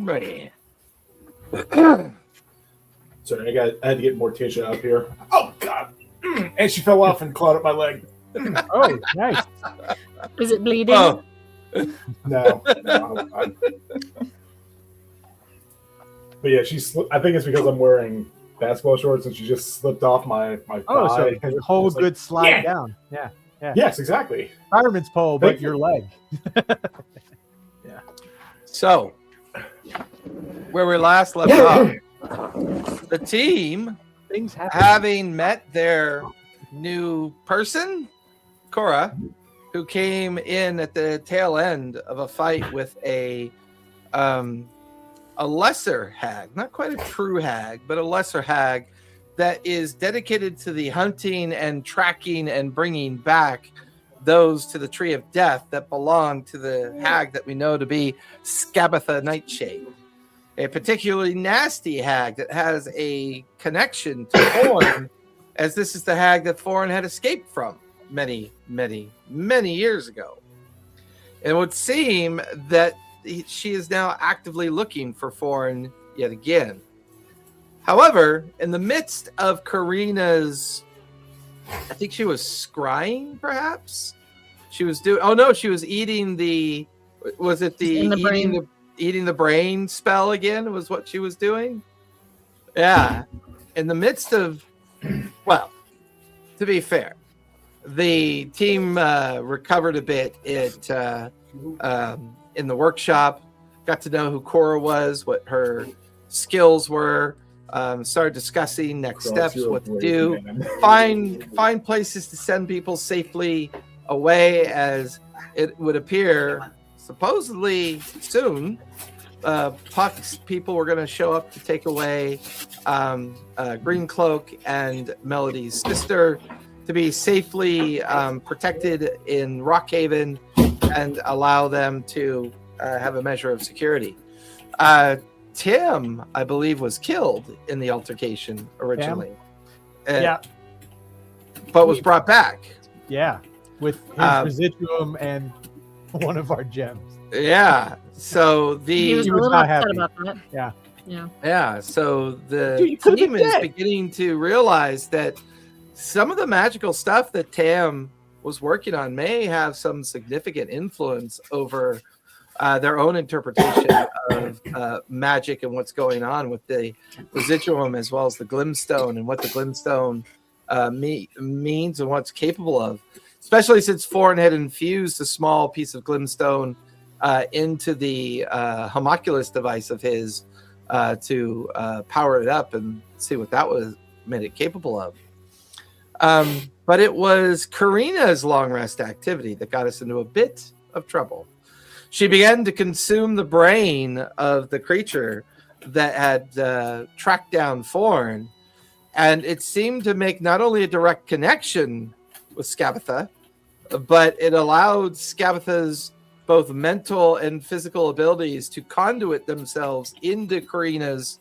man. Sorry, I had to get Morticia up here. Oh God! And she fell off and clawed at my leg. Oh, nice. Is it bleeding? Oh. No. But yeah, I think it's because I'm wearing basketball shorts and she just slipped off my thigh. Oh, so and a whole good slide yeah. down. Yeah. Yes, exactly. Fireman's pole, but your leg. Yeah. So, where we last left off, the team, Things happen. having met their new person, Cora, who came in at the tail end of a fight with a lesser hag, not quite a true hag, but a lesser hag that is dedicated to the hunting and tracking and bringing back those to the Tree of Death that belong to the hag that we know to be Scabatha Nightshade, a particularly nasty hag that has a connection to Thorn, as this is the hag that Thorn had escaped from many, many, many years ago. It would seem that she is now actively looking for Thorn yet again. However, in the midst of Karina's, I think she was scrying, perhaps? She was she was eating the, was it the eating the brain spell again was what she was doing? Yeah. In the midst of, well, to be fair, the team recovered a bit in the workshop, got to know who Cora was, what her skills were, started discussing next steps, what to do, find places to send people safely away, as it would appear supposedly soon Puck's people were going to show up to take away Green Cloak and Melody's sister to be safely protected in Rockhaven and allow them to have a measure of security. Tim, I believe, was killed in the altercation originally. But was brought back. Yeah, with his residuum and one of our gems. Yeah, so he was a little upset about that. Yeah, so the team is beginning to realize that some of the magical stuff that Tam was working on may have some significant influence over their own interpretation of magic and what's going on with the residuum, as well as the Glimstone and what the Glimstone means and what's capable of. Especially since Foreign had infused a small piece of Glimstone into the homunculus device of his to power it up and see what that made it capable of. But it was Karina's long rest activity that got us into a bit of trouble. She began to consume the brain of the creature that had tracked down Thorn, and it seemed to make not only a direct connection with Scabatha, but it allowed Scabatha's both mental and physical abilities to conduit themselves into Karina's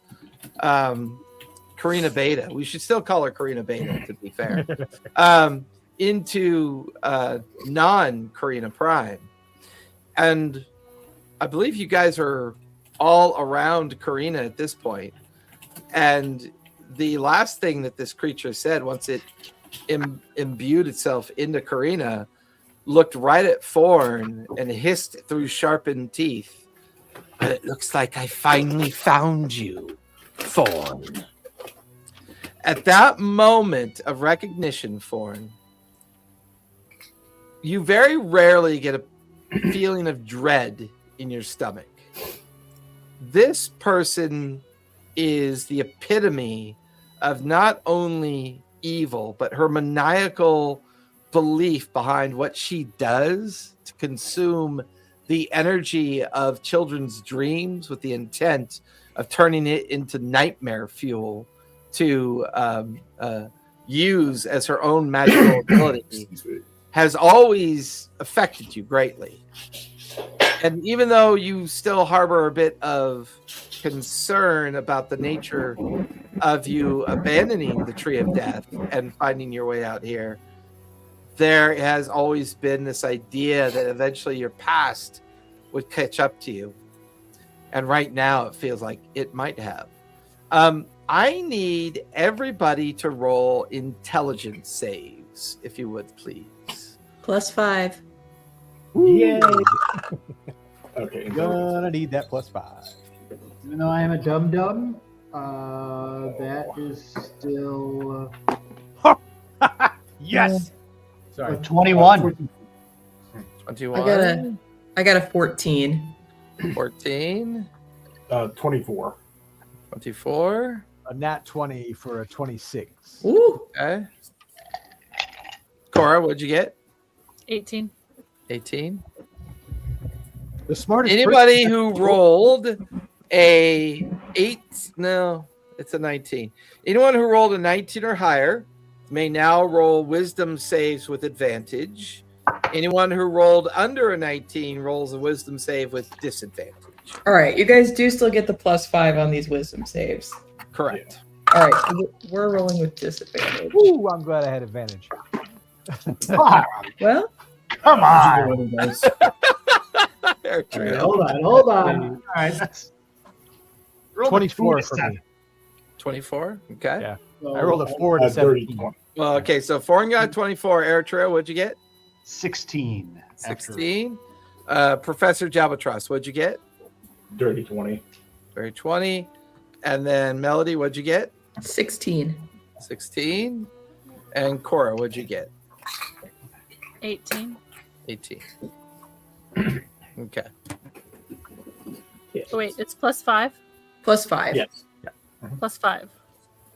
Karina Beta. We should still call her Karina Beta, to be fair. Into non-Karina Prime. And I believe you guys are all around Karina at this point. And the last thing that this creature said, once it imbued itself into Karina, looked right at Thorn and hissed through sharpened teeth. But it looks like I finally found you, Thorn. At that moment of recognition, Thorn, you very rarely get a feeling of dread in your stomach. This person is the epitome of not only evil, but her maniacal belief behind what she does to consume the energy of children's dreams with the intent of turning it into nightmare fuel to use as her own magical ability has always affected you greatly. And even though you still harbor a bit of concern about the nature of you abandoning the Tree of Death and finding your way out here, there has always been this idea that eventually your past would catch up to you. And right now it feels like it might have. I need everybody to roll intelligence saves, if you would, please. +5. Yay! Okay. Gonna need that +5. Even though I am a dum-dum, that is still Yes. Sorry. 21. 21. I got a 14. 14. 24. 24. A nat 20 for a 26. Ooh. Okay. Cora, what'd you get? 18. 18. The smartest. Anybody person- who rolled a 8, no, it's a 19. Anyone who rolled a 19 or higher may now roll wisdom saves with advantage. Anyone who rolled under a 19 rolls a wisdom save with disadvantage. All right, you guys do still get the +5 on these wisdom saves. Correct. All right, so we're rolling with disadvantage. Ooh, I'm glad I had advantage. Well, Come on. Fair all trade. right. Hold on. All right, that's 24 for me. 24. Okay. Yeah. I rolled a 4 to 30, 17. 20. Well, okay. So foreign got 24. Eritrea, what'd you get? 16. 16. Professor Jabatross, what'd you get? Dirty 20. Very 20. And then Melody, what'd you get? 16. 16. And Cora, what'd you get? 18. 18. Okay. Oh, wait, it's +5. +5. Yes. +5.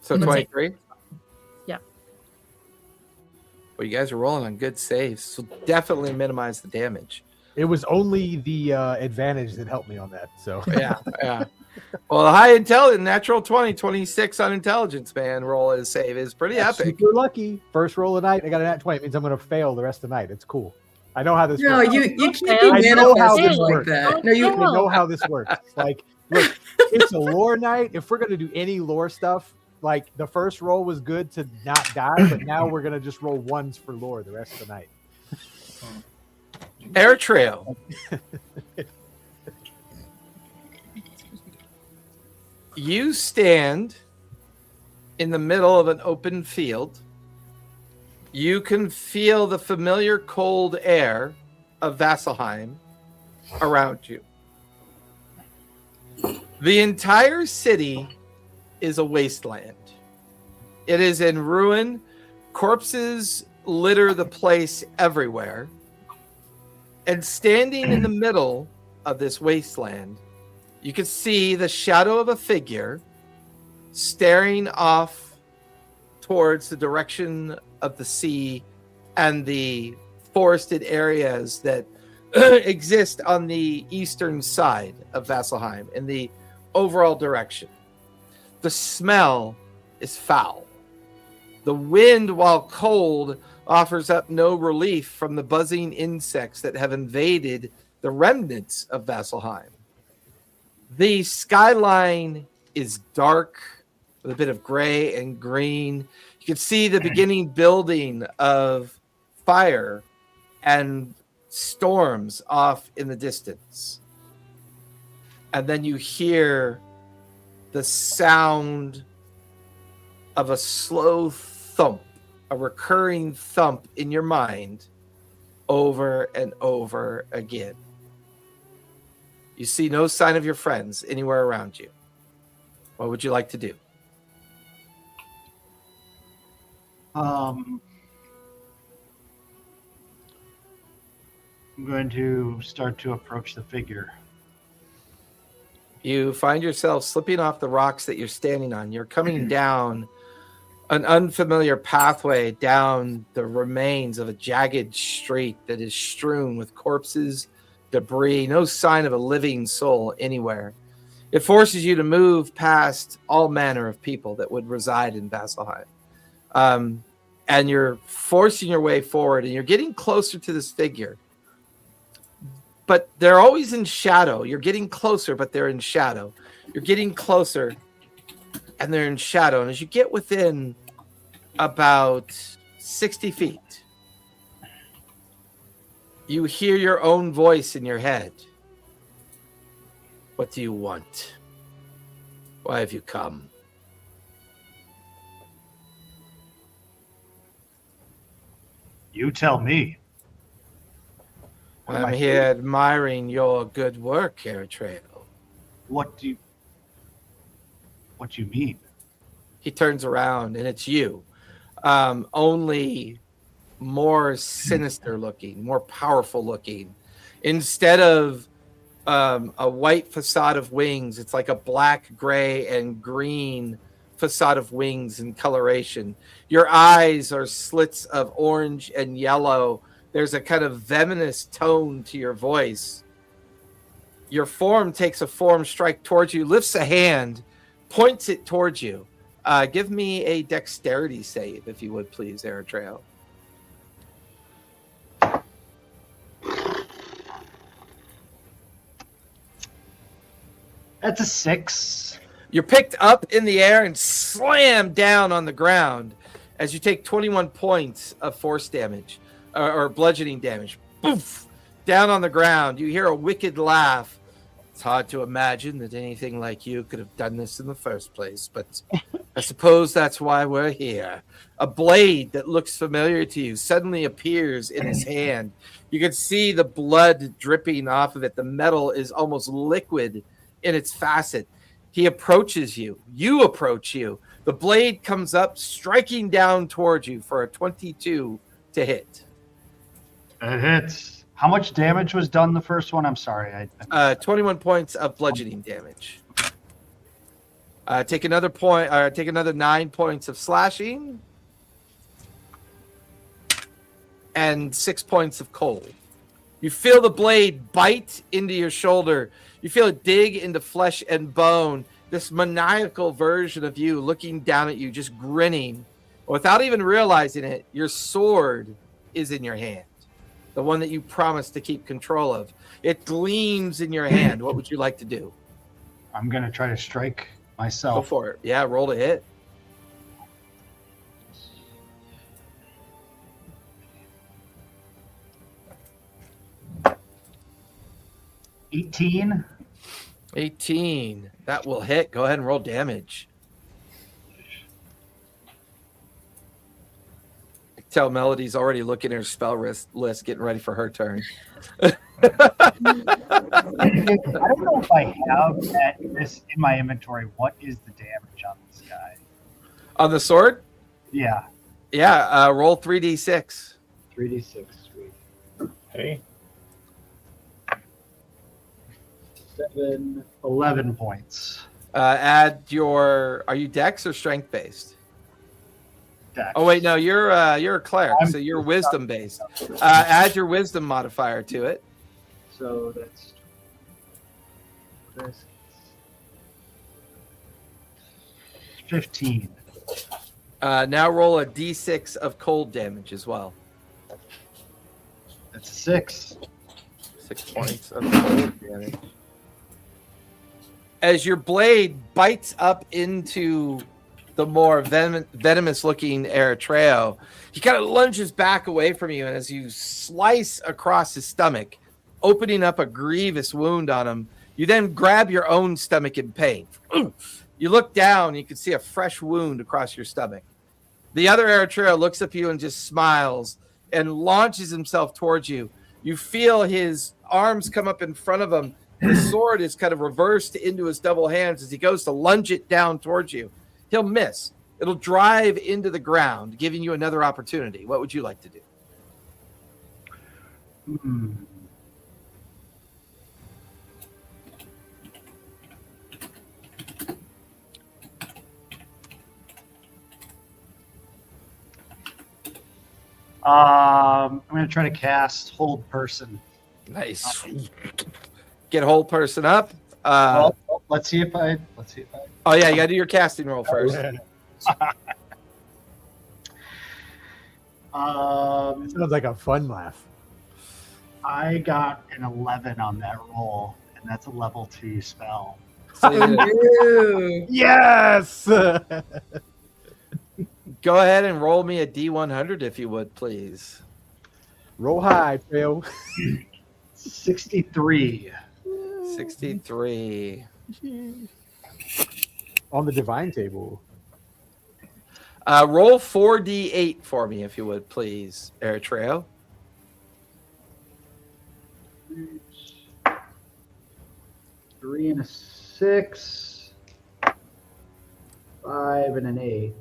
So Let's 23? Yeah. Well, you guys are rolling on good saves, so definitely minimize the damage. It was only the advantage that helped me on that. So Yeah, yeah. Well, high intelligence, natural 20, 26 on intelligence, man, roll as save is pretty epic. super lucky. First roll of the night, I got a nat 20. It means I'm going to fail the rest of the night. It's cool. I know how this No, works. you can't be I know how manifesting this like works. that. No, I you. know how this works. Like, look, it's a lore night. If we're going to do any lore stuff, like the first roll was good to not die, but now we're going to just roll ones for lore the rest of the night. Air Trail. You stand in the middle of an open field. You can feel the familiar cold air of Vasselheim around you. The entire city is a wasteland. It is in ruin. Corpses litter the place everywhere. And standing in the middle of this wasteland, you can see the shadow of a figure staring off towards the direction of the sea and the forested areas that exist on the eastern side of Vasselheim in the overall direction. The smell is foul. The wind, while cold, offers up no relief from the buzzing insects that have invaded the remnants of Vasselheim. The skyline is dark with a bit of gray and green. You can see the beginning building of fire and storms off in the distance. And then you hear the sound of a slow thump, a recurring thump in your mind over and over again. You see no sign of your friends anywhere around you. What would you like to do? I'm going to start to approach the figure. You find yourself slipping off the rocks that you're standing on. You're coming down an unfamiliar pathway down the remains of a jagged street that is strewn with corpses, debris, no sign of a living soul anywhere. It forces you to move past all manner of people that would reside in Vasselheim. And you're forcing your way forward, and you're getting closer to this figure. But they're always in shadow. You're getting closer, but they're in shadow. You're getting closer, and they're in shadow. And as you get within about 60 feet, you hear your own voice in your head. What do you want? Why have you come? You tell me. What am I'm I here admiring your good work, Eritrea. What do you mean? He turns around and it's you. Only more sinister looking, more powerful looking. Instead of a white facade of wings, it's like a black, gray, and green facade of wings and coloration. Your eyes are slits of orange and yellow. There's a kind of venomous tone to your voice. Your form takes a form strike towards you, lifts a hand, points it towards you. Give me a dexterity save, if you would, please, Eritrea. That's a 6. You're picked up in the air and slammed down on the ground as you take 21 points of force damage or bludgeoning damage. Poof! Down on the ground. You hear a wicked laugh. It's hard to imagine that anything like you could have done this in the first place, but I suppose that's why we're here. A blade that looks familiar to you suddenly appears in his hand. You can see the blood dripping off of it. The metal is almost liquid in its facet. He approaches you. You approach you. The blade comes up, striking down towards you for a 22 to hit. It hits. How much damage was done the first one? I'm sorry. 21 points of bludgeoning damage. Take another point. Take another 9 points of slashing, and 6 points of cold. You feel the blade bite into your shoulder. You feel it dig into flesh and bone. This maniacal version of you looking down at you, just grinning. Without even realizing it, your sword is in your hand. The one that you promised to keep control of. It gleams in your hand. What would you like to do? I'm going to try to strike Go myself. for it. Yeah, roll to hit. $18. 18. That will hit. Go ahead and roll damage. I can tell Melody's already looking at her spell list, getting ready for her turn. I don't know if I have this in my inventory. What is the damage on this guy? On the sword? Yeah. Yeah, roll 3d6. 3d6. Sweet. Hey, 7. 11 points. Add your... Are you dex or strength based? Dex. Oh, wait, no, you're a cleric, I'm- so you're wisdom based. Add your wisdom modifier to it. So that's 15. Now roll a d6 of cold damage as well. That's a 6. 6 points of cold damage. As your blade bites up into the more venomous looking Eritrea, he kind of lunges back away from you, and as you slice across his stomach, opening up a grievous wound on him, you then grab your own stomach in pain. You look down, you can see a fresh wound across your stomach. The other Eritrea looks up at you and just smiles and launches himself towards you. You feel his arms come up in front of him. The sword is kind of reversed into his double hands as he goes to lunge it down towards you. He'll miss. It'll drive into the ground, giving you another opportunity. What would you like to do? I'm going to try to cast Hold Person. Nice. Get whole person up. Well, let's see if I. Oh yeah, you gotta do your casting roll first. Sounds like a fun laugh. I got an 11 on that roll, and that's a level 2 spell. So you're gonna Ooh. Yes. go ahead and roll me a D100 if you would, please. Roll high, Phil. 63. 63. On the divine table. Roll 4d8 for me, if you would, please, Eritrea. 3 and a 6. 5 and an 8.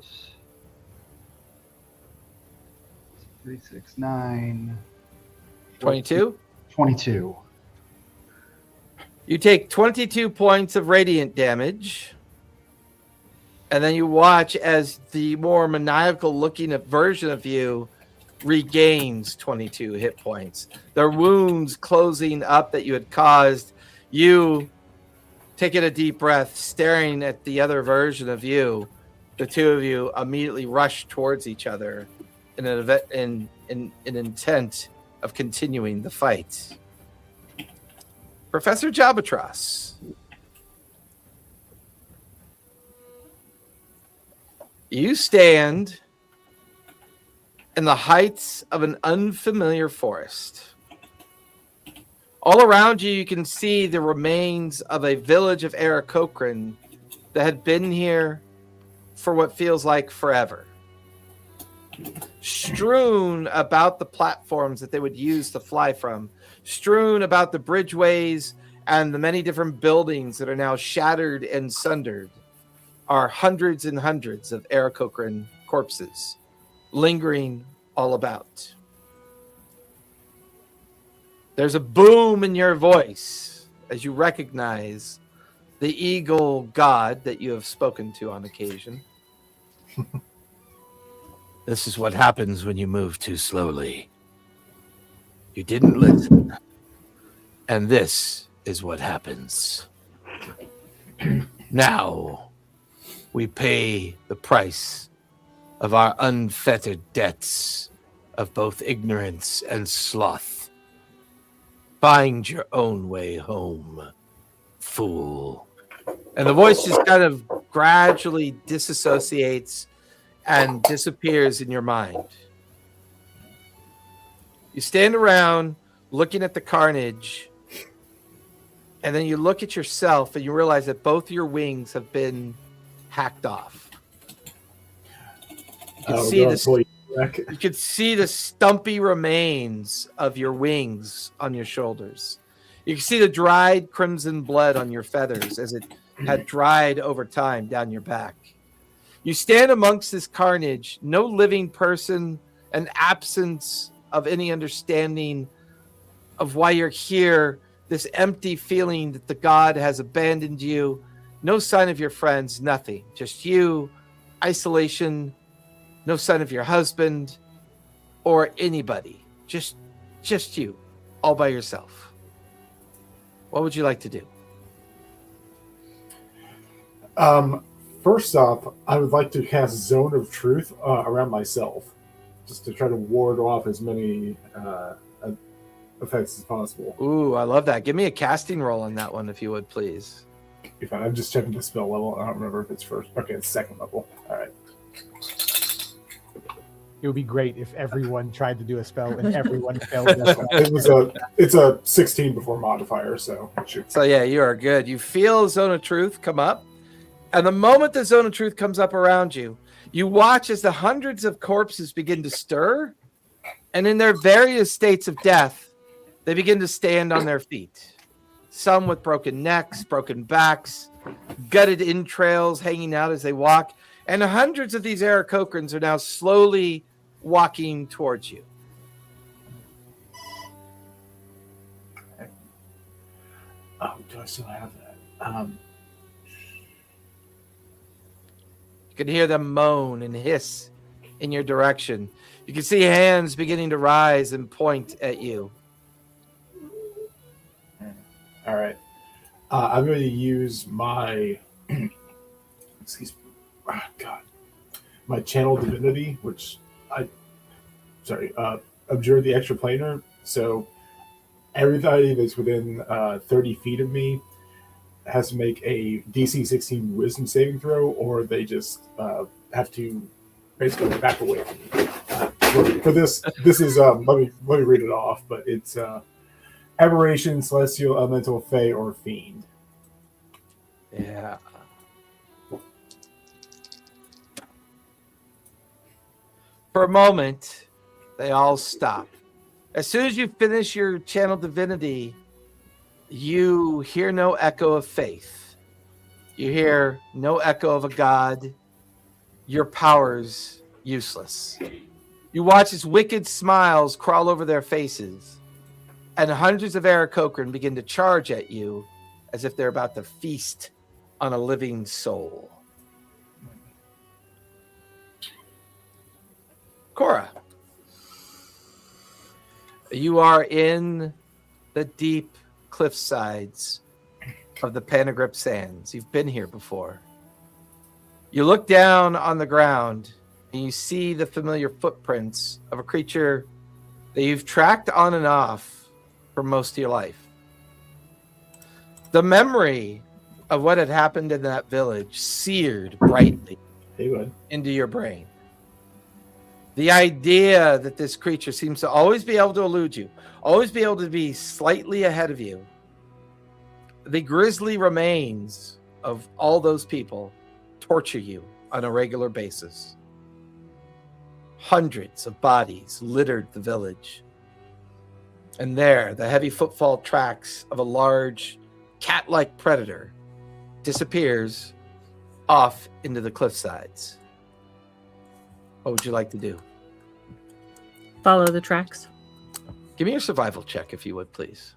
3, 6, 9. 22. 22. You take 22 points of radiant damage. And then you watch as the more maniacal looking version of you regains 22 hit points. The wounds closing up that you had caused, you taking a deep breath, staring at the other version of you. The two of you immediately rush towards each other in an intent of continuing the fight. Professor Jabatros. You stand in the heights of an unfamiliar forest. All around you, you can see the remains of a village of Aarakocra that had been here for what feels like forever. Strewn about the platforms that they would use to fly from, strewn about the bridgeways and the many different buildings that are now shattered and sundered, are hundreds and hundreds of Aarakocra corpses lingering all about. There's a boom in your voice as you recognize the eagle god that you have spoken to on occasion. This is what happens when you move too slowly. You didn't listen. And this is what happens. Now, we pay the price of our unfettered debts of both ignorance and sloth. Find your own way home, fool. And the voice just kind of gradually disassociates and disappears in your mind. You stand around looking at the carnage, and then you look at yourself and you realize that both your wings have been hacked off. You could see the stumpy remains of your wings on your shoulders. You can see the dried crimson blood on your feathers as it had dried over time down your back. You stand amongst this carnage, no living person, an absence of any understanding of why you're here, this empty feeling that the god has abandoned you, no sign of your friends, nothing, just you, isolation, no sign of your husband or anybody, just you, all by yourself. What would you like to do? First off, I would like to cast Zone of Truth around myself, just to try to ward off as many effects as possible. Ooh, I love that. Give me a casting roll on that one, if you would, please. If I'm just checking the spell level. I don't remember if it's first. Okay, it's second level. All right. It would be great if everyone tried to do a spell and everyone failed their spell. It's a 16 before modifier, so it should. So yeah, you are good. You feel Zone of Truth come up, and the moment the Zone of Truth comes up around you, you watch as the hundreds of corpses begin to stir, and in their various states of death, they begin to stand on their feet. Some with broken necks, broken backs, gutted entrails hanging out as they walk, and hundreds of these Aarakocrans are now slowly walking towards you. Oh, do I still have that? You can hear them moan and hiss in your direction. You can see hands beginning to rise and point at you. All right. I'm going to use my my channel divinity, which abjure the extraplanar. So everybody that's within 30 feet of me has to make a DC 16 Wisdom saving throw, or they just have to basically back away from me. For this is let me read it off, but it's Aberration, celestial, elemental, fey, or fiend. Yeah. For a moment, they all stop. As soon as you finish your channel divinity, you hear no echo of faith. You hear no echo of a god. Your power's useless. You watch as wicked smiles crawl over their faces, and hundreds of Aarakocra begin to charge at you as if they're about to feast on a living soul. Cora, you are in the deep cliff sides of the Panagrip Sands. You've been here before. You look down on the ground and you see the familiar footprints of a creature that you've tracked on and off for most of your life. The memory of what had happened in that village seared brightly into your brain. The idea that this creature seems to always be able to elude you, always be able to be slightly ahead of you. The grisly remains of all those people torture you on a regular basis. Hundreds of bodies littered the village. And there, the heavy footfall tracks of a large cat-like predator disappears off into the cliffsides. What would you like to do? Follow the tracks. Give me a survival check, if you would, please.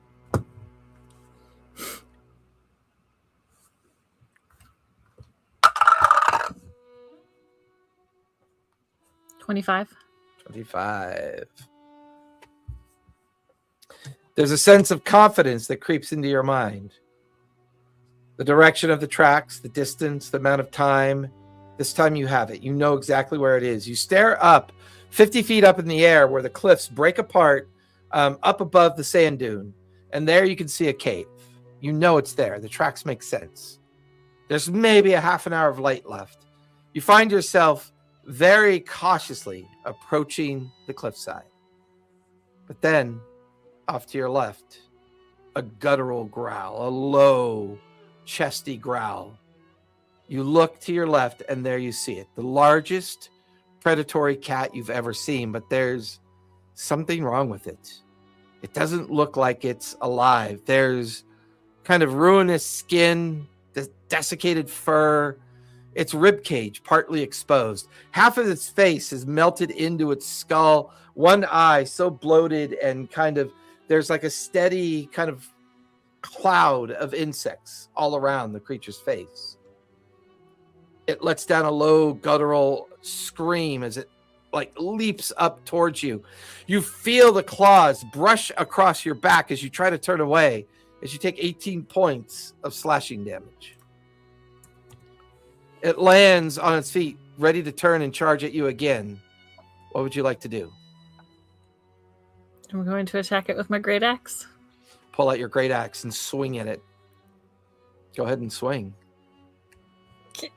$25. 25. There's a sense of confidence that creeps into your mind. The direction of the tracks, the distance, the amount of time. This time you have it. You know exactly where it is. You stare up, 50 feet up in the air where the cliffs break apart up above the sand dune. And there you can see a cave. You know it's there. The tracks make sense. There's maybe a half an hour of light left. You find yourself very cautiously approaching the cliffside. But then, off to your left, a guttural growl, a low, chesty growl. You look to your left, and there you see it. The largest predatory cat you've ever seen, but there's something wrong with it. It doesn't look like it's alive. There's kind of ruinous skin, desiccated fur, its rib cage partly exposed. Half of its face is melted into its skull. One eye so bloated and kind of, there's like a steady kind of cloud of insects all around the creature's face. It lets down a low guttural scream as it like leaps up towards you. You feel the claws brush across your back as you try to turn away, as you take 18 points of slashing damage. It lands on its feet, ready to turn and charge at you again. What would you like to do? I'm going to attack it with my great axe. Pull out your great axe and swing at it. Go ahead and swing. Okay.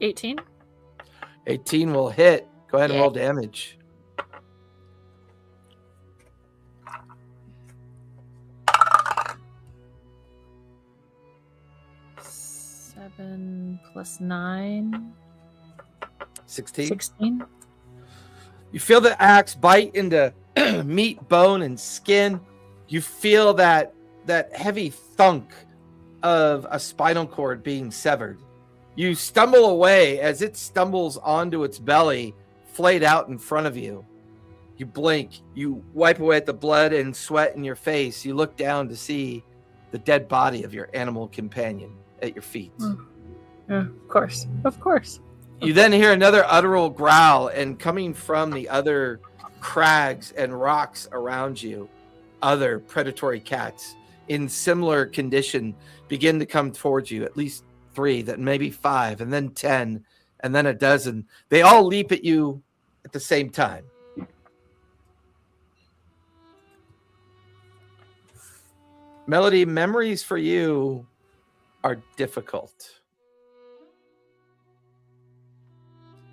18. 18 will hit. Go ahead and roll damage. Seven plus 9. 16. 16. You feel the axe bite into meat, bone, and skin. You feel that heavy thunk of a spinal cord being severed. You stumble away as it stumbles onto its belly, flayed out in front of you. You blink. You wipe away at the blood and sweat in your face. You look down to see the dead body of your animal companion at your feet. Of course. Of course. You then hear another utteral growl, and coming from the other crags and rocks around you, other predatory cats in similar condition begin to come towards you. At least 3, then maybe 5, and then 10, and then a dozen. They all leap at you at the same time. Melody, memories for you are difficult.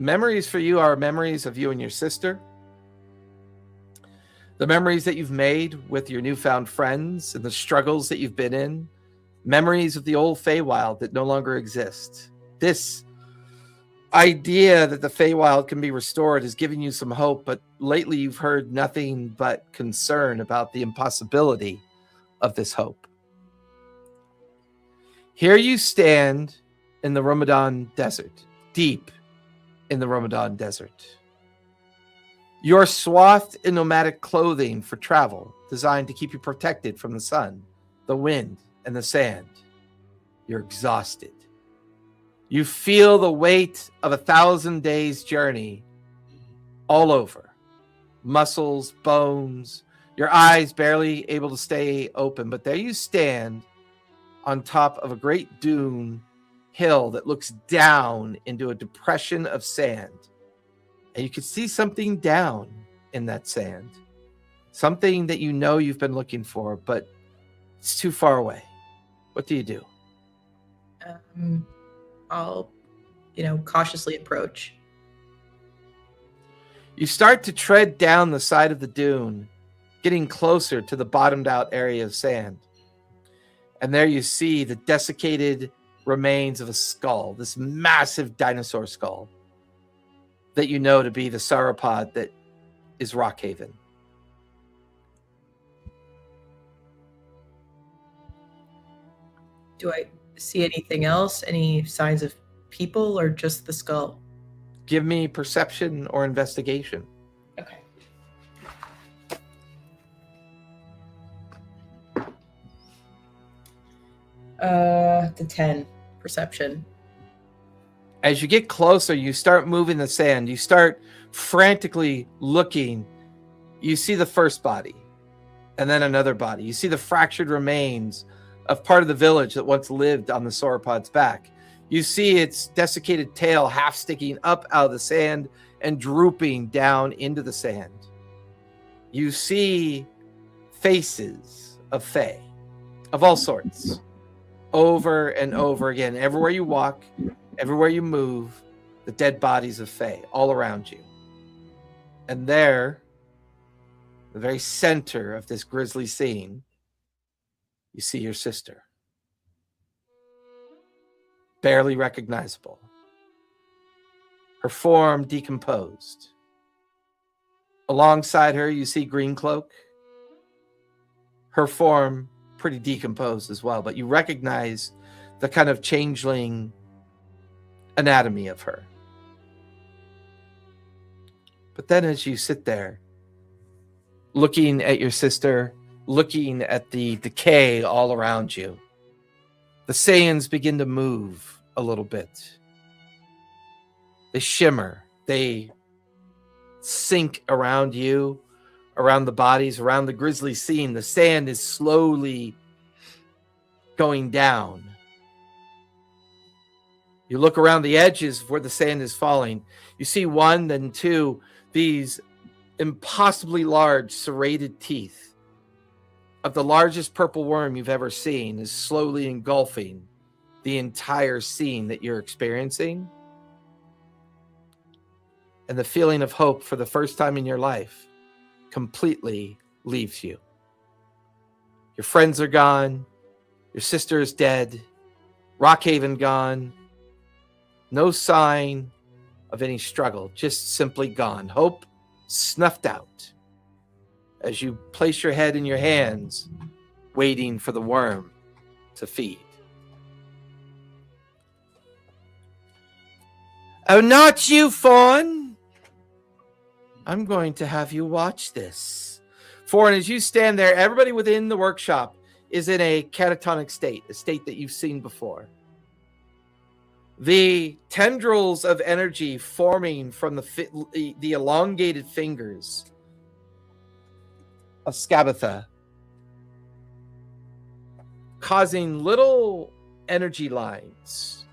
Memories for you are memories of you and your sister, The memories that you've made with your newfound friends and the struggles that you've been in, memories of the old Feywild that no longer exist. This idea that the Feywild can be restored is giving you some hope, but lately you've heard nothing but concern about the impossibility of this hope. Here you stand in the Ramadan desert, deep in the Ramadan desert. You're swathed in nomadic clothing for travel, designed to keep you protected from the sun, the wind, and the sand. You're exhausted. You feel the weight of 1,000 days' journey all over. Muscles, bones, your eyes barely able to stay open. But there you stand on top of a great dune hill that looks down into a depression of sand. And you can see something down in that sand. Something that you know you've been looking for, but it's too far away. What do you do? I'll, cautiously approach. You start to tread down the side of the dune, getting closer to the bottomed out area of sand. And there you see the desiccated remains of a skull, this massive dinosaur skull that you know to be the sauropod that is Rockhaven. Do I see anything else? Any signs of people or just the skull? Give me perception or investigation. Okay. The 10 perception. As you get closer, you start moving the sand. You start frantically looking. You see the first body and then another body. You see the fractured remains of part of the village that once lived on the sauropod's back. You see its desiccated tail half sticking up out of the sand and drooping down into the sand. You see faces of Fae, of all sorts, over and over again. Everywhere you walk, everywhere you move, the dead bodies of Fae all around you. And there, the very center of this grisly scene, you see your sister. Barely recognizable. Her form decomposed. Alongside her, you see Greencloak. Her form pretty decomposed as well, but you recognize the kind of changeling anatomy of her. But then as you sit there, looking at your sister, looking at the decay all around you, the Saiyans begin to move a little bit. They shimmer. They sink around you, around the bodies, around the grisly scene. The sand is slowly going down. You look around the edges of where the sand is falling. You see one, then two, these impossibly large serrated teeth of the largest purple worm you've ever seen is slowly engulfing the entire scene that you're experiencing. And the feeling of hope for the first time in your life completely leaves you. Your friends are gone. Your sister is dead. Rockhaven gone. No sign of any struggle, just simply gone. Hope snuffed out as you place your head in your hands, waiting for the worm to feed. Oh, not you, Fawn! I'm going to have you watch this. Fawn, as you stand there, everybody within the workshop is in a catatonic state, a state that you've seen before. The tendrils of energy forming from the elongated fingers of Skabatha, causing little energy lines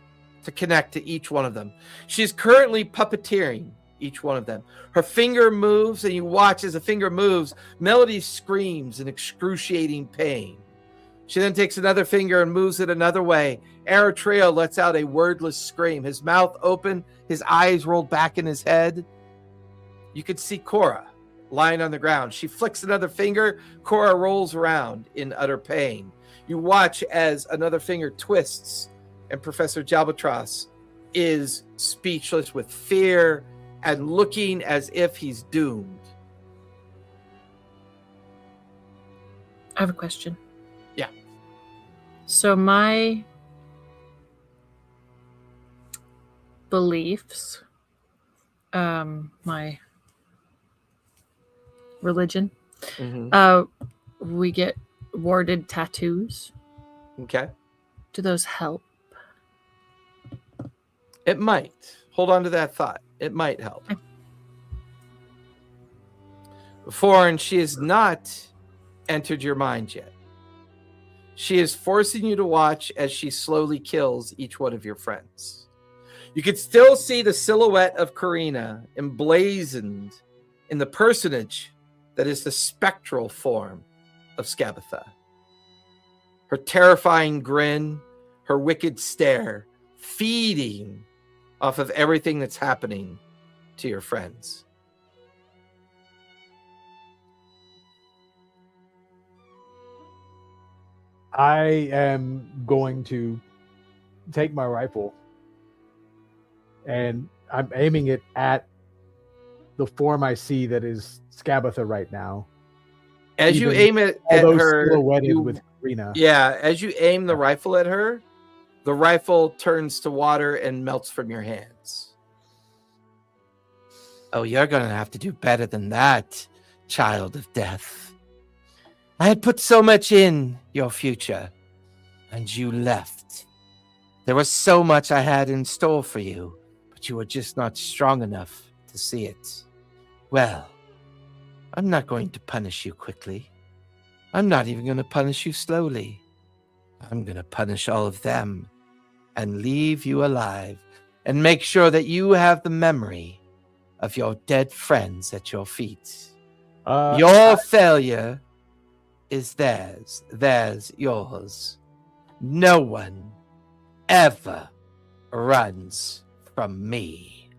to connect to each one of them. She's currently puppeteering each one of them. Her finger moves, and you watch as the finger moves, Melody screams in excruciating pain. She then takes another finger and moves it another way. Eritrea lets out a wordless scream. His mouth open, his eyes rolled back in his head. You could see Cora lying on the ground. She flicks another finger. Cora rolls around in utter pain. You watch as another finger twists, and Professor Jalbatros is speechless with fear and looking as if he's doomed. I have a question. Yeah. So my beliefs, my religion, we get warded tattoos. Okay. Do those help? It might. Hold on to that thought. It might help. Okay. Foreign, she has not entered your mind yet. She is forcing you to watch as she slowly kills each one of your friends. You can still see the silhouette of Karina emblazoned in the personage that is the spectral form of Skabatha. Her terrifying grin, her wicked stare, feeding off of everything that's happening to your friends. I am going to take my rifle and I'm aiming it at the form I see that is Skabatha right now. As you Even aim it at Although her, silhouetted you- with Karina. yeah, as you aim the rifle at her, the rifle turns to water and melts from your hands. Oh, you're going to have to do better than that, child of death. I had put so much in your future, and you left. There was so much I had in store for you, but you were just not strong enough to see it. Well, I'm not going to punish you quickly. I'm not even going to punish you slowly. I'm going to punish all of them and leave you alive and make sure that you have the memory of your dead friends at your feet. Your failure is theirs yours. No one ever runs from me.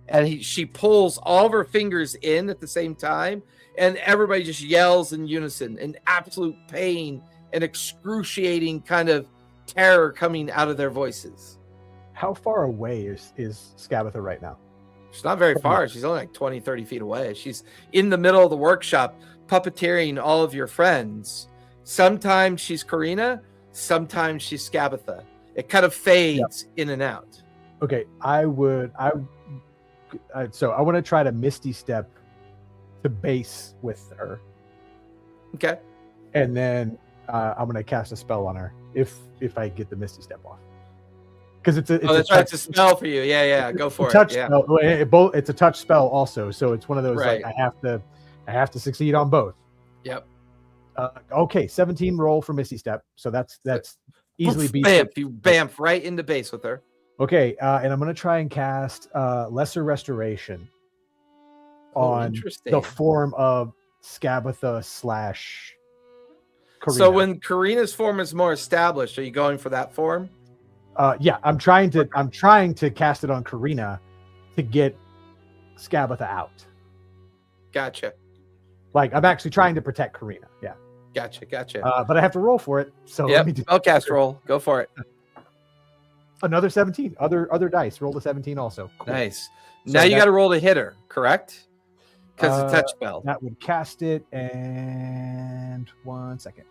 And she pulls all of her fingers in at the same time, and everybody just yells in unison in absolute pain and excruciating kind of terror coming out of their voices. How far away is Skabatha right now? She's not very far. She's only like 20, 30 feet away. She's in the middle of the workshop, puppeteering all of your friends. Sometimes she's Karina, sometimes she's Skabatha. It kind of fades in and out. Okay, so I want to try to Misty Step to base with her, Okay. and then I'm going to cast a spell on her if I get the Misty Step off. Because it's That's right. It's a spell for you. Yeah. Go for it. Touch Yeah. spell. It's a touch spell also, so it's one of those Right. like I have to succeed on both. Yep. Okay, 17 roll for Misty Step, so that's easily beat. Bamf. You bamf right into base with her. Okay, and I'm going to try and cast Lesser Restoration on interesting. the form of Skabatha / Karina. So when Karina's form is more established, are you going for that form? Yeah, I'm trying to cast it on Karina to get Skabatha out. Gotcha. Like I'm actually trying to protect Karina. Yeah. Gotcha. But I have to roll for it. So let me do I'll cast roll. Go for it. another 17. Other dice. Roll the 17 also. Cool. Nice. So Now you that- got to roll to hit her, correct? Because it's a touch spell. That would cast it. And 1 second.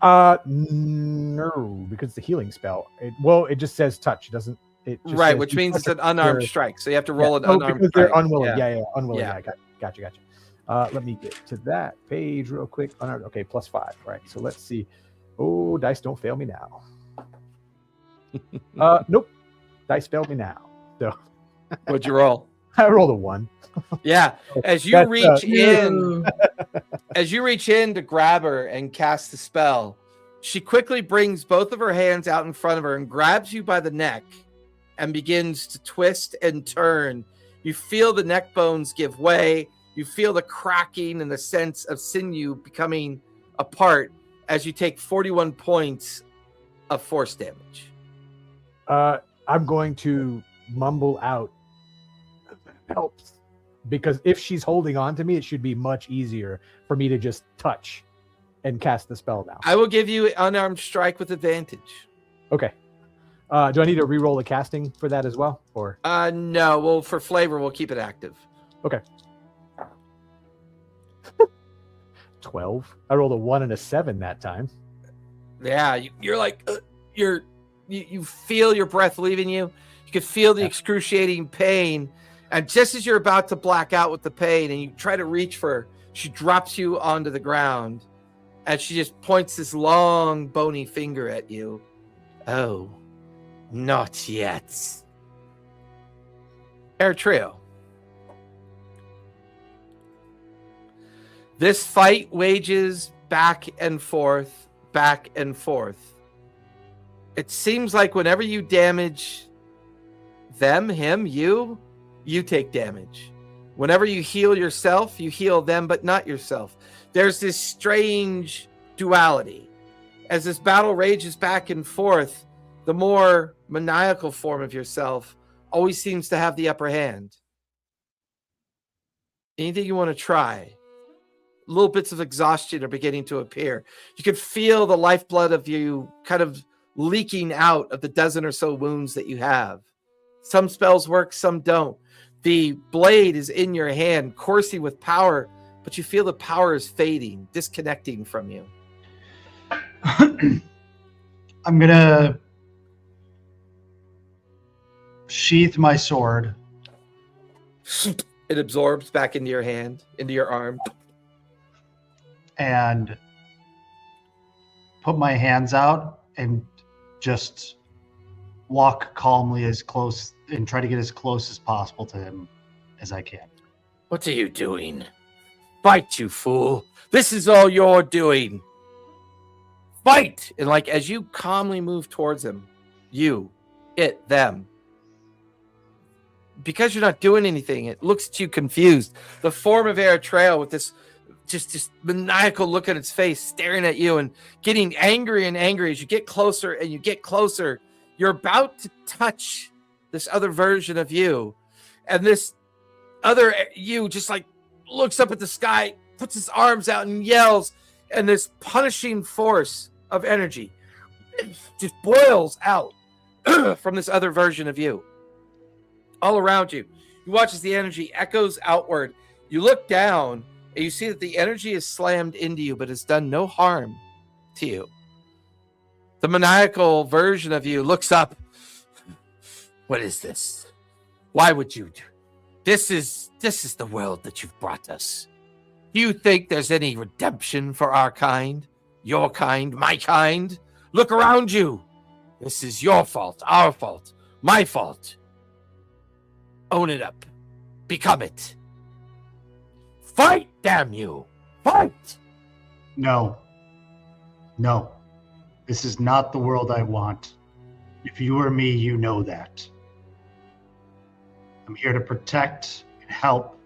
No, because it's a healing spell. It just says touch. It doesn't. It just Right, says which you means touch it's an a unarmed creature. strike. So you have to roll an Oh, unarmed because strike. they're unwilling. Yeah. Yeah, unwilling. Yeah. Yeah, gotcha. Let me get to that page real quick. Unarmed. Okay, +5. All right, so let's see. Oh, dice don't fail me now. Nope, dice failed me now. So What'd you roll? I rolled a 1. Yeah. As you That's, reach in, Ooh. as you reach in to grab her and cast the spell, she quickly brings both of her hands out in front of her and grabs you by the neck and begins to twist and turn. You feel the neck bones give way. You feel the cracking and the sense of sinew becoming apart as you take 41 points of force damage. I'm going to mumble out. Helps. because if she's holding on to me, it should be much easier for me to just touch and cast the spell now. I will give you unarmed strike with advantage. Okay. Do I need to re-roll the casting for that as well? Or No. Well, for flavor, we'll keep it active. okay. 12. I rolled a 1 and a 7 that time. Yeah, you're like you feel your breath leaving you. You can feel the excruciating pain, and just as you're about to black out with the pain, and you try to reach for her, she drops you onto the ground, and she just points this long, bony finger at you. Oh, not yet. Air Trio. This fight wages back and forth. Back and forth. It seems like whenever you damage them, him, you take damage. Whenever you heal yourself, you heal them, but not yourself. There's this strange duality. As this battle rages back and forth, the more maniacal form of yourself always seems to have the upper hand. Anything you want to try? Little bits of exhaustion are beginning to appear. You can feel the lifeblood of you kind of leaking out of the dozen or so wounds that you have. Some spells work, some don't. The blade is in your hand, coursing with power, but you feel the power is fading, disconnecting from you. I'm gonna sheath my sword. It absorbs back into your hand, into your arm. And put my hands out and just walk calmly as close and try to get as close as possible to him as I can. What are you doing? Fight, you fool. This is all you're doing. Fight! And like as you calmly move towards him, them. Because you're not doing anything, it looks at you confused. The form of Eritrea with this just maniacal look on its face, staring at you and getting angry and angry as you get closer and you get closer. You're about to touch this other version of you, and this other you just like looks up at the sky, puts his arms out and yells, and this punishing force of energy just boils out from this other version of you. All around you, you watch as the energy echoes outward. You look down and you see that the energy is slammed into you, but has done no harm to you. The maniacal version of you looks up. What is this? Why would you do? This is the world that you've brought us. Do you think there's any redemption for our kind? Your kind, my kind? Look around you. This is your fault, our fault, my fault. Own it up. Become it. Fight, damn you! Fight! No. No. This is not the world I want. If you were me, you know that. I'm here to protect and help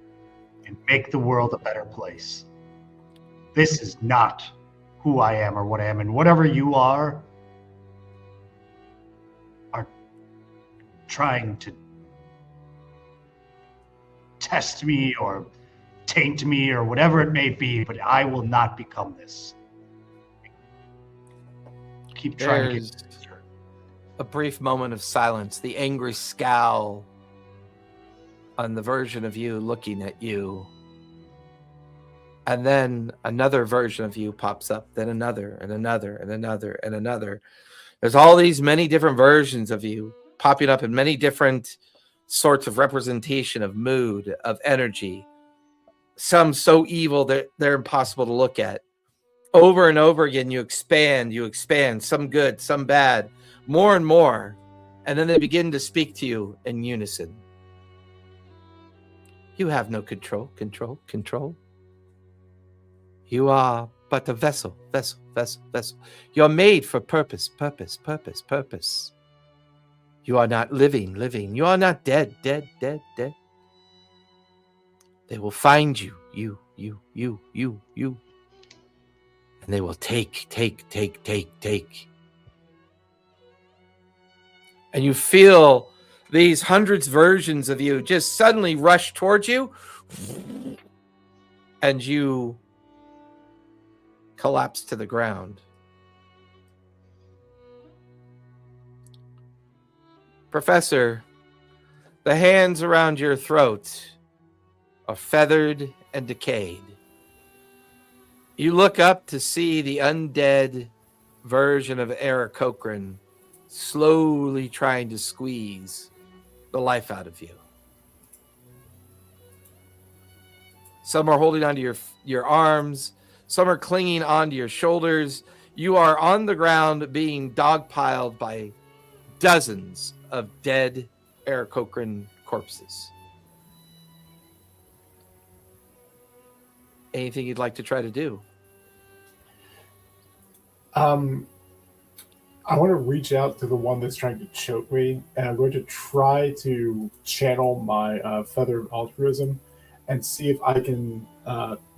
and make the world a better place. This is not who I am or what I am, and whatever you are trying to test me or taint me or whatever it may be, but I will not become this. Keep trying to get closer. A brief moment of silence, the angry scowl on the version of you looking at you. And then another version of you pops up, then another, and another, and another, and another. There's all these many different versions of you popping up in many different sorts of representation of mood, of energy. Some so evil that they're impossible to look at. Over and over again, you expand, some good, some bad, more and more. And then they begin to speak to you in unison. You have no control. You are but a vessel. You're made for purpose. You are not living. You are not dead. They will find you. And they will take. And you feel these hundreds versions of you just suddenly rush towards you and you collapse to the ground. Professor, the hands around your throat are feathered and decayed. You look up to see the undead version of Eric Cochran slowly trying to squeeze the life out of you. Some are holding onto your arms. Some are clinging onto your shoulders. You are on the ground being dogpiled by dozens of dead Eric Cochran corpses. Anything you'd like to try to do? I want to reach out to the one that's trying to choke me, and I'm going to try to channel my feathered altruism and see if I can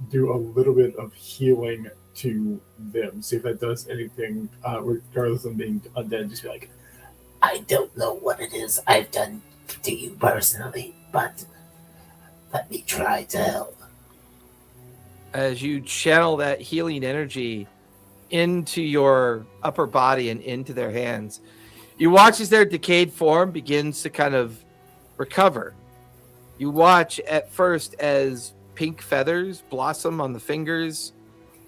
do a little bit of healing to them. See if that does anything, regardless of them being undead. Just be like, I don't know what it is I've done to you personally, but let me try to help. As you channel that healing energy into your upper body and into their hands, you watch as their decayed form begins to kind of recover. You watch at first as pink feathers blossom on the fingers,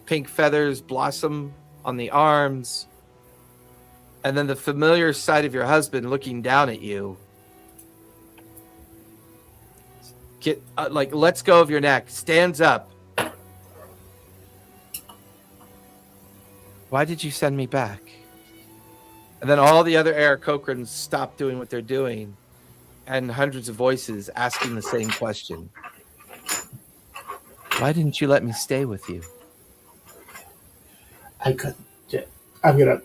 pink feathers blossom on the arms, and then the familiar sight of your husband looking down at you. Lets go of your neck, stands up. Why did you send me back? And then all the other Eric Cochrans stop doing what they're doing, and hundreds of voices asking the same question. Why didn't you let me stay with you? I couldn't. I'm gonna.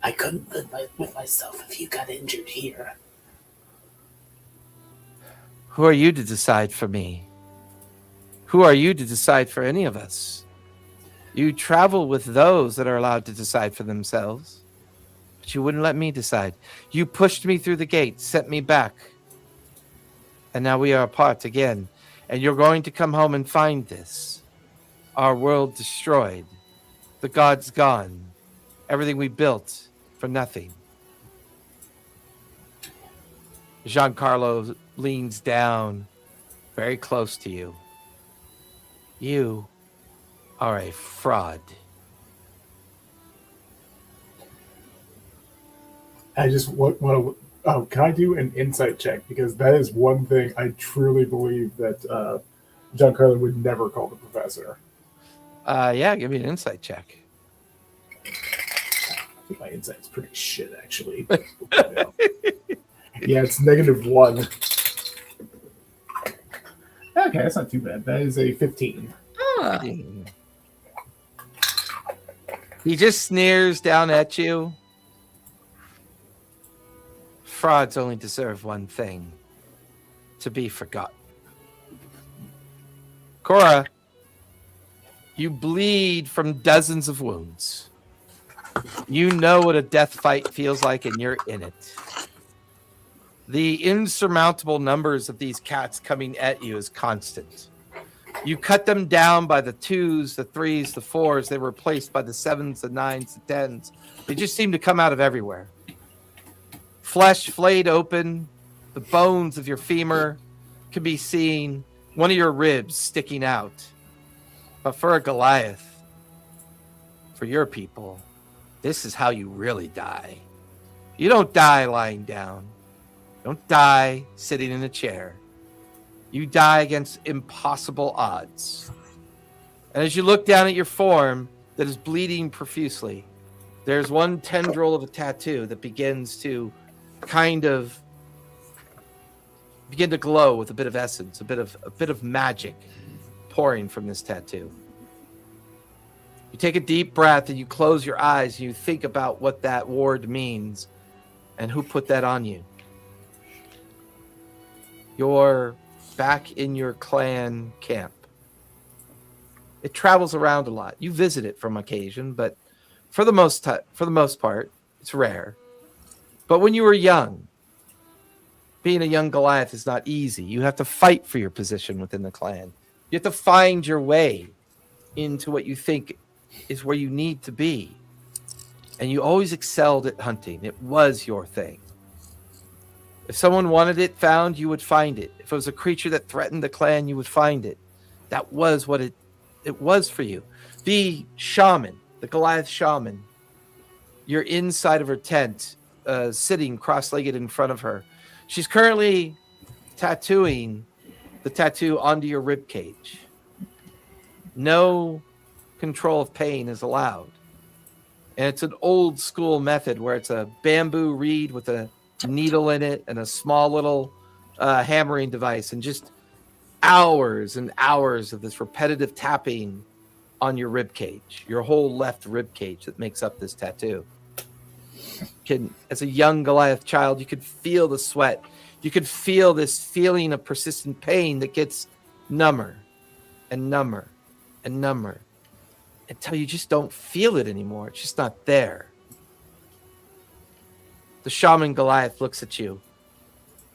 I couldn't live with myself if you got injured here. Who are you to decide for me? Who are you to decide for any of us? You travel with those that are allowed to decide for themselves, but you wouldn't let me decide. You pushed me through the gate, sent me back, and now we are apart again. And you're going to come home and find this. Our world destroyed. The gods gone. Everything we built for nothing. Giancarlo leans down very close to you. You are a fraud. I just want to. Oh, can I do an insight check? Because that is one thing I truly believe that Giancarlo would never call the professor. Yeah, give me an insight check. I think my insight's pretty shit, actually. Yeah, it's -1. Okay, that's not too bad. That is a 15. Ah, He just sneers down at you. Frauds only deserve one thing: to be forgotten. Cora, you bleed from dozens of wounds. You know what a death fight feels like, and you're in it. The insurmountable numbers of these cats coming at you is constant. You cut them down by the 2s, the 3s, the 4s. They were replaced by the 7s, the 9s, the 10s. They just seem to come out of everywhere. Flesh flayed open. The bones of your femur can be seen. One of your ribs sticking out. But for a Goliath, for your people, this is how you really die. You don't die lying down. Don't die sitting in a chair. You die against impossible odds. And as you look down at your form that is bleeding profusely, there's one tendril of a tattoo that begins to kind of begin to glow with a bit of essence, a bit of magic pouring from this tattoo. You take a deep breath and you close your eyes and you think about what that ward means and who put that on you. You're back in your clan camp. It travels around a lot. You visit it from occasion, but for the most part, it's rare. But when you were young, being a young Goliath is not easy. You have to fight for your position within the clan. You have to find your way into what you think is where you need to be. And you always excelled at hunting. It was your thing. If someone wanted it found, you would find it. If it was a creature that threatened the clan, you would find it. That was what it was for you. The shaman, the Goliath shaman, you're inside of her tent, sitting cross-legged in front of her. She's currently tattooing the tattoo onto your rib cage. No control of pain is allowed. And it's an old school method where it's a bamboo reed with a needle in it and a small little hammering device, and just hours and hours of this repetitive tapping on your rib cage, your whole left rib cage that makes up this tattoo. As a young Goliath child, you could feel the sweat. You could feel this feeling of persistent pain that gets number and number and number until you just don't feel it anymore. It's just not there. The shaman Goliath looks at you.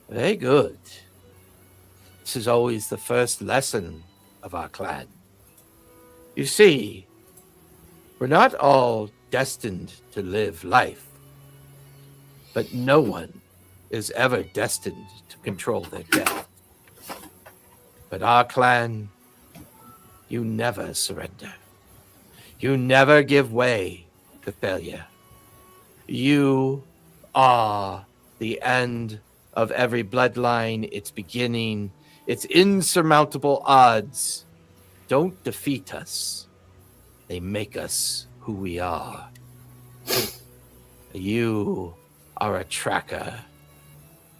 Very good. This is always the first lesson of our clan. You see, we're not all destined to live life, but no one is ever destined to control their death. But our clan, you never surrender. You never give way to failure. You are the end of every bloodline, its beginning, its insurmountable odds. Don't defeat us. They make us who we are. You are a tracker.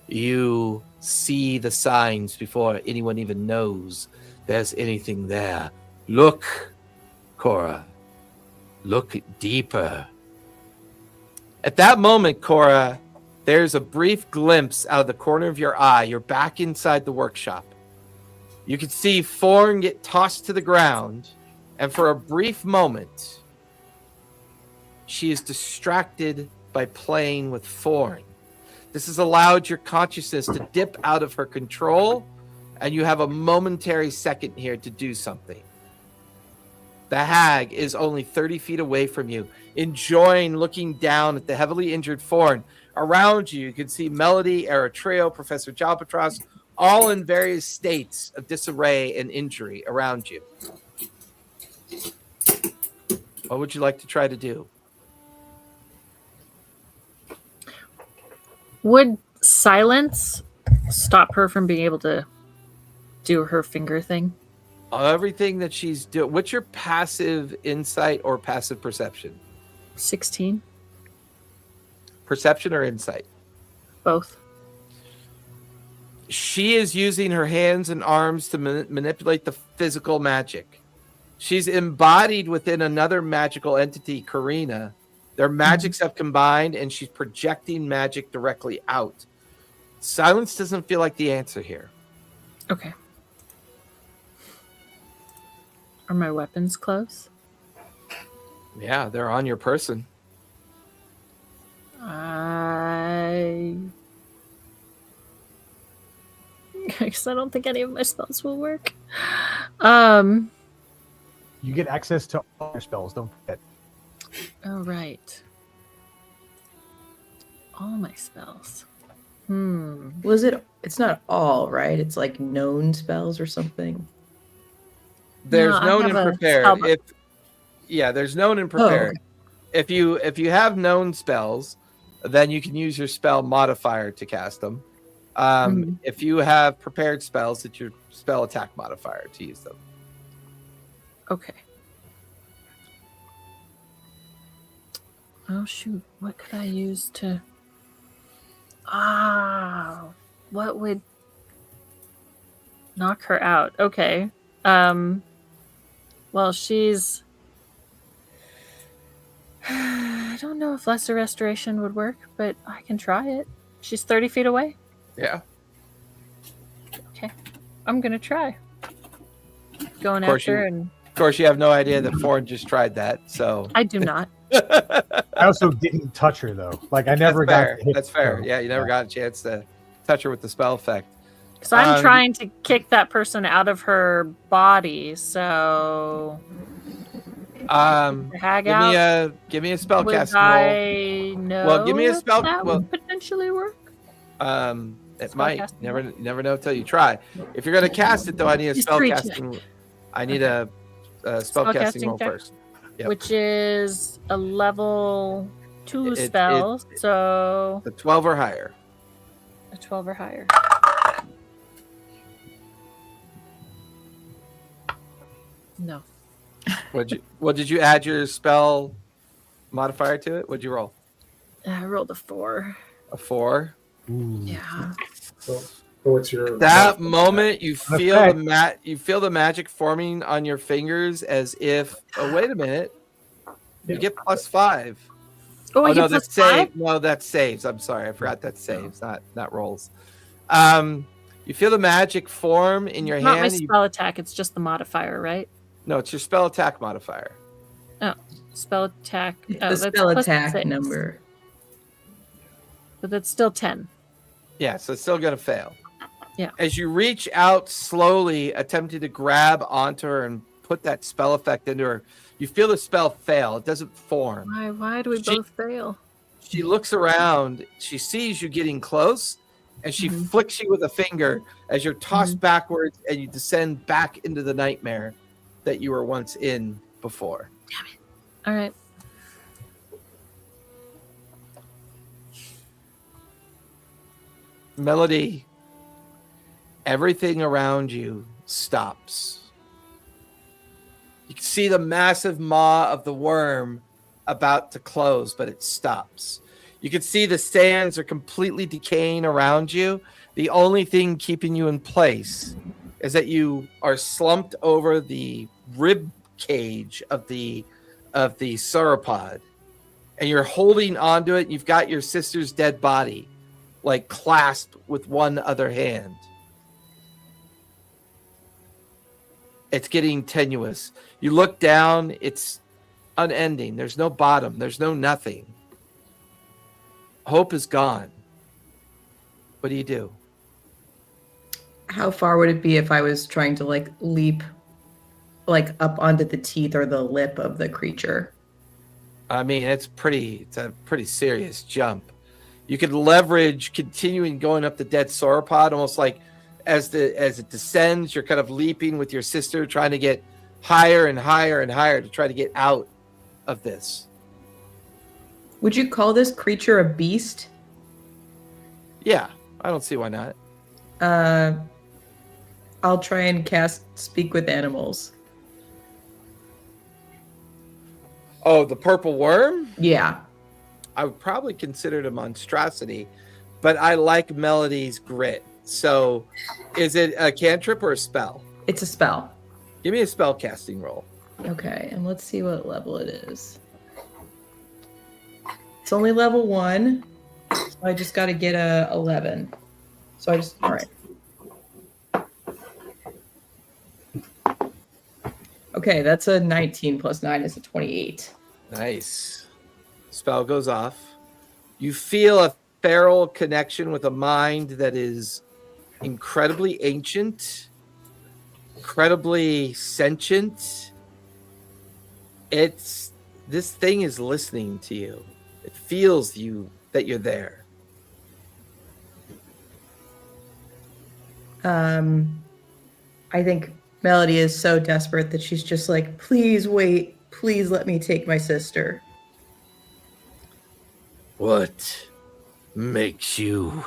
You see the signs before anyone even knows there's anything there. Look, Cora. Look deeper. At that moment, Cora, there's a brief glimpse out of the corner of your eye. You're back inside the workshop. You can see Thorn get tossed to the ground, and for a brief moment, she is distracted by playing with Thorn. This has allowed your consciousness to dip out of her control, and you have a momentary second here to do something. The hag is only 30 feet away from you, enjoying looking down at the heavily injured Thorn. Around you, you can see Melody, Eritreo, Professor Jalpatros, all in various states of disarray and injury around you. What would you like to try to do? Would silence stop her from being able to do her finger thing? Everything that she's doing. What's your passive insight or passive perception? 16. Perception or insight? Both. She is using her hands and arms to manipulate the physical magic. She's embodied within another magical entity, Karina. Their magics have combined, and she's projecting magic directly out. Silence doesn't feel like the answer here. Okay. Are my weapons close? Yeah, they're on your person. Because I don't think any of my spells will work. You get access to all your spells, don't forget. Oh, right. All my spells. Was it? It's not all, right? It's like known spells or something. There's No, I known have and a prepared. spell There's known and prepared. okay. If you have known spells, then you can use your spell modifier to cast them. If you have prepared spells, it's your spell attack modifier to use them. Okay. Oh, shoot. What could I use to... what would knock her out? Okay. Well, she's... I don't know if Lesser Restoration would work, but I can try it. She's 30 feet away. Yeah. Okay. I'm going to try. Going after her and... Of course, you have no idea that Ford just tried that, so... I do not. I also didn't touch her though. Like I never got. That's fair. Yeah, you never got a chance to touch her with the spell effect. Because I'm trying to kick that person out of her body, so hag out. Give me a spell Would casting roll. I know Well, give me a if spell. that Well, would potentially work? it might. Never know till you try. If you're gonna cast it, though, I need a spell casting. I need a spell casting roll check, first. Yep. Which is a level 2 spell, so a 12 or higher. A 12 or higher. No. Did you add your spell modifier to it? What'd you roll? I rolled a 4. A 4. Yeah. So what's your That moment you feel the magic forming on your fingers as if. Oh, wait a minute. You get +5. Oh, I no, get that's +5? save. No, that's saves. I'm sorry, I forgot that's saves, not rolls. You feel the magic form in your Not hand. my spell attack. It's just the modifier, right? No, it's your spell attack modifier. Oh, spell attack. The that's spell plus attack 6. number. But that's still 10. Yeah, so it's still going to fail. Yeah. As you reach out slowly, attempting to grab onto her and put that spell effect into her, you feel the spell fail. It doesn't form. Why do we both fail? She looks around. She sees you getting close, and she flicks you with a finger as you're tossed backwards and you descend back into the nightmare that you were once in before. Damn it. All right. Melody, everything around you stops. You can see the massive maw of the worm about to close, but it stops. You can see the sands are completely decaying around you. The only thing keeping you in place is that you are slumped over the rib cage of the sauropod, and you're holding onto it. You've got your sister's dead body, like clasped with one other hand. It's getting tenuous. You look down, it's unending. There's no bottom. There's no nothing. Hope is gone. What do you do? How far would it be if I was trying to leap up onto the teeth or the lip of the creature? I mean, it's a pretty serious jump. You could leverage continuing going up the dead sauropod, almost like as it descends, you're kind of leaping with your sister, trying to get higher and higher and higher to try to get out of this. Would you call this creature a beast? Yeah, I don't see why not. I'll try and cast Speak with Animals. Oh, the purple worm? Yeah. I would probably consider it a monstrosity, but I like Melody's grit. So is it a cantrip or a spell? It's a spell. Give me a spell casting roll. Okay, and let's see what level it is. It's only level 1, so I just got to get a 11. So all right. Okay, that's a 19 plus 9 is a 28. Nice. Spell goes off. You feel a feral connection with a mind that is incredibly ancient, incredibly sentient. This thing is listening to you. It feels that you're there. I think Melody is so desperate that she's just like, please wait. Please let me take my sister. What makes you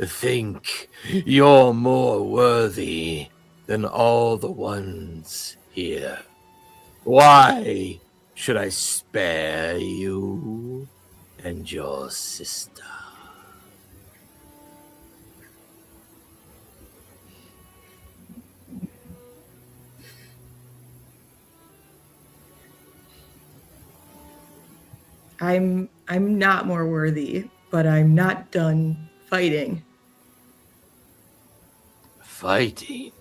think you're more worthy than all the ones here? Why should I spare you and your sister? I'm not more worthy, but I'm not done fighting. Fighting?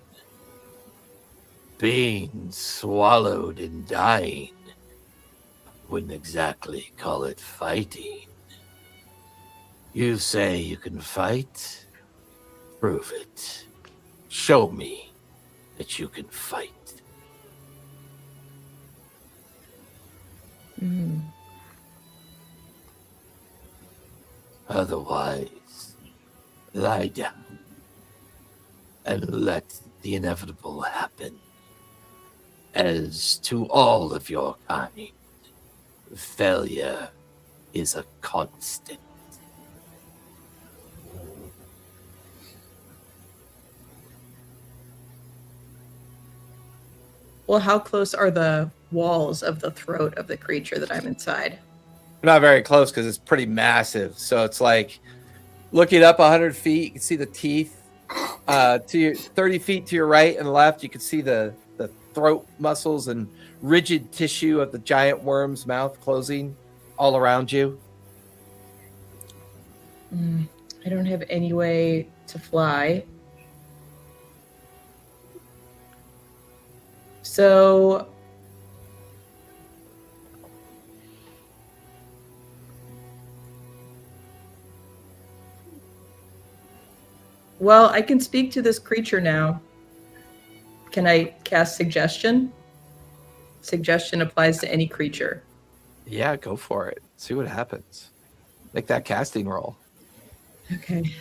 Being swallowed and dying? Wouldn't exactly call it fighting. You say you can fight? Prove it. Show me that you can fight. Otherwise, lie down and let the inevitable happen. As to all of your kind, failure is a constant. Well, how close are the walls of the throat of the creature that I'm inside? Not very close because it's pretty massive. So it's like looking up 100 feet, you can see the teeth. To your 30 feet to your right and left, you can see the throat muscles and rigid tissue of the giant worm's mouth closing all around you. I don't have any way to fly. So well, I can speak to this creature now. Can I cast suggestion? Suggestion applies to any creature. Yeah, go for it. See what happens. Make that casting roll. Okay.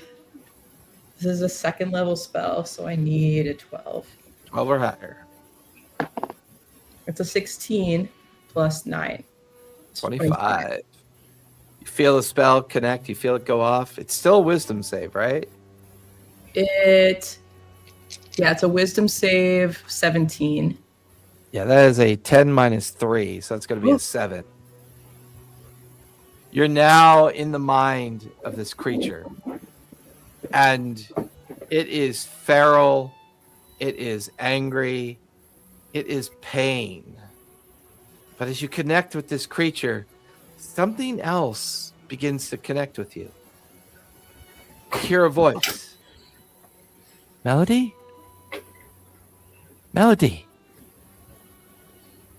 This is a second level spell, so I need a 12. 12 or higher. It's a 16 plus 9. 25. You feel the spell connect. You feel it go off. It's still a wisdom save, right? It's a wisdom save 17. Yeah, that is a 10 minus 3, so that's going to be a 7. You're now in the mind of this creature, and it is feral, it is angry, it is pain. But as you connect with this creature, something else begins to connect with you. You hear a voice. Melody? Melody.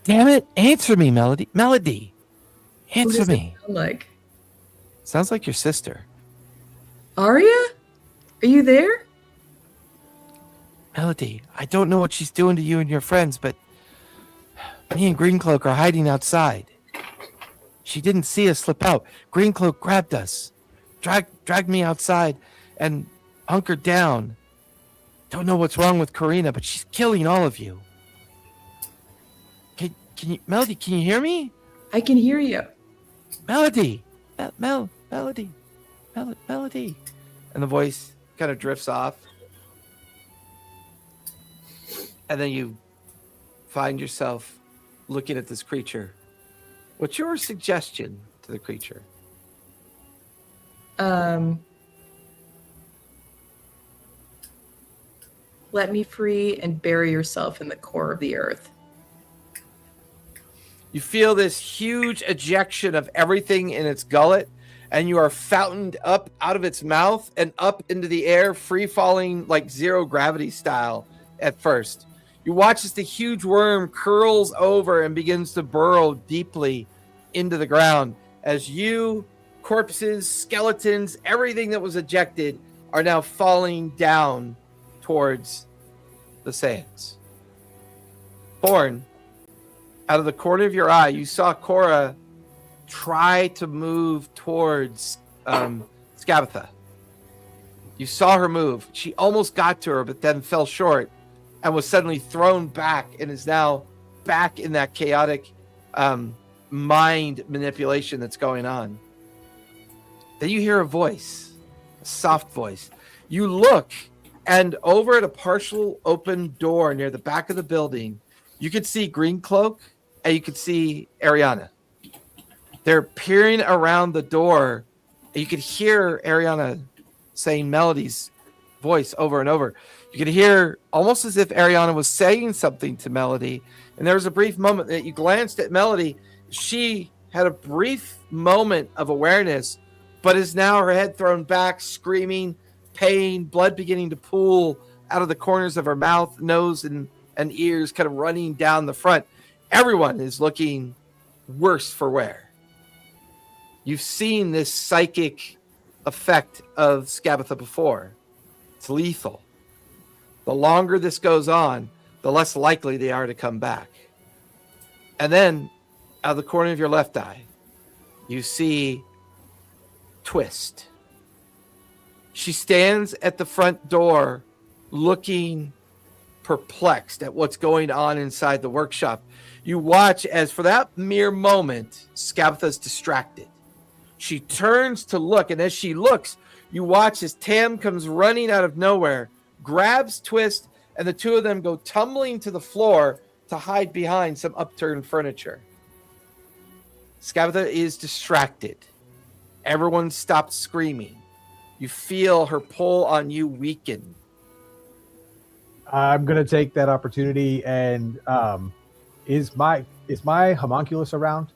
Damn it, answer me, Melody. Melody. Who Answer does it me. sound like? Sounds like your sister. Arya? Are you there? Melody, I don't know what she's doing to you and your friends, but me and Greencloak are hiding outside. She didn't see us slip out. Greencloak grabbed us, dragged me outside, and hunkered down. Don't know what's wrong with Karina, but she's killing all of you. Can you, Melody? Can you hear me? I can hear you. Melody, Melody, Melody, and the voice kind of drifts off, and then you find yourself looking at this creature. What's your suggestion to the creature? Let me free and bury yourself in the core of the earth. You feel this huge ejection of everything in its gullet, and you are fountained up out of its mouth and up into the air, free falling like zero gravity style at first. You watch as the huge worm curls over and begins to burrow deeply into the ground as you, corpses, skeletons, everything that was ejected are now falling down towards the sands. Thorn, out of the corner of your eye, you saw Cora try to move towards Skabatha. You saw her move. She almost got to her, but then fell short and was suddenly thrown back and is now back in that chaotic mind manipulation that's going on. Then you hear a voice, a soft voice. You look, and over at a partial open door near the back of the building, you could see Greencloak and you could see Ariana. They're peering around the door, and you could hear Ariana saying Melody's voice over and over. You could hear almost as if Ariana was saying something to Melody, and there was a brief moment that you glanced at Melody. She had a brief moment of awareness, but is now her head thrown back, screaming, pain, blood beginning to pool out of the corners of her mouth, nose, and ears kind of running down the front. Everyone is looking worse for wear. You've seen this psychic effect of Skabatha before. It's lethal. The longer this goes on, the less likely they are to come back. And then, out of the corner of your left eye, you see Twist. She stands at the front door looking perplexed at what's going on inside the workshop. You watch as, for that mere moment, Skabatha's distracted. She turns to look, and as she looks, you watch as Tam comes running out of nowhere, grabs Twist, and the two of them go tumbling to the floor to hide behind some upturned furniture. Skabatha is distracted. Everyone stops screaming. You feel her pull on you weaken. I'm gonna take that opportunity and is my homunculus around?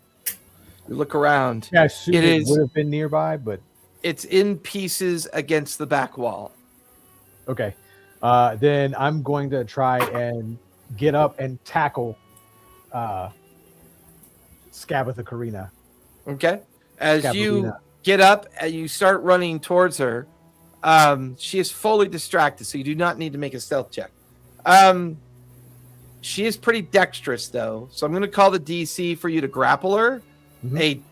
You look around. Yeah, I assume It is- would have been nearby, but It's in pieces against the back wall. okay. Then I'm going to try and get up and tackle Skabatha Karina. Okay. As you Skabatina. get up and you start running towards her, she is fully distracted, so you do not need to make a stealth check. She is pretty dexterous, though, so I'm going to call the DC for you to grapple her. Mhm.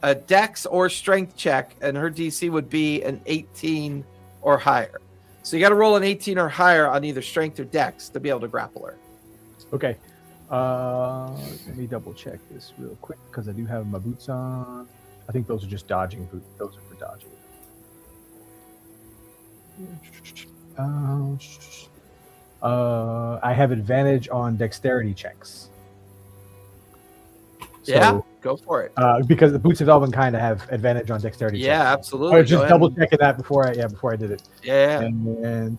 A dex or strength check, and her DC would be an 18 or higher. So you got to roll an 18 or higher on either strength or dex to be able to grapple her. Okay. Let me double check this real quick because I do have my boots on. I think those are just dodging boots. Those are for dodging. I have advantage on dexterity checks. Yeah, go for it. Because the boots of Elven kind of have advantage on dexterity Yeah, checks. absolutely. I was Go just ahead. double checking that before I did it. Yeah. And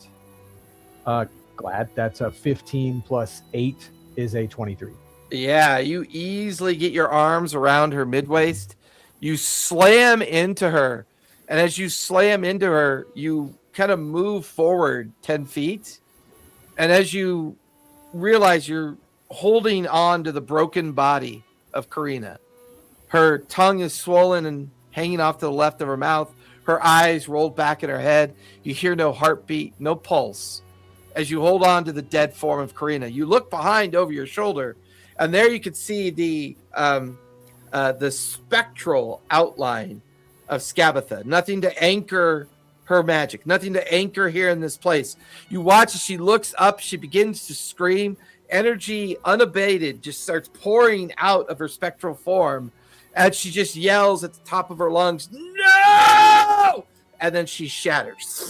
glad that's a 15 plus 8 is a 23. Yeah, you easily get your arms around her mid-waist. You slam into her. And as you slam into her, you kind of move forward 10 feet. And as you realize you're holding on to the broken body of Karina, her tongue is swollen and hanging off to the left of her mouth. Her eyes rolled back in her head. You hear no heartbeat, no pulse. As you hold on to the dead form of Karina, you look behind over your shoulder, and there you can see the spectral outline of Skabatha. Nothing to anchor her magic, nothing to anchor here in this place. You watch as she looks up, she begins to scream. Energy unabated just starts pouring out of her spectral form as she just yells at the top of her lungs, "No!" And then she shatters.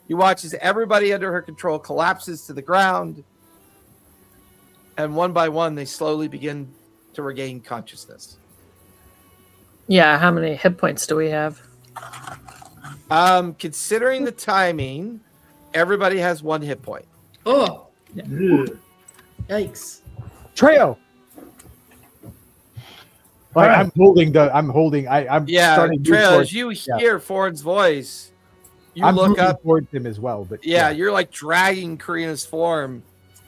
You watch as everybody under her control collapses to the ground, and one by one they slowly begin to regain consciousness. Yeah, how many hit points do we have? Considering the timing, everybody has 1 hit point. Oh, Yeah. yikes. Treo. Like Alright. I'm holding. I'm Yeah, starting to move Trail, towards- as you hear Ford's voice, you I'm look moving up. towards him as well. But Yeah, you're like dragging Karina's form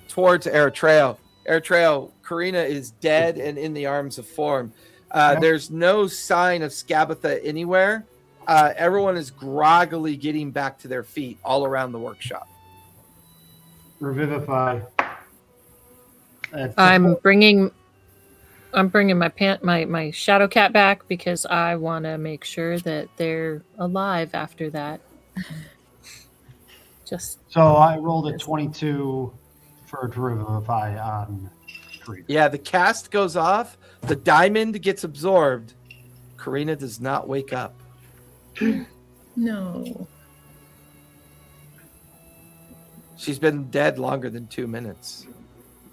towards Eritrea. Eritrea, Karina is dead and in the arms of form. There's no sign of Skabatha anywhere. Everyone is groggily getting back to their feet all around the workshop. Revivify. I'm bringing my shadow cat back because I want to make sure that they're alive after that. Just So I rolled a 22 for to revivify on Karina. Yeah, the cast goes off. The diamond gets absorbed. Karina does not wake up. No. She's been dead longer than 2 minutes.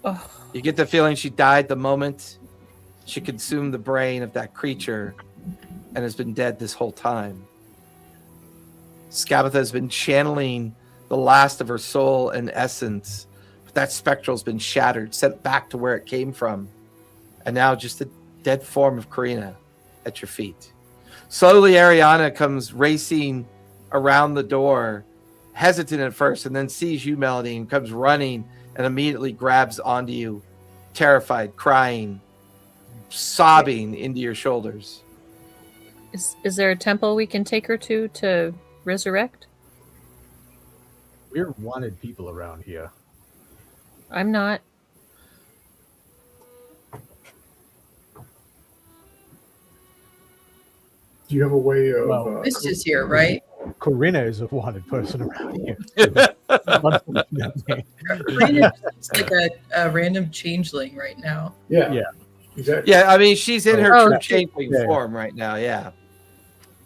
oh, You get the feeling she died the moment she consumed the brain of that creature and has been dead this whole time. Skabatha has been channeling the last of her soul and essence, but that spectral's been shattered, sent back to where it came from, and now just a dead form of Karina at your feet. Slowly, Ariana comes racing around the door, hesitant at first, and then sees you, Melody, and comes running and immediately grabs onto you, terrified, crying, sobbing into your shoulders. is there a temple we can take her to resurrect? We're wanted people around here. I'm not. Do you have a way of? Well, Mist is here, right? Corinna is a wanted person around here. It's like a random changeling right now. yeah, Yeah. exactly. Yeah, I mean, she's in her Oh, true okay. changeling Yeah. form right now. Yeah,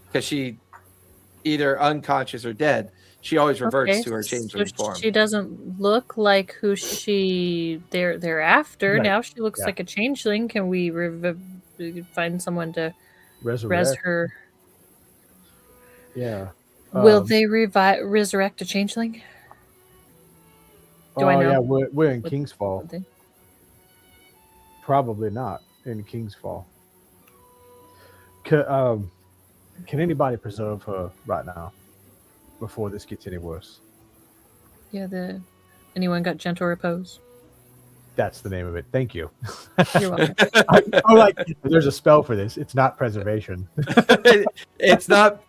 because she either unconscious or dead. She always reverts Okay, to her so changeling form. she doesn't look like who they're after. Right. Now she looks Yeah. like a changeling. Can we find someone to res Resurrect. her? Yeah. Will they resurrect a changeling? Do I know? Yeah, we're in What- King's Fall. Something? Probably not in King's Fall. Can anybody preserve her right now before this gets any worse? Yeah, anyone got gentle repose? That's the name of it. Thank you. You're welcome. I'm like, there's a spell for this. It's not preservation. It's not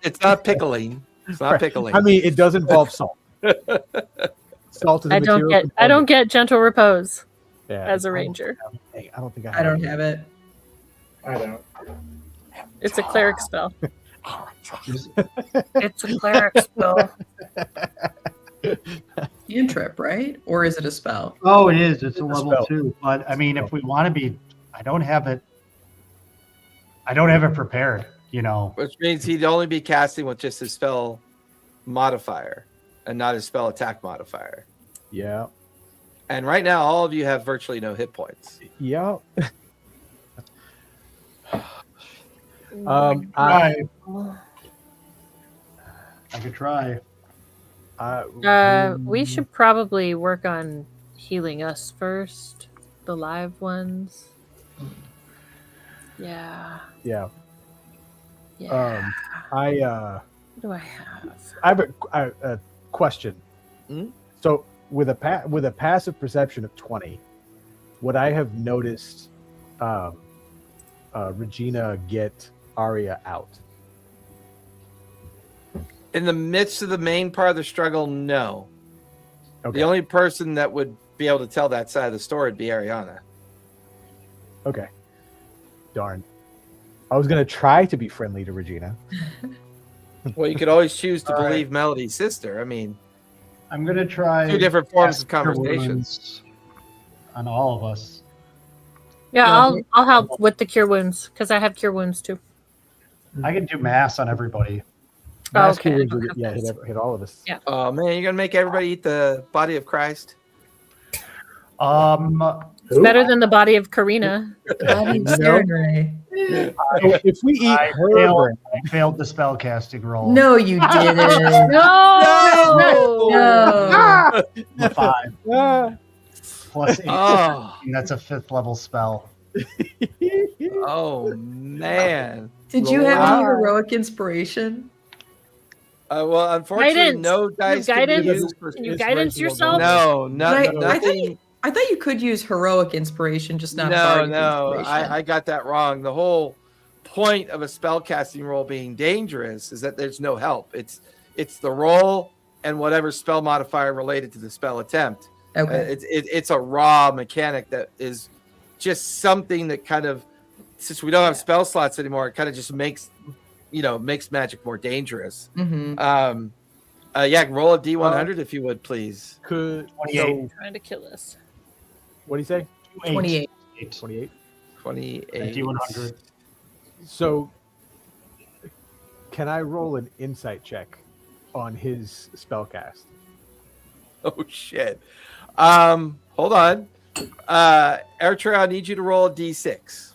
pickling. It's not pickling. I mean, it does involve salt. Salt is a I don't material get component. gentle repose Yeah, as a I don't- ranger. I don't think I don't have it. I don't. It's a cleric spell. It's a cleric spell. Cantrip, right? Or is it a spell? Oh, it is. It's a a level spell. 2. But I mean, if we want to be, I don't have it prepared. You know. Which means he'd only be casting with just his spell modifier and not his spell attack modifier. Yeah. And right now, all of you have virtually no hit points. Yeah. I could try. We should probably work on healing us first. The live ones. Yeah. Yeah. Yeah. What What do I have? I have a question. Hmm? So with a passive perception of 20, would I have noticed Regina get Arya out? In the midst of the main part of the struggle, no. Okay. The only person that would be able to tell that side of the story would be Ariana. Okay. Darn. I was gonna try to be friendly to Regina. Well, you could always choose to All right. believe Melody's sister. I mean, I'm gonna try two different forms cast of conversation. wounds on all of us. Yeah, Yeah. I'll help with the cure wounds because I have cure wounds too. I can do mass on everybody. Mass okay. healings will hit all of us. Yeah. Oh man, you're gonna make everybody eat the body of Christ. It's better than the body of Karina. If we eat I her failed, I failed the spell casting roll. No, you didn't. No! No. 5 brain- plus 8. Oh, That's a 5th level spell. oh man. Did you have any Wow. heroic inspiration? Well, unfortunately, Guidance. no dice can be guidance? used for. Can you guidance yourself? No, But nothing. I thought you could use heroic inspiration, just not No, bardic no, inspiration. I got that wrong. The whole point of a spellcasting roll being dangerous is that there's no help. It's the roll and whatever spell modifier related to the spell attempt. Okay. It's a raw mechanic that is just something that kind of, since we don't have spell slots anymore, it kind of just makes magic more dangerous. Mm-hmm. Yeah, roll a D100 if you would, please. Could 28. Trying to kill us. What do you say? 28. 28. 28. D100. So, can I roll an insight check on his spellcast? Oh shit. Hold on. Airtray, I need you to roll a D6.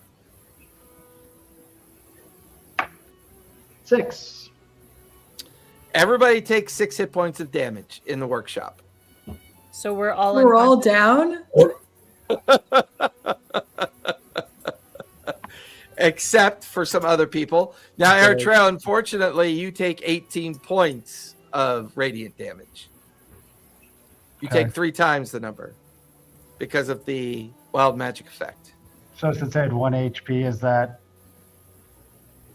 6. Everybody takes 6 hit points of damage in the workshop. So we're all We're all unconscious. down? Except for some other people. Now, Okay. Airtrail, unfortunately, you take 18 points of radiant damage. You Okay. take 3 times the number because of the wild magic effect. So since I had 1 HP, is that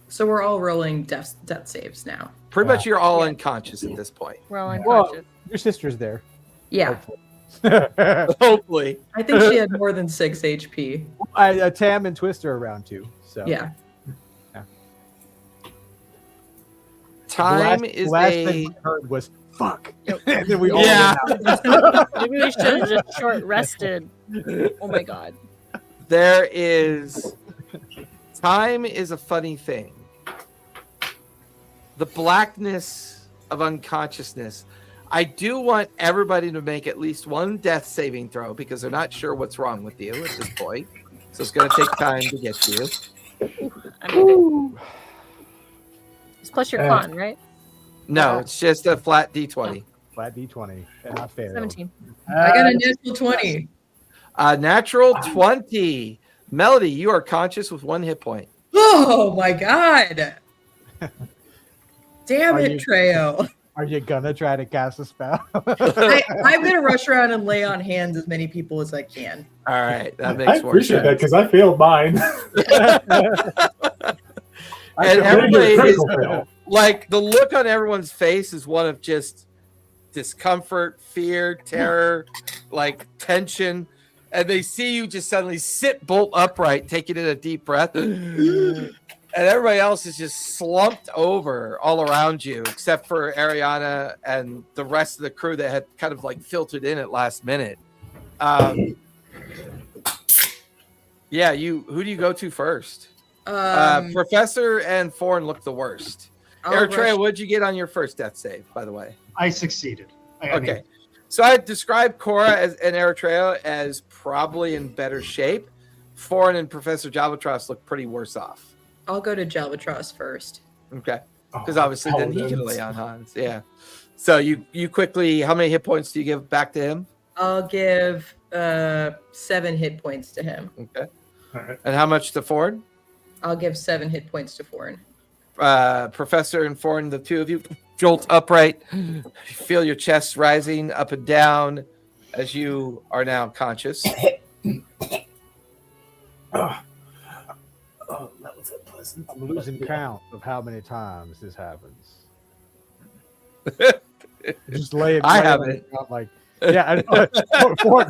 So we're all rolling death saves now. Pretty much you're all unconscious at this point. We're all Well, unconscious. your sister's there. Yeah. Hopefully. Hopefully. I think she had more than 6 HP. Tam and Twist are around too. So Yeah. Time the is last a thing we heard was fuck. And then we all Yeah. went out. Maybe we should have just short rested. Oh my god. There is time is a funny thing. The blackness of unconsciousness. I do want everybody to make at least one death saving throw because they're not sure what's wrong with you at this point. So it's going to take time to get to you. I mean, it's plus your con, right? No, it's just a flat D20. Flat D20. And I failed. 17. I got a natural 20. Natural 20. Melody, you are conscious with 1 hit point. Oh my god. Damn Are it, you- Treo. Are you gonna try to cast a spell? I'm going to rush around and lay on hands as many people as I can. All right, that I makes more appreciate that sense. because I failed mine. And everybody is Critical fail. like the look on everyone's face is one of just discomfort, fear, terror, like tension. And they see you just suddenly sit bolt upright, taking in a deep breath. And everybody else is just slumped over all around you, except for Ariana and the rest of the crew that had kind of like filtered in at last minute. Yeah, who do you go to first? Professor and Foreign look the worst. I'll Eritrea, rush- what'd you get on your first death save, by the way? I succeeded. I mean, Okay. So I described Cora and Eritrea as probably in better shape. Foreign and Professor Javatros look pretty worse off. I'll go to Jalvatros first. Okay. Because Oh, obviously then he can paladins. lay on Hans. Yeah. So you quickly, how many hit points do you give back to him? I'll give 7 hit points to him. Okay. All right. And how much to Foreign? I'll give 7 hit points to Foreign. Professor and Foreign, the two of you jolt upright. You feel your chest rising up and down as you are now conscious. Oh, that was unpleasant. I'm losing count of how many times this happens. Just lay it. I lay it haven't. out like, yeah.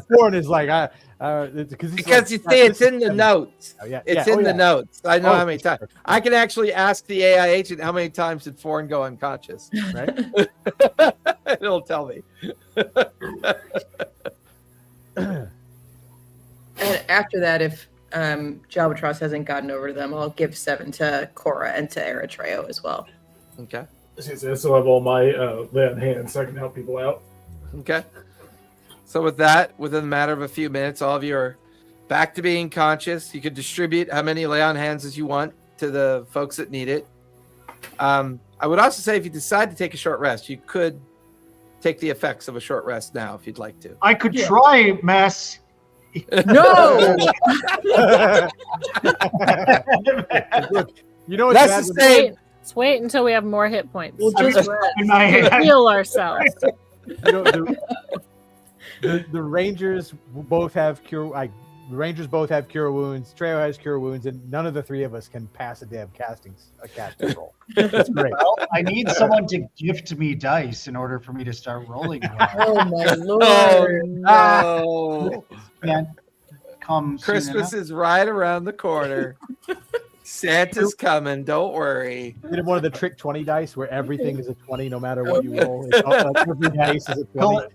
Foreign is like Because you see, it's in the notes. It's in the notes. I know how many times. I can actually ask the AI agent how many times did Foreign go unconscious. Right? It'll tell me. And after that, if Jalvatros hasn't gotten over to them, I'll give 7 to Cora and to Eritrea as well. Okay. I still have all my lay on hands so I can help people out. Okay. So with that, within a matter of a few minutes, all of you are back to being conscious. You can distribute how many lay on hands as you want to the folks that need it. I would also say if you decide to take a short rest, you could take the effects of a short rest now if you'd like to. I could try, Mess. No! You know what's That's bad the with- same. Let's wait until we have more hit points. We'll just rest. In my hand. Heal ourselves. you know, the Rangers both have cure. Like the Rangers both have cure wounds. Treo has cure wounds, and none of the 3 of us can pass a damn casting roll. That's great. Well, I need someone to gift me dice in order for me to start rolling. Oh my Oh, lord. no. Can't come soon Christmas enough. is right around the corner. Santa's coming. Don't worry. We did one of the trick 20 dice where everything is a 20 no matter what you roll. It's all, like, every dice is a 20.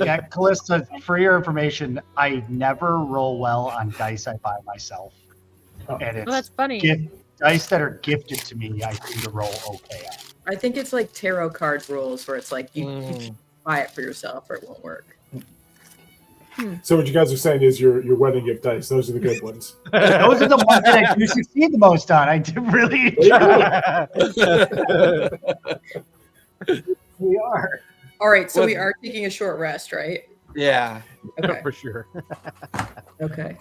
Yeah, Callista, for your information, I never roll well on dice I buy myself. And Oh, that's it's funny. dice that are gifted to me, I seem to roll okay on. I think it's like tarot card rules where it's like you Mm. buy it for yourself or it won't work. So what you guys are saying is your wedding gift dice. Those are the good ones. Those are the ones that I do succeed the most on. I do really enjoy. We are. All right, so What- we are taking a short rest, right? Yeah. Okay. For sure. Okay.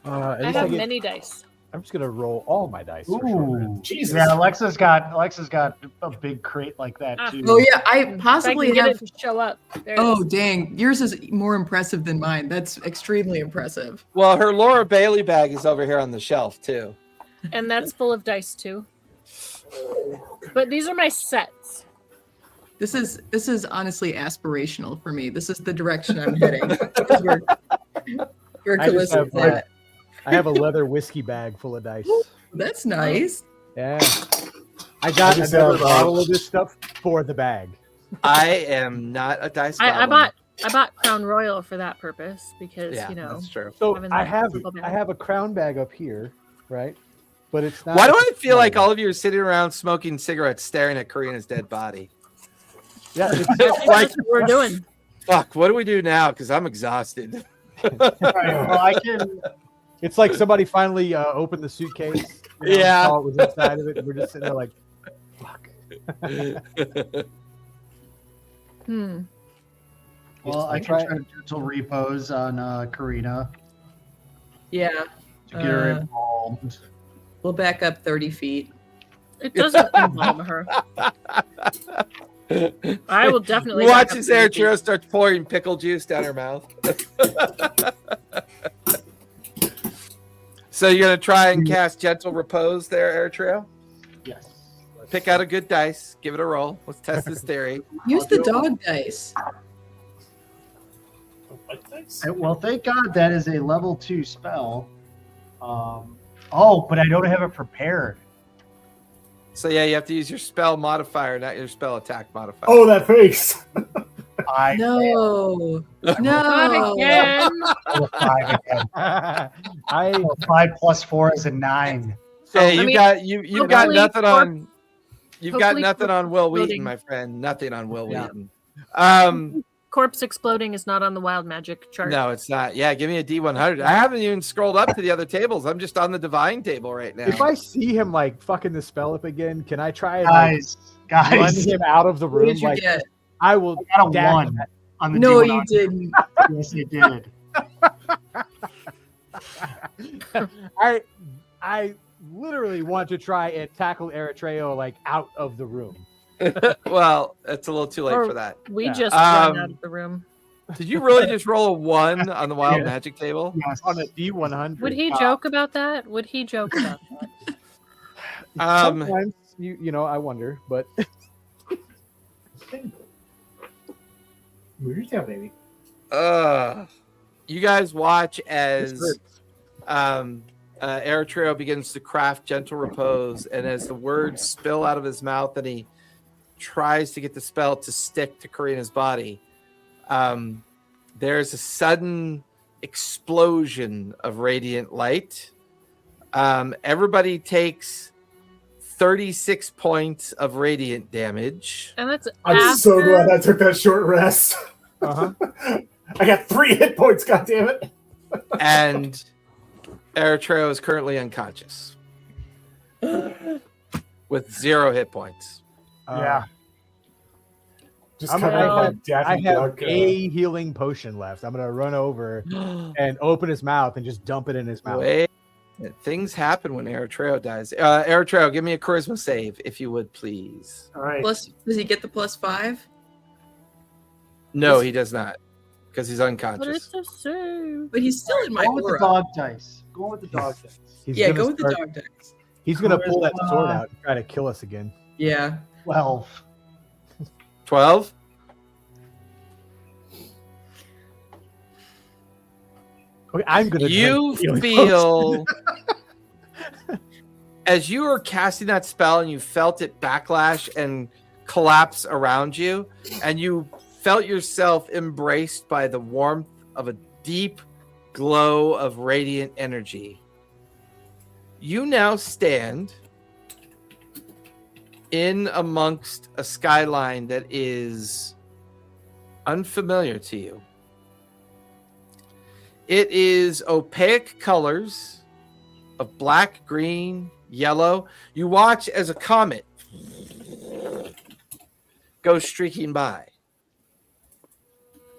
At I least have get- many dice. I'm just gonna roll all my dice. For sure. Ooh. Jesus. Yeah, Alexa's got a big crate like that Ah. too. Oh yeah, I If I possibly can get have. it to show up. There it Oh is. dang, yours is more impressive than mine. That's extremely impressive. Well, her Laura Bailey bag is over here on the shelf, too. And that's full of dice too. But these are my sets. This is honestly aspirational for me. This is the direction I'm heading. Because where I just Callista's have, at. I have a leather whiskey bag full of dice. That's nice. Yeah. I got I just another have, bottle of this stuff for the bag. I am not a dice I goblin. bought Crown Royal for that purpose because Yeah, you know. that's true. So Having I that have purple bag. I have a crown bag up here, right? But it's not. Why do I feel like all? all of you are sitting around smoking cigarettes, staring at Karina's dead body? Yeah, it's, Like, That's what we're doing. fuck, what do we do now? Because I'm exhausted. All right, well, I can. it's like somebody finally opened the suitcase. Yeah. Saw what was inside of it. And we're just sitting there like, fuck. Well, I can try gentle repose on Karina Yeah. to get her involved. We'll back up 30 feet. It doesn't involve her. I will definitely Watch back up as 30 feet. Eritrea starts pouring pickle juice down her mouth. So you're gonna try and cast Gentle Repose there, Eritrea? Yes. Pick out a good dice, give it a roll. Let's test this theory. Use the dog dice. Well, thank God that is a level 2 spell. Oh, but I don't have it prepared. So yeah, you have to use your spell modifier, not your spell attack modifier. Oh, that face! I No. Not No. again. roll a 5 again. I Well, 5 plus 4 is a 9. Hey, I you've mean, got you've got hopefully nothing Corp- on you've got hopefully nothing Corp on Will Wheaton, exploding. my friend. Nothing on Will Yeah. Wheaton. Corpse exploding is not on the wild magic chart. No, it's not. Yeah, give me a D100. I haven't even scrolled up to the other tables. I'm just on the divine table right now. if I see him like fucking the spell up again, can I try and like, run Guys, him out of the What room? did you Like get? I will. I got a dash 1 him. on the No, D100. you didn't. Yes, I did. I literally want to try and tackle Eritrea like out of the room. Well, it's a little too late Or- for that. We Yeah. just run out Um, of the room. Did you really just roll a 1 on the wild Yeah. magic table? Yes. On a D100. Would he joke about that? Would he joke about that? Sometimes you know I wonder, but Move your tail, baby. You guys watch as Eritrea begins to craft Gentle Repose, and as the words spill out of his mouth and he tries to get the spell to stick to Karina's body, there's a sudden explosion of radiant light. Everybody takes 36 points of radiant damage. And that's I'm so after- glad I took that short rest. uh-huh. I got 3 hit points, goddammit. And Eritrea is currently unconscious with 0 hit points. Yeah. Just I'm kind gonna- of like I Daffy have Duck. a healing potion left. I'm gonna run over and open his mouth and just dump it in his mouth. Wait, things happen when Eritrea dies. Eritrea, give me a charisma save, if you would, please. All right. Plus, does he get the +5? No, he does not, because he's But unconscious. it's a save. But he's still in my Go with the aura. dog dice. Go with the dog dice. He's Yeah, gonna go with the start- dog dice. He's gonna pull that Charisma. sword out and try to kill us again. Yeah. 12. 12? Okay, I'm gonna. You drink healing feel as you were casting that spell and you felt it backlash and collapse around you, and you felt yourself embraced by the warmth of a deep glow of radiant energy. You now stand in amongst a skyline that is unfamiliar to you. It is opaque colors of black, green, yellow. You watch as a comet goes streaking by.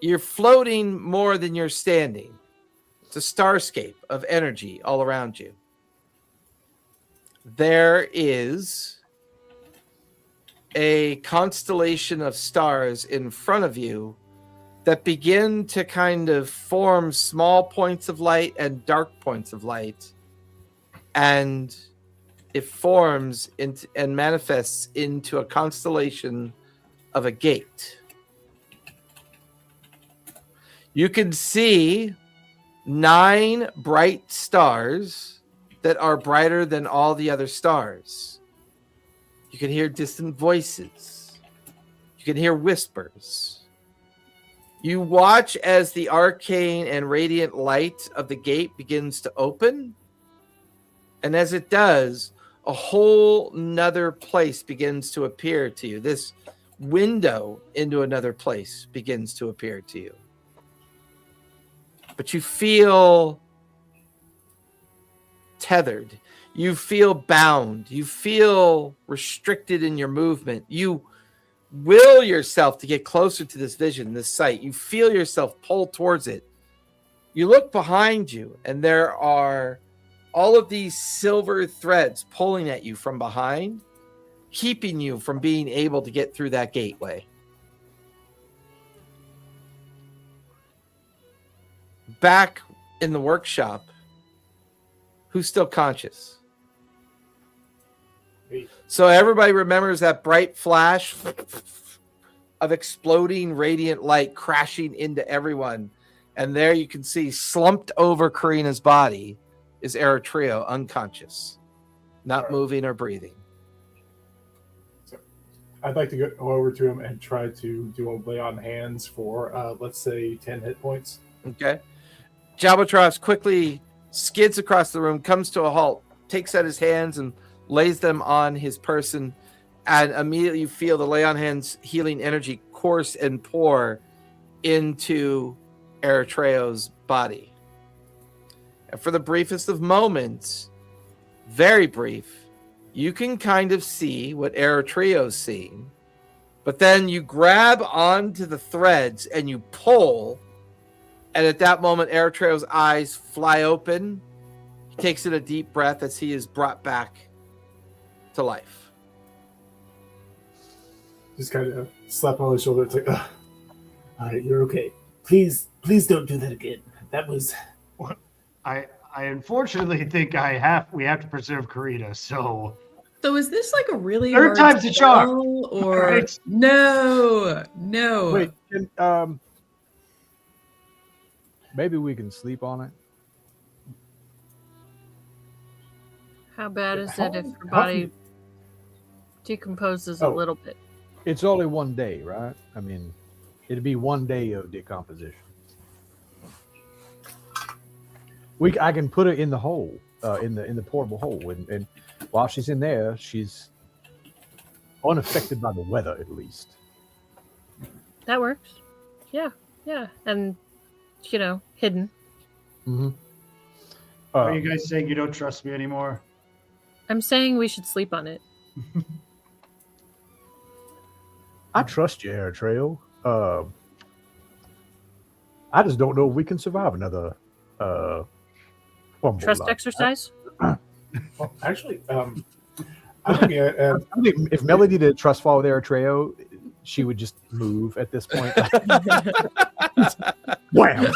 You're floating more than you're standing. It's a starscape of energy all around you. There is a constellation of stars in front of you that begin to kind of form small points of light and dark points of light. And it forms into and manifests into a constellation of a gate. You can see 9 bright stars that are brighter than all the other stars. You can hear distant voices. You can hear whispers. You watch as the arcane and radiant light of the gate begins to open. And as it does, a whole nother place begins to appear to you. This window into another place begins to appear to you. But you feel tethered. You feel bound. You feel restricted in your movement. You will yourself to get closer to this vision, this sight. You feel yourself pull towards it. You look behind you, and there are all of these silver threads pulling at you from behind, keeping you from being able to get through that gateway. Back in the workshop, who's still conscious? Me. So everybody remembers that bright flash of exploding radiant light crashing into everyone. And there you can see, slumped over Karina's body, is Eritrea, unconscious, not moving or breathing. So I'd like to go over to him and try to do a lay on hands for, let's say, 10 hit points. Okay. Jabatros quickly skids across the room, comes to a halt, takes out his hands and lays them on his person, and immediately you feel the lay on hands healing energy course and pour into Eritrea's body. And for the briefest of moments, very brief, you can kind of see what Eritrea's seeing, but then you grab onto the threads and you pull, and at that moment, Eritrea's eyes fly open. He takes in a deep breath as he is brought back to life. Just kind of slap on his shoulder. It's like, all right, you're okay. Please don't do that again. That was... I unfortunately think we have to preserve Karina, so So is this like a really third hard time's a charm. spell, or Right. no? Wait, maybe we can sleep on it. How bad is How- it if your how body decomposes a Oh. little bit? It's only one day, right? I mean, it'd be 1 day of decomposition. I can put it in the hole, in the portable hole, and while she's in there, she's unaffected by the weather, at least. That works. Yeah, and hidden. Mm-hmm. Are you guys saying you don't trust me anymore? I'm saying we should sleep on it. I trust you, Eritrea. I just don't know if we can survive another fumble Trust like exercise? Well, actually, I'm looking at... I think if Melody did a trust fall with Eritrea, she would just move at this point. Wham!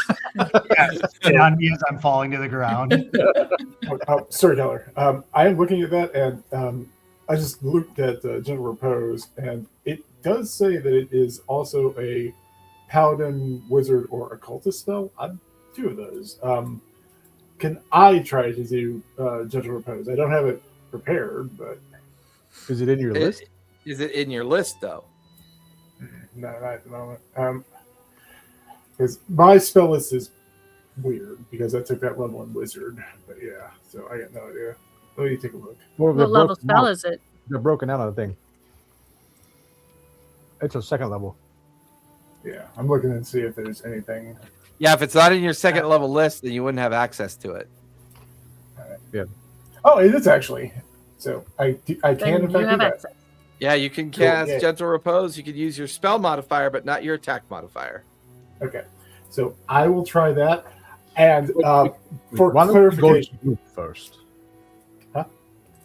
Sit on me as I'm falling to the ground. Storyteller. I am looking at that, and I just looked at General Repose, and it does say that it is also a paladin, wizard, or occultist spell. I'm 2 of those. Can I try to do Gentle Repose? I don't have it prepared, but Is it in your list? Is it in your list, though? no, not at the moment. Because my spell list is weird because I took that level in wizard. But yeah, so I got no idea. Let me take a look. Well, What level spell is it? They're broken out of the thing. It's a 2nd level. Yeah, I'm looking to see if there's anything. Yeah, if it's not in your 2nd level list, then you wouldn't have access to it. Oh, it is actually. So I can Then in fact you do have that. access. Yeah, you can Cool, cast yeah. Gentle Repose. You could use your spell modifier, but not your attack modifier. Okay, so I will try that. And for Why don't you go to clarification, the roof first? Huh?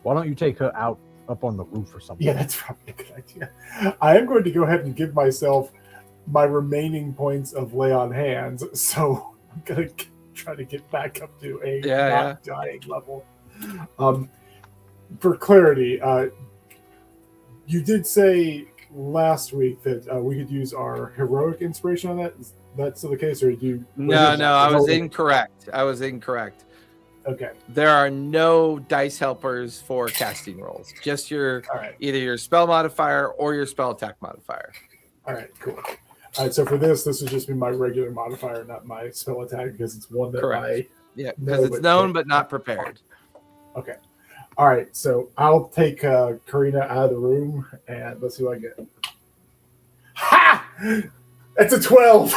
Why don't you take her out up on the roof or something? yeah, that's probably a good idea. I am going to go ahead and give myself my remaining points of lay on hands, so I'm going to try to get back up to a Yeah, not dying level. for clarity, you did say last week that we could use our heroic inspiration on that. Is that still the case, or do you? No, I was incorrect. Okay. There are no dice helpers for casting rolls. Just All right. either your spell modifier or your spell attack modifier. All right. Cool. All right. So for this would just be my regular modifier, not my spell attack, because it's one that Correct. I because it's known but not prepared. Okay. All right. So I'll take Karina out of the room and let's see what I get. Ha! It's a 12.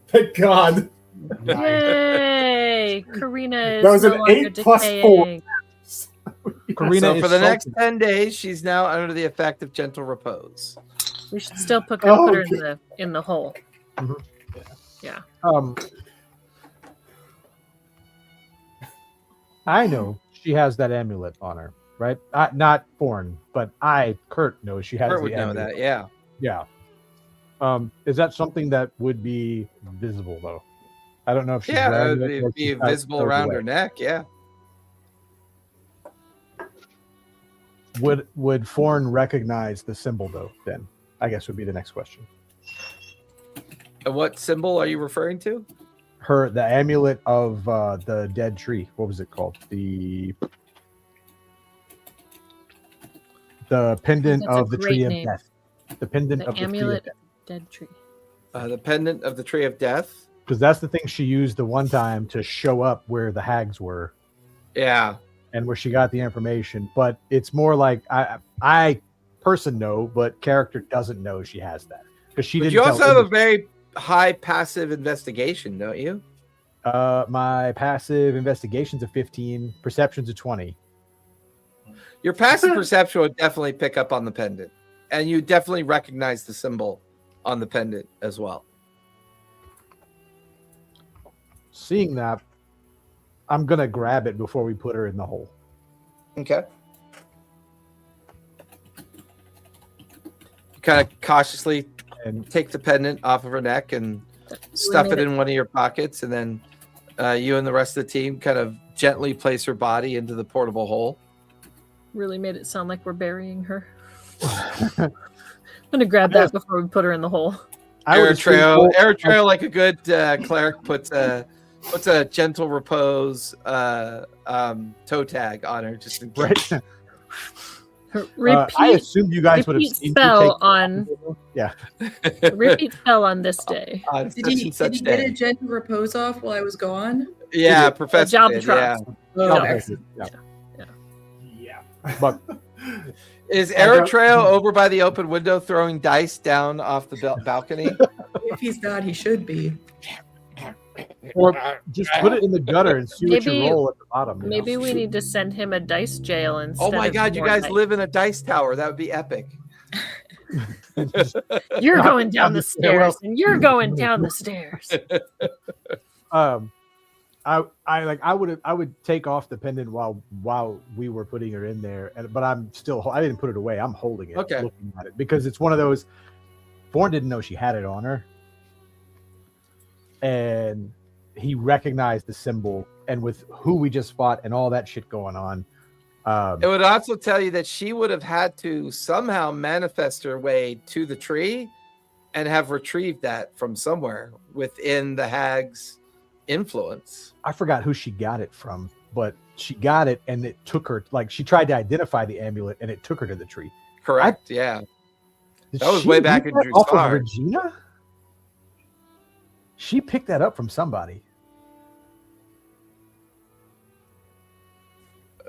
Thank God. Yay! Karina is That was no an longer 8 plus 4. decaying. Karina So is for the next sulking. 10 days, she's now under the effect of gentle repose. We should still put Oh, her in the hole. I know she has that amulet on her, right? Not Thorn, but Kurt knows she has Kurt the would know amulet. that, yeah. Yeah. Is that something that would be visible though? I don't know if she's Yeah, wearing it it or would be she's got it visible stowed around away. her neck, yeah. Would Thorn recognize the symbol though? Then I guess would be the next question. What symbol are you referring to? The amulet of the dead tree. What was it called? The pendant That's a of the great tree name. of death. The pendant The of the tree of amulet death. dead tree. The pendant of the tree of death. Because that's the thing she used the one time to show up where the hags were Yeah. and where she got the information. But it's more like I person know, but character doesn't know she has that because she But didn't. you tell also have a Image. very high passive investigation, don't you? My passive investigation's a 15, perception's a 20. Your passive perception would definitely pick up on the pendant. And you definitely recognize the symbol on the pendant as well. Seeing that, I'm gonna grab it before we put her in the hole. Okay. You kind of cautiously And take the pendant off of her neck and stuff it in one of your pockets, and then you and the rest of the team kind of gently place her body into the portable hole. Really made it sound like we're burying her. I'm gonna grab that before we put her in the hole. Eritrea, like a good cleric, puts a gentle repose toe tag on her, just in case. right. Repeat, I assumed you guys would have repeat seen spell on Yeah. repeat spell on this day. On Did such he, and such did he get day. a gentle repose off while I was gone? Yeah, Professor job did, trot. yeah. Oh, No, excellent. Yeah. But Is Eritrea over by the open window throwing dice down off the balcony? If he's not, he should be. or just put it in the gutter and see what Maybe- you roll at the bottom. you know? Maybe we need to send him a dice jail instead. Oh my of god, you more guys dice. live in a dice tower. That would be epic. You're Not going down down the the stairwell. stairs, and you're going down the stairs. I would take off the pendant while we were putting her in there, but I didn't put it away. I'm holding it, Okay. looking at it because it's one of those. Bourne didn't know she had it on her, and he recognized the symbol, and with who we just fought and all that shit going on. It would also tell you that she would have had to somehow manifest her way to the tree and have retrieved that from somewhere within the hag's influence. I forgot who she got it from, but she got it, and it took her. Like she tried to identify the amulet, and it took her to the tree. Correct. Yeah. Did That was she way get back in that off of Jrusar. Regina? She picked that up from somebody.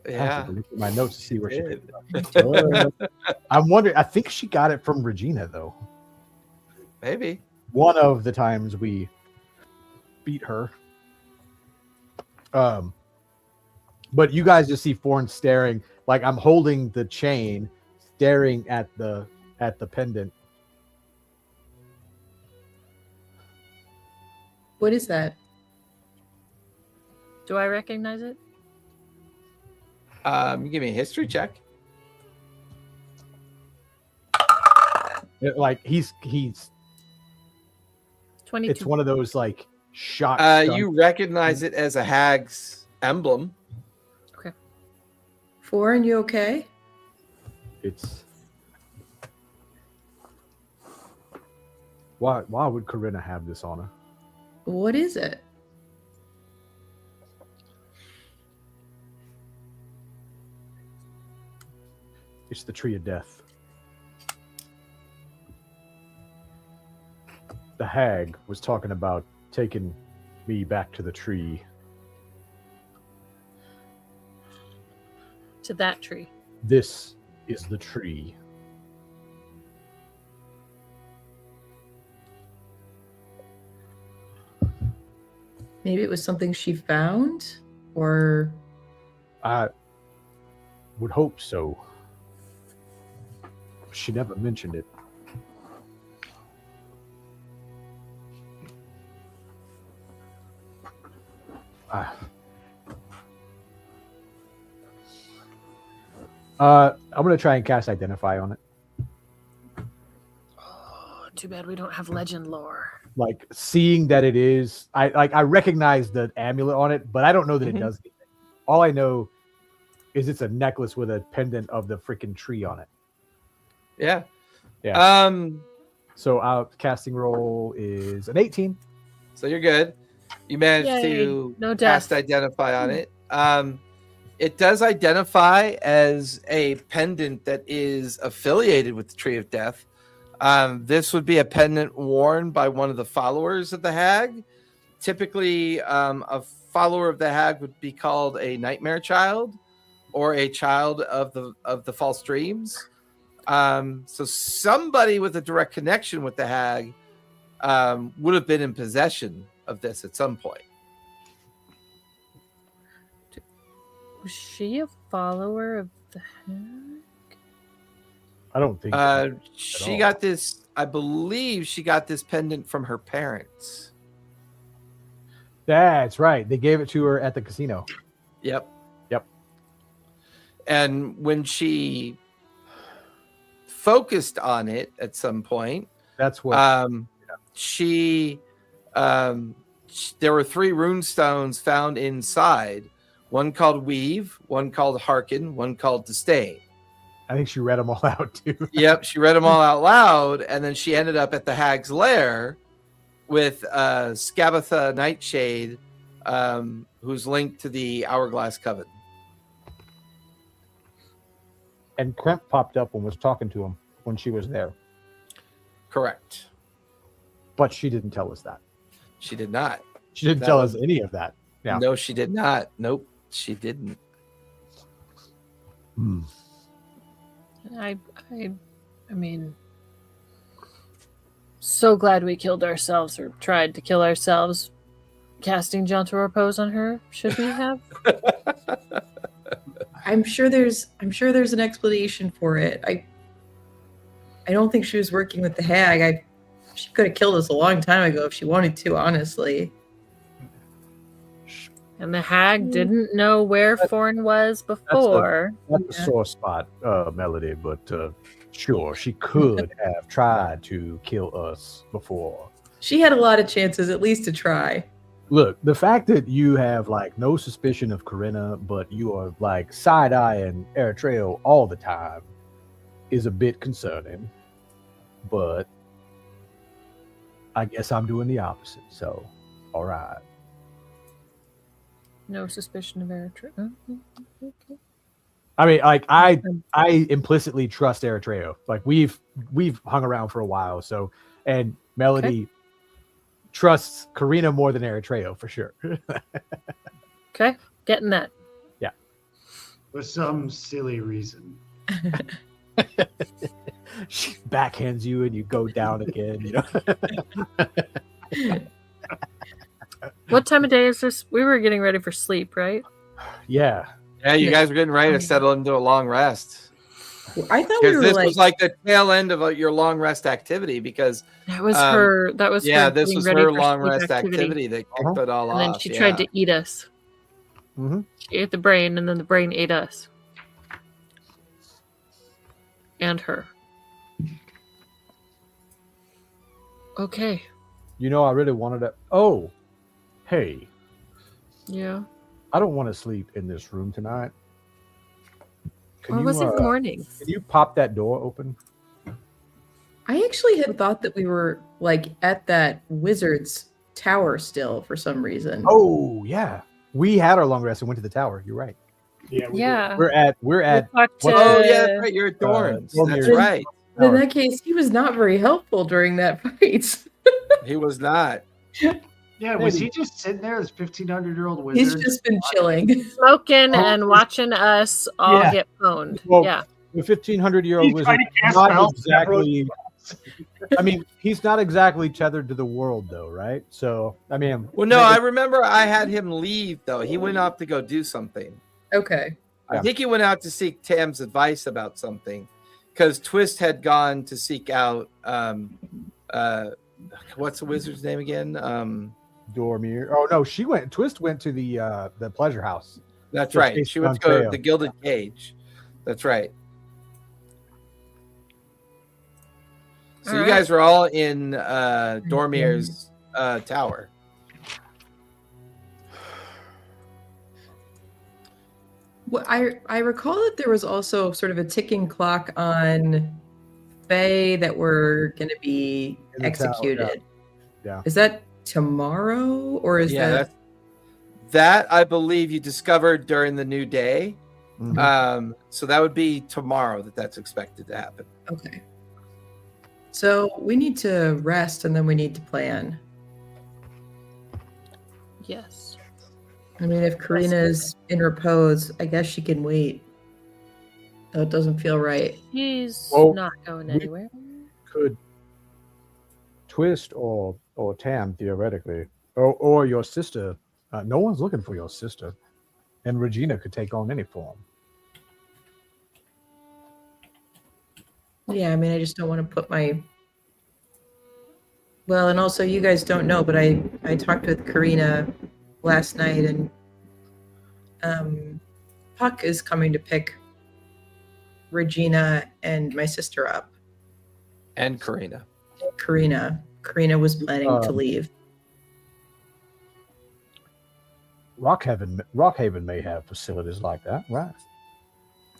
I have Yeah. to look at my notes to see where she Did. picked it up. I'm wondering. I think she got it from Regina, though. Maybe. One of the times we beat her. But you guys just see Thorn staring, like I'm holding the chain, staring at the pendant. What is that? Do I recognize it? Give me a history check. Like he's 22. it's one of those like shot. You recognize it as a hag's emblem. Foreign, you okay? It's why would Corinna have this honor? What is it? It's the Tree of Death. The hag was talking about taking me back to the tree. To that tree. This is the tree. Maybe it was something she found, or I would hope so. She never mentioned it. I'm gonna try and cast Identify on it. Oh, too bad we don't have legend lore. Like seeing that it is, I recognize the amulet on it, but I don't know that it does anything. All I know is it's a necklace with a pendant of the freaking tree on it. Yeah. Yeah. So our casting roll is an 18. So you're good. You managed Yay, to no cast death. Identify on it. It does identify as a pendant that is affiliated with the Tree of Death. This would be a pendant worn by one of the followers of the hag. Typically, a follower of the hag would be called a nightmare child or a child of the false dreams. So somebody with a direct connection with the hag would have been in possession of this at some point. Was she a follower of the hag? I don't think She all. got this, I believe she got this pendant from her parents. That's right. They gave it to her at the casino. Yep. Yep. And when she focused on it at some point, That's what there were 3 rune stones found inside. One called Weave, one called Hearken, one called Disdain. I think she read them all out too. Yep, she read them all out loud, and then she ended up at the hag's lair with Scabatha Nightshade, who's linked to the Hourglass Coven. And Kremp popped up and was talking to him when she was there. Correct. But she didn't tell us that. She did not. She didn't tell us any of that. Yeah. No, she did not. Nope, she didn't. Hmm. I mean, so glad we killed ourselves or tried to kill ourselves. Casting Gentle Repose on her, should we have? I'm sure there's an explanation for it. I don't think she was working with the hag. She could have killed us a long time ago if she wanted to, honestly. And the hag didn't know where Forn was before. That's a sore spot, Melody, but sure, she could have tried to kill us before. She had a lot of chances, at least to try. Look, the fact that you have like no suspicion of Corinna, but you are like side-eyeing Eritrea all the time is a bit concerning. But I guess I'm doing the opposite, so all right. No suspicion of Eritrea. Okay. I mean, like I implicitly trust Eritrea. Like we've hung around for a while, so and Melody trusts Karina more than Eritrea for sure. Okay, getting that. Yeah. For some silly reason. She backhands you and you go down again, you know. What time of day is this? We were getting ready for sleep, right? Yeah. Yeah, you guys were getting ready to settle into a long rest. I thought we Because were this like, was like the tail end of your long rest activity. Because That was her. That was yeah, her this getting was ready her for long sleep rest activity that kicked it all And off. then she tried to eat us. Mm-hmm. She ate the brain, and then the brain ate us. And her. Okay. You know, I really wanted to. Oh, hey, Yeah. I don't want to sleep in this room tonight. Can Or was it the morning? Can you pop that door open? I actually had thought that we were like at that wizard's tower still for some reason. Oh yeah, we had our long rest and went to the tower. You're right. Yeah. We Yeah. We're at We talked what- Oh to- yeah, that's right. You're at Dorns. That's Dormiers. right. In that case, he was not very helpful during that fight. He was not. Yeah, was he just sitting there, this 1,500-year-old wizard? He's just been chilling. Smoking and watching us all Yeah. get pwned. Well, Yeah. the 1,500-year-old He's wizard. trying to cast Not spells. exactly. I mean, he's not exactly tethered to the world, though, right? So, I mean, Well, no, I remember I had him leave though. He went off to go do something. Okay. I think he went out to seek Tam's advice about something, because Twist had gone to seek out what's the wizard's name again? Dormier. Oh no, she went. Twist went to the pleasure house. That's So right. chase She went to on go to trail. the Gilded Cage. That's right. So All you right. guys were all in Dormier's tower. Well, I recall that there was also sort of a ticking clock on Fae that were going to be In the tower, executed. yeah. Is that tomorrow or is Yeah, that? that I believe you discovered during the new day. Mhm. So that would be tomorrow that's expected to happen. Okay. So we need to rest and then we need to plan. Yes. I mean, if Karina's in repose, I guess she can wait. Though it doesn't feel right. He's Well, not going we- anywhere. Could Twist or Tam theoretically, or your sister? No one's looking for your sister, and Regina could take on any form. Yeah, I mean, I just don't want to put my. Well, and also you guys don't know, but I talked with Karina last night, and Puck is coming to pick Regina and my sister up. And Karina. Karina was planning to leave. Rockhaven may have facilities like that, right?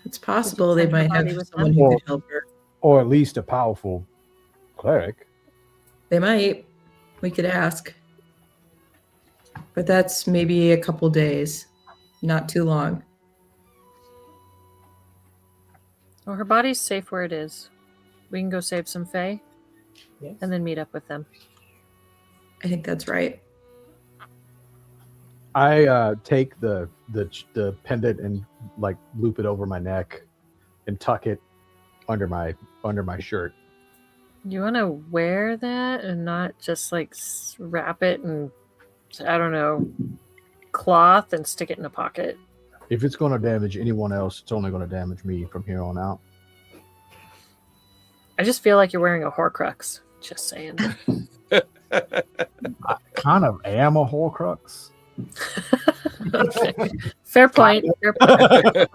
It's possible they send might somebody have with someone them. who Well- could help her. Or at least a powerful cleric. They might. We could ask. But that's maybe a couple days, not too long. Well, her body's safe where it is. We can go save some Fae and then meet up with them. I think that's right. I take the pendant and like loop it over my neck and tuck it under my shirt. You want to wear that and not just like wrap it in, I don't know, cloth and stick it in a pocket. If it's going to damage anyone else, it's only going to damage me from here on out. I just feel like you're wearing a Horcrux. Just saying. I kind of am a Horcrux. Okay. Fair point. Fair point.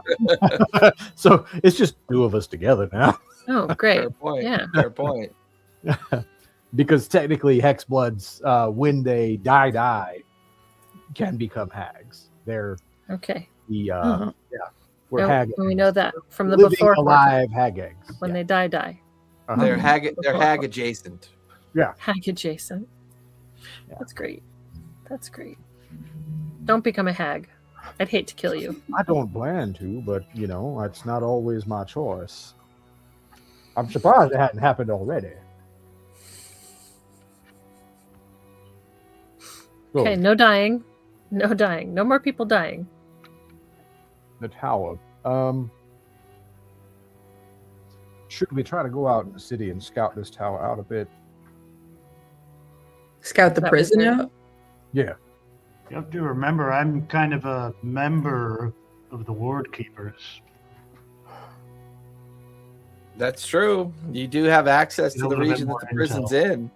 So it's just two of us together now. Oh, great. Fair point. Yeah. Fair point. Because technically Hexbloods, when they die, can become hags. They're Okay. the Mhm. we're No, hag. we know that from the living before. alive hag eggs. When Yeah. they die. Uh-huh. They're hag adjacent. Hag adjacent. Yeah. That's great. That's great. Don't become a hag. I'd hate to kill you. I don't plan to, but it's not always my choice. I'm surprised it hadn't happened already. So, Okay, no dying. No dying. No more people dying. the tower. Should we try to go out in the city and scout this tower out a bit? Scout the That prison was out? Yeah. You have to remember, I'm kind of a member of the Ward Keepers. That's true. You do have access Get to a the little bit region that more the prison's intel. in.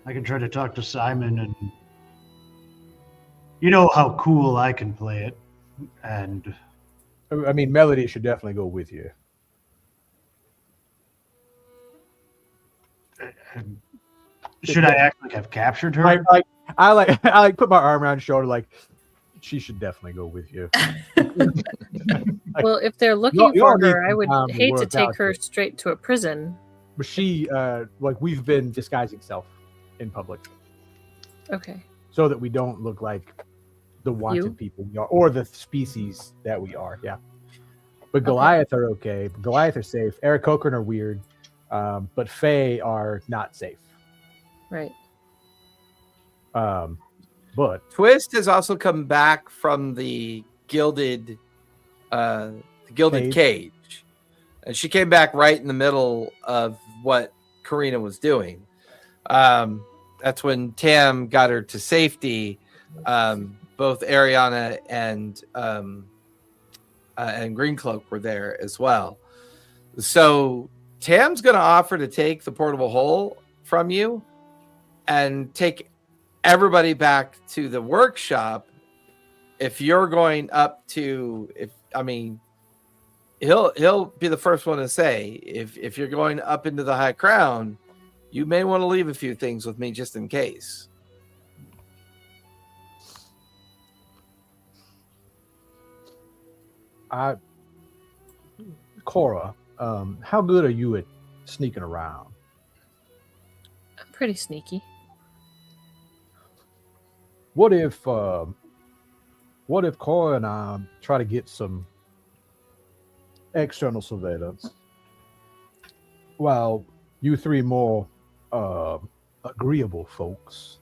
I can try to talk to Simon, and you know how cool I can play it. And I mean, Melody should definitely go with you. should I act like I've captured her? I like put my arm around his shoulder, like, She should definitely go with you. Well, if they're looking y'all for need her, I some would time to hate to work take out her this. straight to a prison. But she, like, we've been disguising self in public Okay. so that we don't look like the wanted You? people we are, or the species that we are. Yeah. But Goliath are okay. Goliath are safe. Eric Cochran are weird. But Fae are not safe. Right. But Twist has also come back from the gilded cage. And she came back right in the middle of what Karina was doing. That's when Tam got her to safety. Both Ariana and Greencloak were there as well. So Tam's going to offer to take the portable hole from you and take everybody back to the workshop. If you're going up to, he'll be the first one to say, if you're going up into the High Crown, you may want to leave a few things with me just in case. Cora, how good are you at sneaking around? I'm pretty sneaky. What if Cora and I try to get some external surveillance while you three more agreeable folks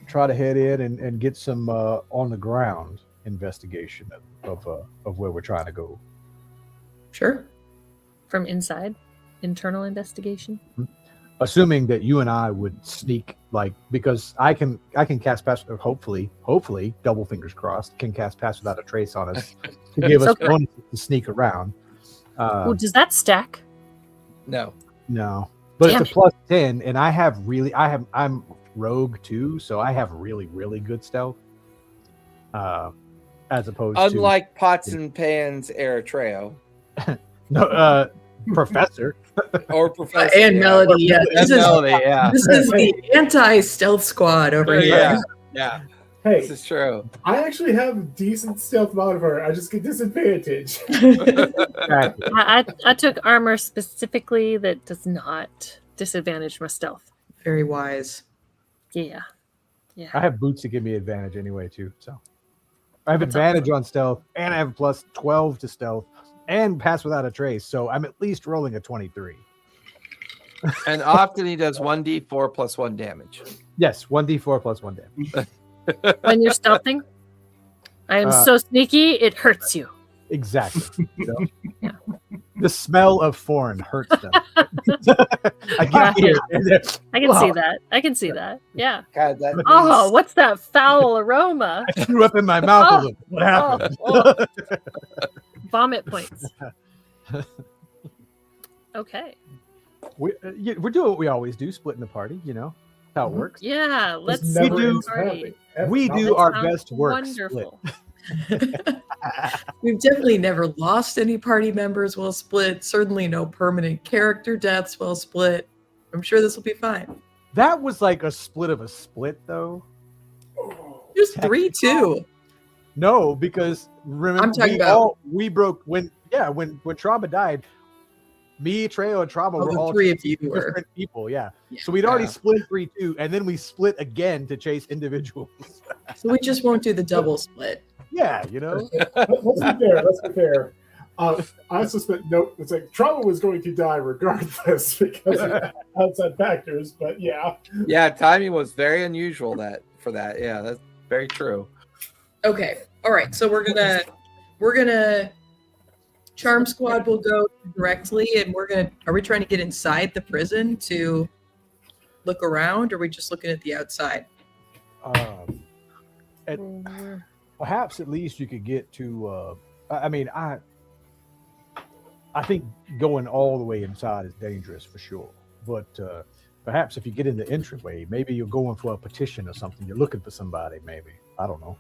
try to head in and get some on the ground investigation of where we're trying to go? Sure. From inside? Internal investigation? Assuming that you and I would sneak, like, because I can cast pass, or hopefully, double fingers crossed, can cast pass without a trace on us to give us Okay. bonus to sneak around. Oh, does that stack? No. No, but Damn it's a plus 10, and I'm rogue too, so I have really, really good stealth. As opposed Unlike Pots and Pans Eritrea to no, Professor. or Professor. And Melody, yeah. And Melody, yeah. This is the anti-stealth squad over here. Yeah. Yeah. Hey, This is true. I actually have a decent stealth modifier. I just get disadvantage. Exactly. I took armor specifically that does not disadvantage my stealth. Very wise. Yeah. Yeah. I have boots to give me advantage anyway too, so I have That's advantage on stealth, and I have plus 12 to stealth, and pass without a trace, so I'm at least rolling a 23. And often he does 1d4 plus 1 damage. Yes, 1d4 plus 1 damage. When you're stealthing, I am so sneaky, it hurts you. Exactly. So, Yeah. The smell of foreign hurts them. I get Right. here. And then, I can see wow, that. I can see that. Yeah. God, that Oh, what's that foul aroma? I threw up in my mouth Oh, a little. What happened? oh. Vomit points. Okay. We're doing what we always do, splitting the party, you know how it works. Yeah. Let's This We never do- ends party. happy. Ever. We Not do That our sounds best work Wonderful. We've definitely never lost any party members while split. Certainly no permanent character deaths while split. I'm sure this will be fine. That was like a split of a split, though. There's 3 too. No, because remember, I'm talking about- we broke when Trauma died. Me, Trejo, and Trauma Oh, were the all 3 of you were. different people. Yeah. Yeah. So we'd already Yeah. split 3-2, and then we split again to chase individuals. So we just won't do the double split. Yeah, you know. Let's be fair. Let's be fair. I also spent note. It's like Trauma was going to die regardless because of outside factors. But yeah, Yeah, timing was very unusual for that. Yeah, that's very true. Okay. All right. So we're gonna Charm Squad will go directly, and are we trying to get inside the prison to look around, or are we just looking at the outside? Perhaps at least you could get to. I think going all the way inside is dangerous for sure. But perhaps if you get in the entryway, maybe you're going for a petition or something. You're looking for somebody. Maybe, I don't know.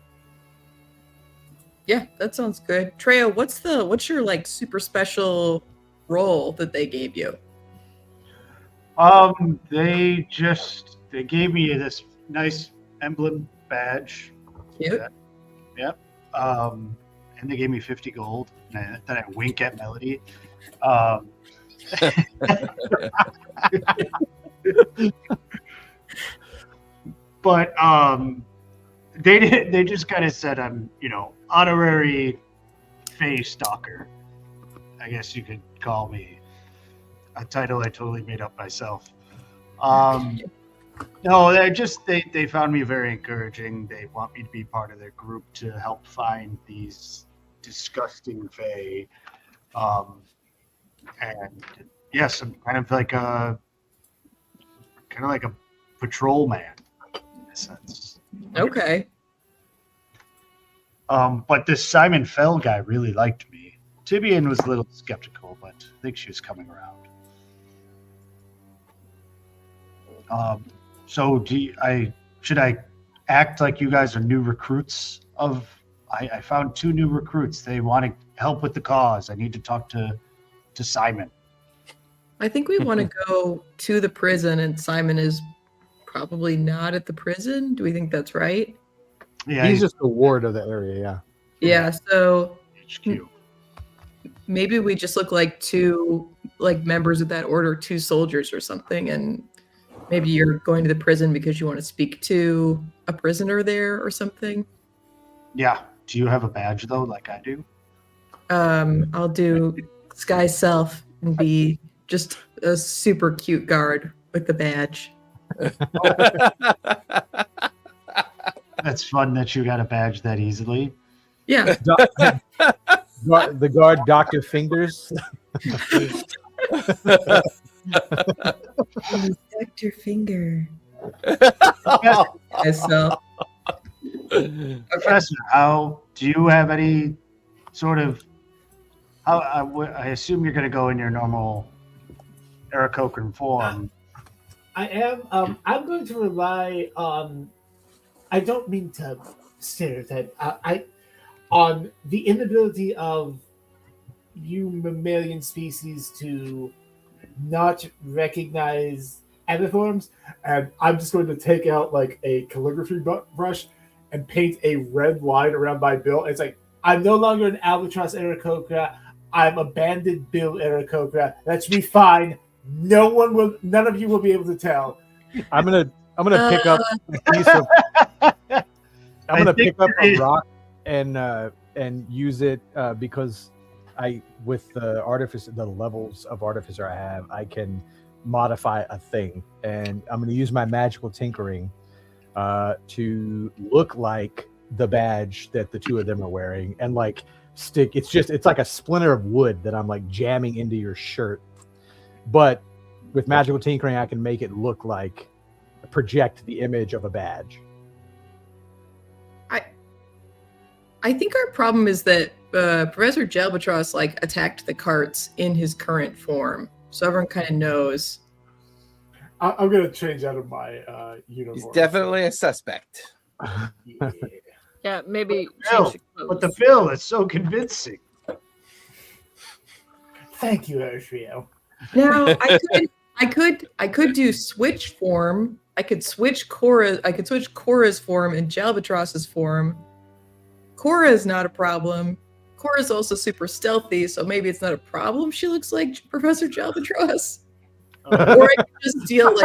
Yeah, that sounds good. Treya, what's your like super special role that they gave you? They gave me this nice emblem badge. Cute. Yep. And they gave me 50 gold. And then I wink at Melody. But they just kind of said I'm, honorary Fae Stalker. I guess you could call me. A title I totally made up myself. No, they found me very encouraging. They want me to be part of their group to help find these disgusting Fae. And yes, I'm kind of like a patrolman in a sense. Okay. But this Simon Fell guy really liked me. Tibian was a little skeptical, but I think she was coming around. So should I act like you guys are new recruits of? I found 2 new recruits. They want to help with the cause. I need to talk to Simon. I think we want to go to the prison, and Simon is probably not at the prison. Do we think that's right? Yeah, He's just a ward of the area, yeah. Yeah, so HQ. maybe we just look like 2 members of that order, 2 soldiers or something, and maybe you're going to the prison because you want to speak to a prisoner there or something. Yeah. Do you have a badge though, like I do? I'll do Sky Self and be just a super cute guard with the badge. That's fun that you got a badge that easily. Yeah. The guard, Dr. Fingers. Dr. Finger. Myself. Professor, how do you have any sort of? I assume you're going to go in your normal Aarakocra form. I am. I'm going to rely on. I don't mean to stereotype. On the inability of you mammalian species to not recognize other forms, and I'm just going to take out like a calligraphy brush and paint a red line around my bill. It's like I'm no longer an albatross Aarakocra. I'm a banded bill Aarakocra. That should be fine. None of you will be able to tell. I'm gonna pick up a piece of. I'm gonna pick up a rock and use it because with the artificer, the levels of artificer I have, I can modify a thing, and I'm gonna use my magical tinkering to look like the badge that the 2 of them are wearing, and like stick. It's like a splinter of wood that I'm like jamming into your shirt, but with magical tinkering, I can make it look like project the image of a badge. I think our problem is that Professor Jalbatross attacked the carts in his current form, so everyone kind of knows. I'm going to change out of my uniform. He's definitely a suspect. Yeah. Yeah, maybe Bill, change the but the clothes. bill is so convincing. Thank you, Ursrio. Now I could do switch form. I could switch Cora's form and Jalbatross's form. Cora is not a problem. Cora is also super stealthy, so maybe it's not a problem. She looks like Professor Jalbatross. Or I could just steal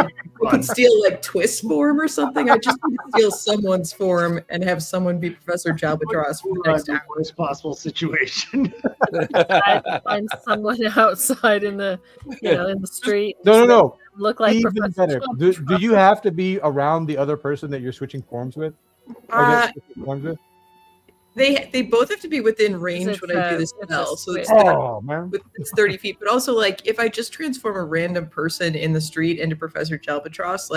Twist form or something. I just need to steal someone's form and have someone be Professor Jalbatross for the next hour. Worst possible situation. Find someone outside in the in the street. No. Look like Even Professor better. Jalbatross. Do you have to be around the other person that you're switching forms with? They both have to be within range when I do this it's spell, a so it's switch. Oh man. it's 30 feet. But also, if I just transform a random person in the street into Professor Jalbatross,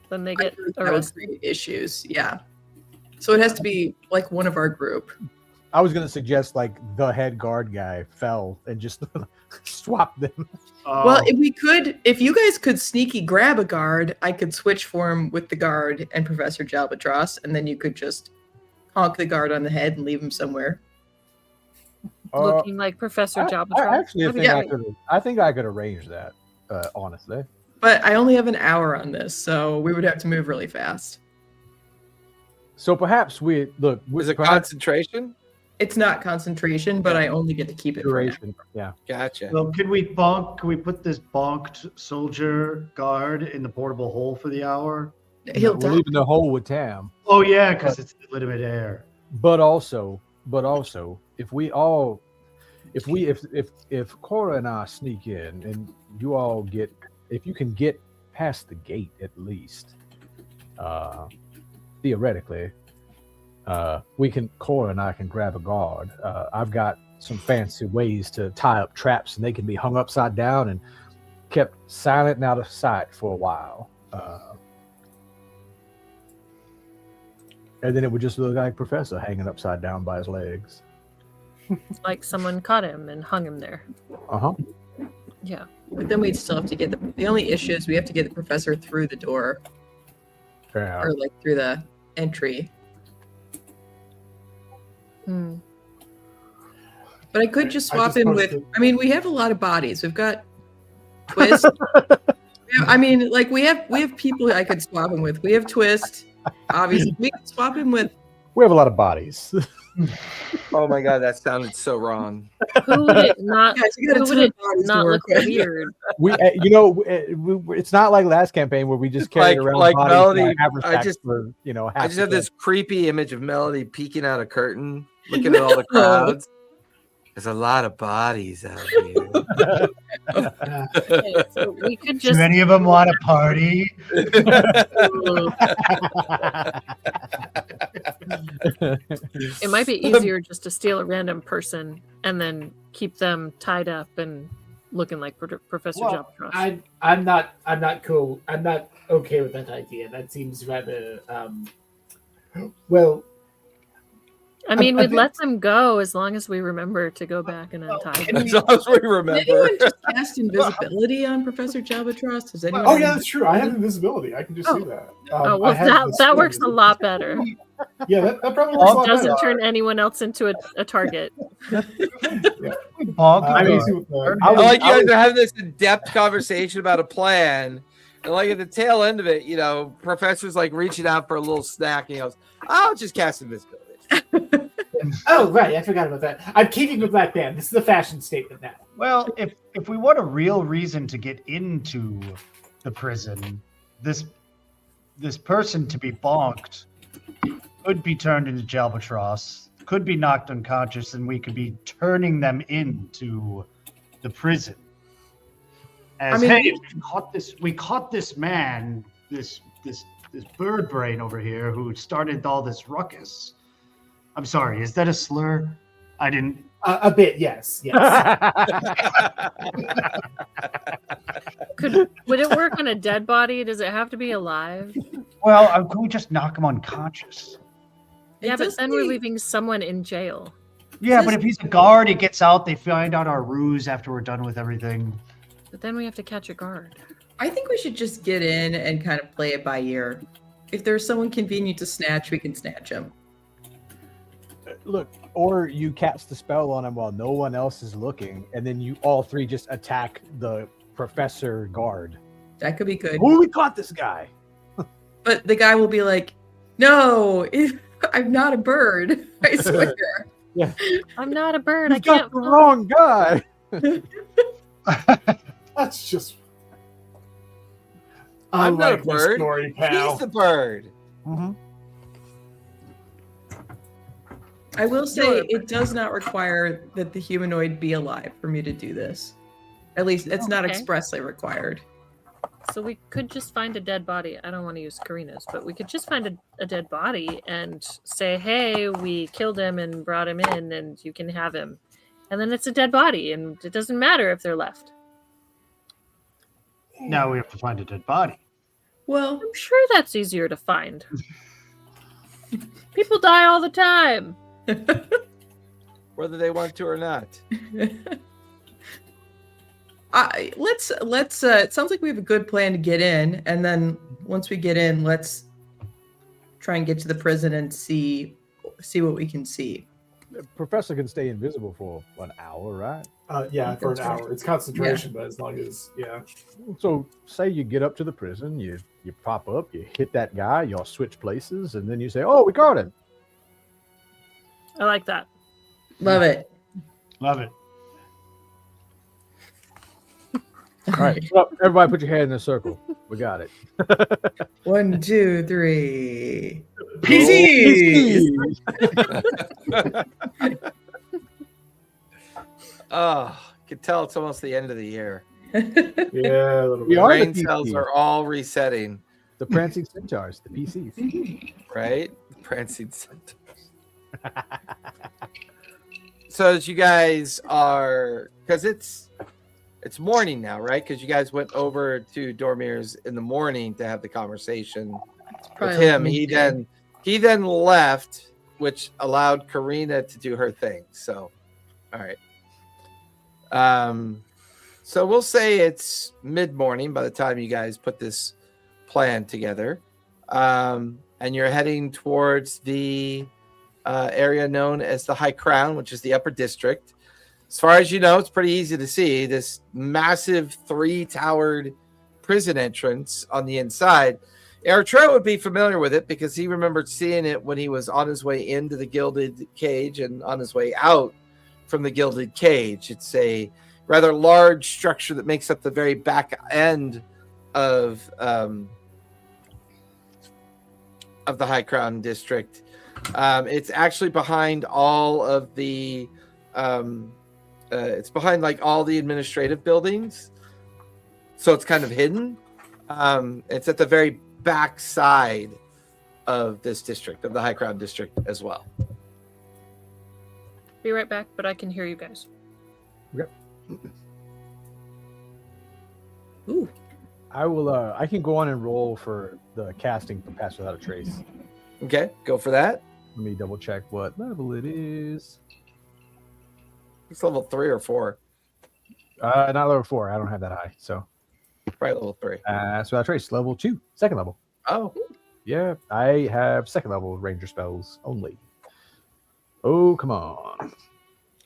Then they get that would arrested. create issues. Yeah. So it has to be one of our group. I was gonna suggest the head guard guy fell and just swap them. Well, if you guys could sneaky grab a guard, I could switch form with the guard and Professor Jalbatross, and then you could just honk the guard on the head and leave him somewhere. Looking like Professor Jalbatross. I think I could arrange that. Honestly. But I only have an hour on this, so we would have to move really fast. So perhaps we look. Was it perhaps concentration? It's not concentration, but I only get to keep it for now. duration. Yeah. Gotcha. Well, can we put this bonked soldier guard in the portable hole for the hour? He'll We're die. leaving the hole with Tam. Oh yeah, because it's limited air. But also, if Cora and I sneak in and you all if you can get past the gate at least, theoretically, Cora and I can grab a guard. I've got some fancy ways to tie up traps and they can be hung upside down and kept silent and out of sight for a while. And then it would just look like Professor hanging upside down by his legs. Like someone caught him and hung him there. Uh-huh. Yeah. But then we'd still have to get the only issue is we have to get the professor through the door Yeah. or like through the entry. Hmm. But I could just I swap just him with. posted- I mean, we have a lot of bodies. We've got Twist. I mean, like we have people I could swap him with. We have Twist. Obviously, we could swap him with. We have a lot of bodies. Oh my god, that sounded so wrong. Who would it not? Guys, you got a Who ton would of it bodies to not work look with. weird? It's not like last campaign where we just carried around Like bodies in our Melody, haversacks I just- for I half just have the this creepy image of Melody peeking out a curtain, looking at all the crowds. There's a lot of bodies out here. Okay, so we could Do just. any of them want to party? It might be easier just to steal a random person and then keep them tied up and looking like Professor Well, Jobcross. I'm not cool. I'm not okay with that idea. That seems rather well. I mean, I we'd think- let them go as long as we remember to go back and untie them. As long as we Did remember. anyone just cast invisibility on Professor Jobcross? Does anyone? Oh yeah, that's true. I have invisibility. I can just Oh. do that. Oh, I well, have that works a skill. lot better. Yeah, that probably works a lot Doesn't better. turn anyone else into a target. Bonk I guard. mean, I like you guys are having this in-depth conversation about a plan. And like at the tail end of it, Professor's like reaching out for a little snack. And he goes, I'll just cast invisibility. Oh right, I forgot about that. I'm keeping the black band. This is a fashion statement now. Well, if we want a real reason to get into the prison, this person to be bonked could be turned into Jalbatross, could be knocked unconscious, and we could be turning them into the prison. As hey, we caught this man, this bird brain over here who started all this ruckus. I'm sorry, is that a slur? I didn't. A bit, yes. Would it work on a dead body? Does it have to be alive? Well, can we just knock him unconscious? Yeah, but does then we're say- leaving someone in jail. Yeah, but if he's a guard, he gets out. They find out our ruse after we're done with everything. But then we have to catch a guard. I think we should just get in and kind of play it by ear. If there's someone convenient to snatch, we can snatch him. Look, or you cast the spell on him while no one else is looking, and then you all three just attack the professor guard. That could be good. Oh, we caught this guy. But the guy will be like, "No, I'm not a bird. I swear." I'm not a bird. I You got can't. the wrong guy. that's just. I'm not a like this bird. Story, pal. He's the bird. Mm-hmm. I will say it does not require that the humanoid be alive for me to do this. At least it's not Okay. expressly required. So we could just find a dead body. I don't want to use Karina's, but we could just find a dead body and say, hey, we killed him and brought him in and you can have him. And then it's a dead body and it doesn't matter if they're left. Now we have to find a dead body. Well, I'm sure that's easier to find. People die all the time. Whether they want to or not. let's it sounds like we have a good plan to get in, and then once we get in, let's try and get to the prison and see what we can see. The professor can stay invisible for an hour, right? Yeah, for an That's right. hour. It's concentration, but as long as So say you get up to the prison, you pop up, you hit that guy, y'all switch places, and then you say, "Oh, we caught him." I like that. Love it. Love it. All right, so everybody, put your head in a circle. We got it. 1, 2, 3. PCs. Oh, you can tell it's almost the end of the year. yeah, a little We bit. are the Brain cells PCs. are all resetting, The prancing centaurs, the PCs. right? Prancing centaurs. So as you guys are, because it's morning now, right? Because you guys went over to Dormir's in the morning to have the conversation with him. He then left, which allowed Karina to do her thing. So, all right. So we'll say it's mid-morning by the time you guys put this plan together, and you're heading towards the area known as the High Crown, which is the upper district. As far as you know, it's pretty easy to see this massive 3-towered prison entrance on the inside. Eritrea would be familiar with it because he remembered seeing it when he was on his way into the Gilded Cage and on his way out from the Gilded Cage. It's a rather large structure that makes up the very back end of the High Crown district. It's actually behind all of the it's behind like all the administrative buildings, so it's kind of hidden. It's at the very back side of this district, of the High Crown district as well. Be right back, but I can hear you guys. Ooh. I will. I can go on and roll for the casting for Pass Without a Trace. Okay, go for that. Let me double check what level it is. It's level 3 or 4. Not level 4. I don't have that high. So Probably level 3. Pass Without a Trace, level 2, second level. Oh, Yeah, I have second level ranger spells only. Oh, come on.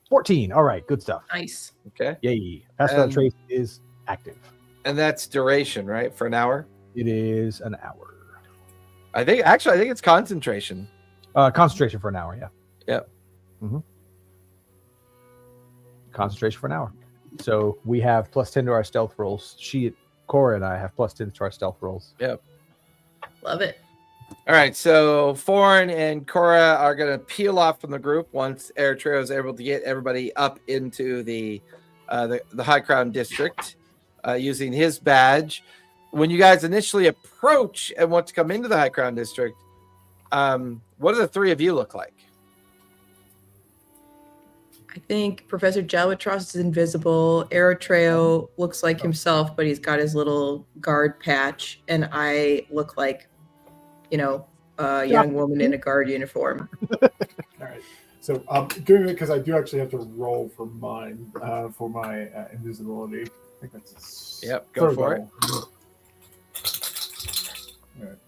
14. All right, good stuff. Nice. okay. Yay. Pass Without a Trace is active. And that's duration, right? For an hour? It is an hour. I think it's concentration. Concentration for an hour, yeah. Yep. Concentration for an hour. So we have +10 to our stealth rolls. Cora and I have +10 to our stealth rolls. Yep. Love it. All right, so Foreign and Cora are going to peel off from the group once Eritrea is able to get everybody up into the High Crown district using his badge. When you guys initially approach and want to come into the High Crown district, what do the three of you look like? I think Professor Jalvatros is invisible. Eritrea looks like himself, but he's got his little guard patch. And I look like, a young woman in a guard uniform. All right. So I'm doing it because I do actually have to roll for mine, for my invisibility. I think that's Yep, go third for it. level. All right.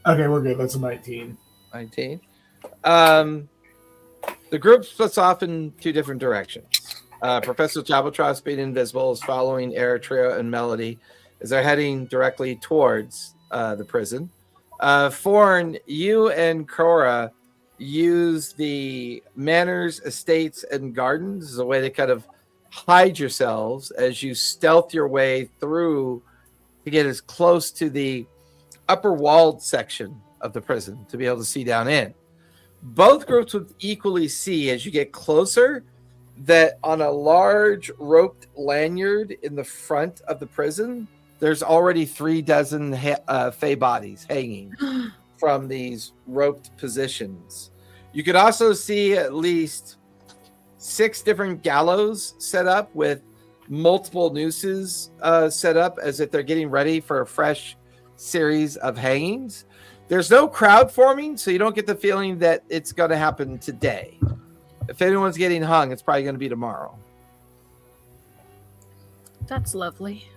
Okay, we're good. That's a 19. 19. The group splits off in two different directions. Professor Jalvatros, being invisible, is following Eritrea and Melody as they're heading directly towards the prison. Foreign, you and Cora use the manors, estates, and gardens as a way to kind of hide yourselves as you stealth your way through to get as close to the upper walled section of the prison to be able to see down in. Both groups would equally see as you get closer that on a large roped lanyard in the front of the prison, there's already 36 fey bodies hanging from these roped positions. You could also see at least 6 different gallows set up with multiple nooses set up as if they're getting ready for a fresh series of hangings. There's no crowd forming, so you don't get the feeling that it's going to happen today. If anyone's getting hung, it's probably going to be tomorrow. That's lovely.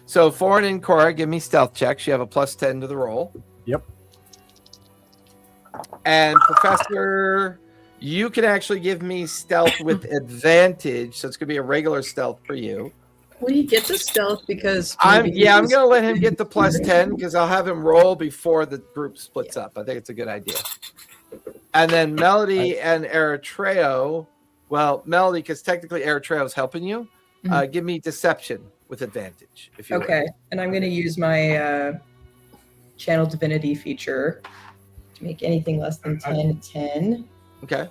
So Foreign and Cora, give me stealth checks. You have a +10 to the roll. Yep. And Professor, you can actually give me stealth with advantage, so it's gonna be a regular stealth for you. Will he get the stealth because I'm maybe I'm he's- gonna let him get the plus 10 because I'll have him roll before the group splits up. I think it's a good idea. And then Melody and Eritreo, well, Melody, because technically Eritreo is helping you. Give me deception with advantage if you Okay, would. and I'm going to use my channel divinity feature to make anything less than 10 10. Okay.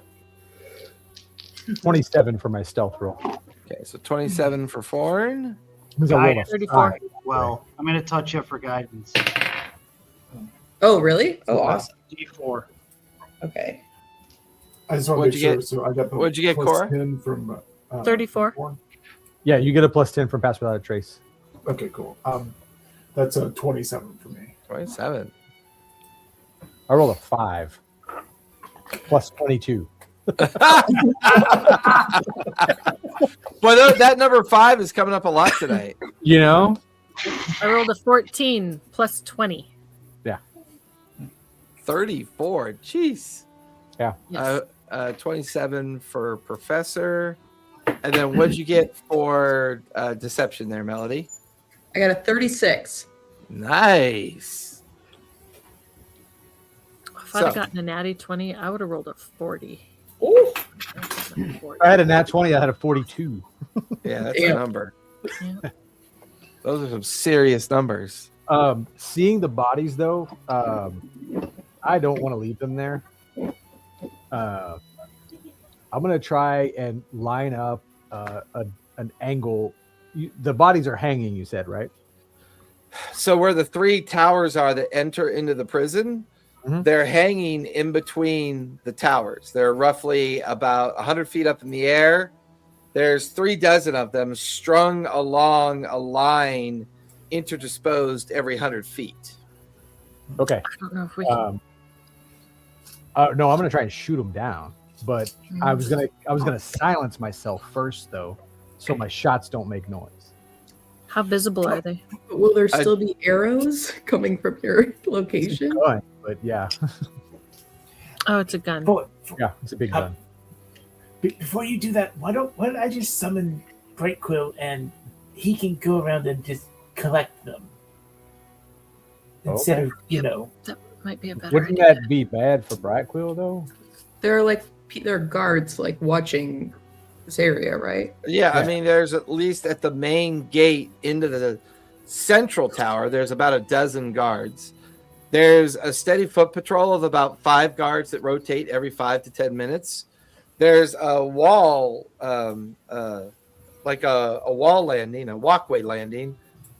27 for my stealth roll. Okay, so 27 for foreign. Because I rolled a 34. 5. Well, I'm going to touch you for guidance. Oh, really? Oh, awesome. D4. Okay. I just want to What'd make you sure. get? So I got the What'd you get, plus Cora? 10 from 34. Warren. Yeah, you get a plus 10 from Pass Without a Trace. Okay, cool. That's a 27 for me. 27. I rolled a 5. Plus 22. But that number 5 is coming up a lot tonight. You know? I rolled a 14 plus 20. 34. Jeez. Yeah. Yes. 27 for Professor. And then what'd you get for deception there, Melody? I got a 36. Nice. If I'd have gotten a natty 20, I would have rolled a 40. Ooh. I had a nat 20, I had a 42. Yeah, that's Yeah. a number. Yeah. Those are some serious numbers. Seeing the bodies, though, I don't want to leave them there. I'm going to try and line up an angle. The bodies are hanging, you said, right? So where the 3 towers are that enter into the prison, Mhm. they're hanging in between the towers. They're roughly about 100 feet up in the air. There's 3 dozen of them strung along a line, interdisposed every 100 feet. Okay. I don't know if we can. No, I'm going to try and shoot them down. But I was gonna silence myself first, though, so my shots don't make noise. How visible are they? But will there still be arrows coming from your location? Gun, but yeah, Oh, it's a gun. yeah, it's a big gun. Before you do that, why don't I just summon Great Quill and he can go around and just collect them instead of That might be a better Wouldn't idea. that be bad for Brightquill, though? There are guards like watching this area, right? Yeah, I Yeah. mean, there's at least at the main gate into the central tower, there's about a dozen guards. There's a steady foot patrol of about 5 guards that rotate every 5 to 10 minutes. There's a wall, like a wall landing, a walkway landing,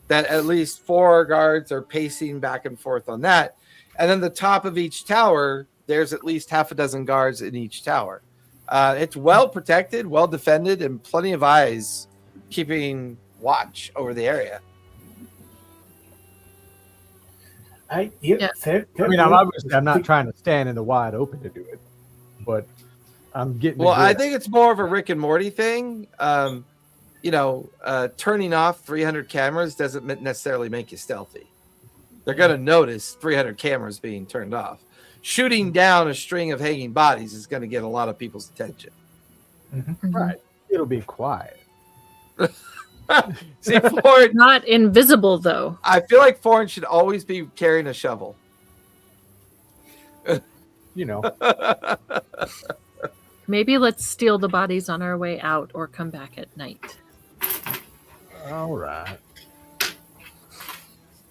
that at least 4 guards are pacing back and forth on that. And then the top of each tower, there's at least half a dozen guards in each tower. It's well protected, well defended, and plenty of eyes keeping watch over the area. Yeah. Fair I mean, I'm not trying to stand in the wide open to do it, but I'm getting. Well, I think it's more of a Rick and Morty thing. Turning off 300 cameras doesn't necessarily make you stealthy. They're going to notice 300 cameras being turned off. Shooting down a string of hanging bodies is going to get a lot of people's attention. right. It'll be quiet. See, Ford, Not invisible though. I feel like Foreign should always be carrying a shovel. You know, Maybe let's steal the bodies on our way out or come back at night. all right.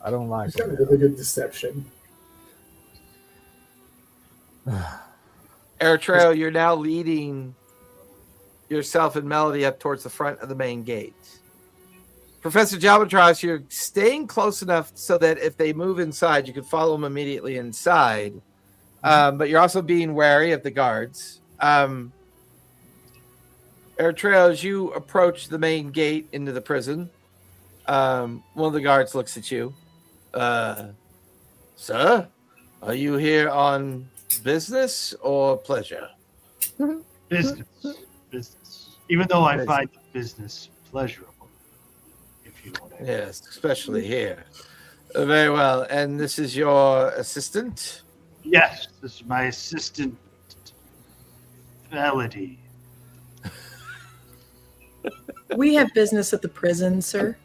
I don't like It's got a it. really good deception. Eritreo, you're now leading yourself and Melody up towards the front of the main gate. Professor Jalbatros, you're staying close enough so that if they move inside, you can follow them immediately inside. But you're also being wary of the guards. Eritreo, as you approach the main gate into the prison, one of the guards looks at you. Sir, are you here on business or pleasure? Business. Business. Even though I Business. find the business pleasurable, if you want to. Yes, especially here. Very well. And this is your assistant? Yes, this is my assistant, Melody. We have business at the prison, sir.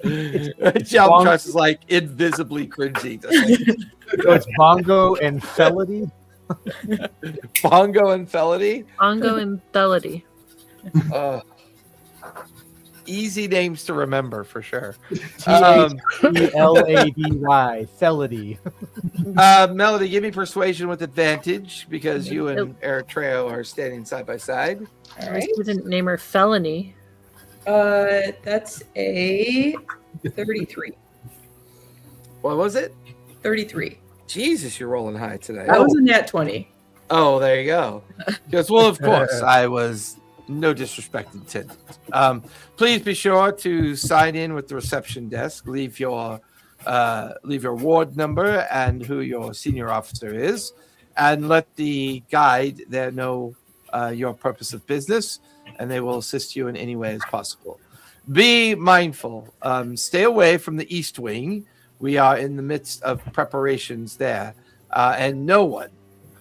Jump Trust is like invisibly cringy. So it's Bongo and Felody. Bongo and Felody? Bongo and Felody. Easy names to remember for sure. T-H-E-L-A-D-Y. Felody. Melody, give me persuasion with advantage because you and Eritrea are standing side by side. All right. We didn't name her Felony. That's a 33. What was it? 33. Jesus, you're rolling high today. That was a nat 20. Oh, there you go. Because, well, of course, I was no disrespect intended. Please be sure to sign in with the reception desk. Leave your ward number and who your senior officer is, and let the guide there know your purpose of business, and they will assist you in any way as possible. Be mindful. Stay away from the East Wing. We are in the midst of preparations there, and no one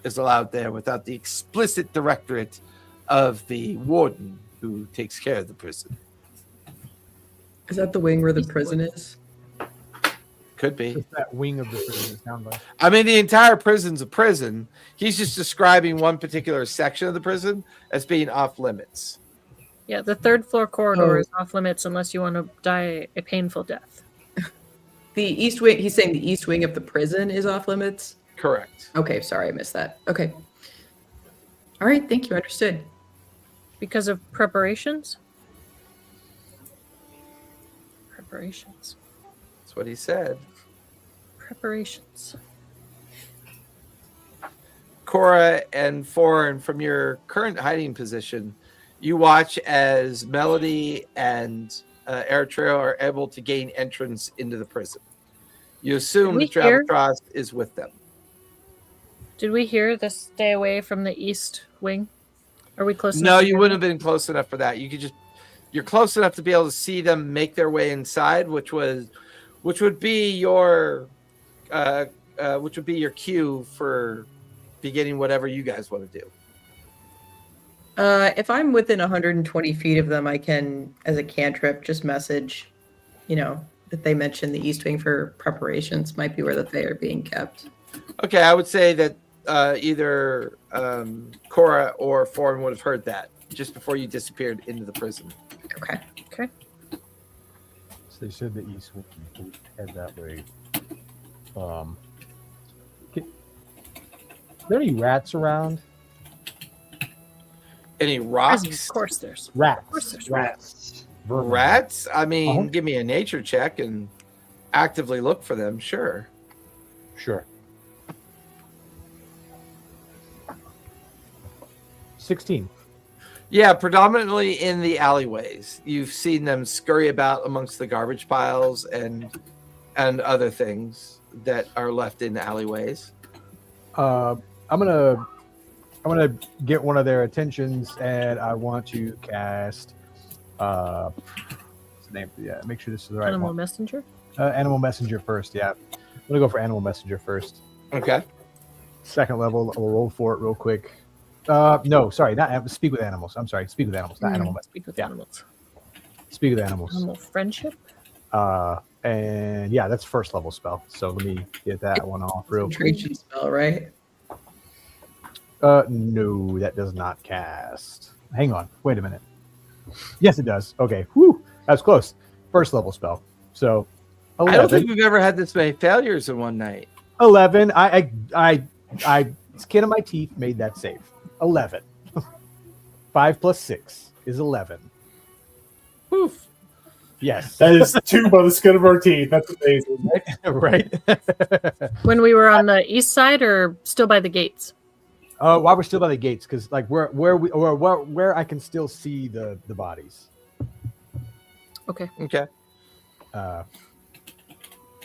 is allowed there without the explicit directorate of the warden who takes care of the prison. Is that the wing where the prison is? Could be. It's that wing of the prison. Sound like. I mean, the entire prison's a prison. He's just describing one particular section of the prison as being off limits. Yeah, the third floor corridor is off limits unless you want to die a painful death. The east wing, he's saying the east wing of the prison is off limits? Correct. Okay, sorry, I missed that. Okay. All right, thank you, understood. Because of preparations? Preparations. That's what he said. Preparations. Cora and Foreign, from your current hiding position, you watch as Melody and Eritrea are able to gain entrance into the prison. You assume the Travis is with them. Did we hear the stay away from the east wing? Are we close enough? No, to you hear wouldn't that? have been close enough for that. You're close enough to be able to see them make their way inside, which would be your cue for beginning whatever you guys want to do. If I'm within 120 feet of them, I can, as a cantrip, just message, that they mentioned the East Wing for preparations might be where they are being kept. Okay, I would say that either Cora or Foreign would have heard that just before you disappeared into the prison. Okay. Okay. So they said the east will head that way. Are there any rats around? Any Of rocks? course there's. Rats. Of course there's. Rats. Vermin. Rats? I mean, Uh-huh. give me a nature check and actively look for them. Sure. Sure. 16. Yeah, predominantly in the alleyways. You've seen them scurry about amongst the garbage piles and other things that are left in alleyways. I'm gonna get one of their attentions, and I want to cast. What's the name? Yeah, make sure this is the right Animal one. messenger. Animal messenger first. Yeah, I'm gonna go for animal messenger first. Okay. Second level. I'll roll for it real quick. No, sorry, not speak with animals. I'm sorry, speak with animals, not animal. Speak with Yeah. animals. Speak with animals. Animal friendship. And yeah, that's first level spell. So let me get that one off real quick. Concentration spell, right? No, that does not cast. Hang on, wait a minute. Yes, it does. Okay, whew, that's close. First level spell. So 11. I don't think we've ever had this many failures in one night. 11. I skin of my teeth made that save. 11. 5 plus 6 is 11. Poof. Yes. That is 2 by the skin of our teeth. That's amazing. Right. When we were on the east side or still by the gates? While we're still by the gates, because like where I can still see the bodies. Okay. Okay.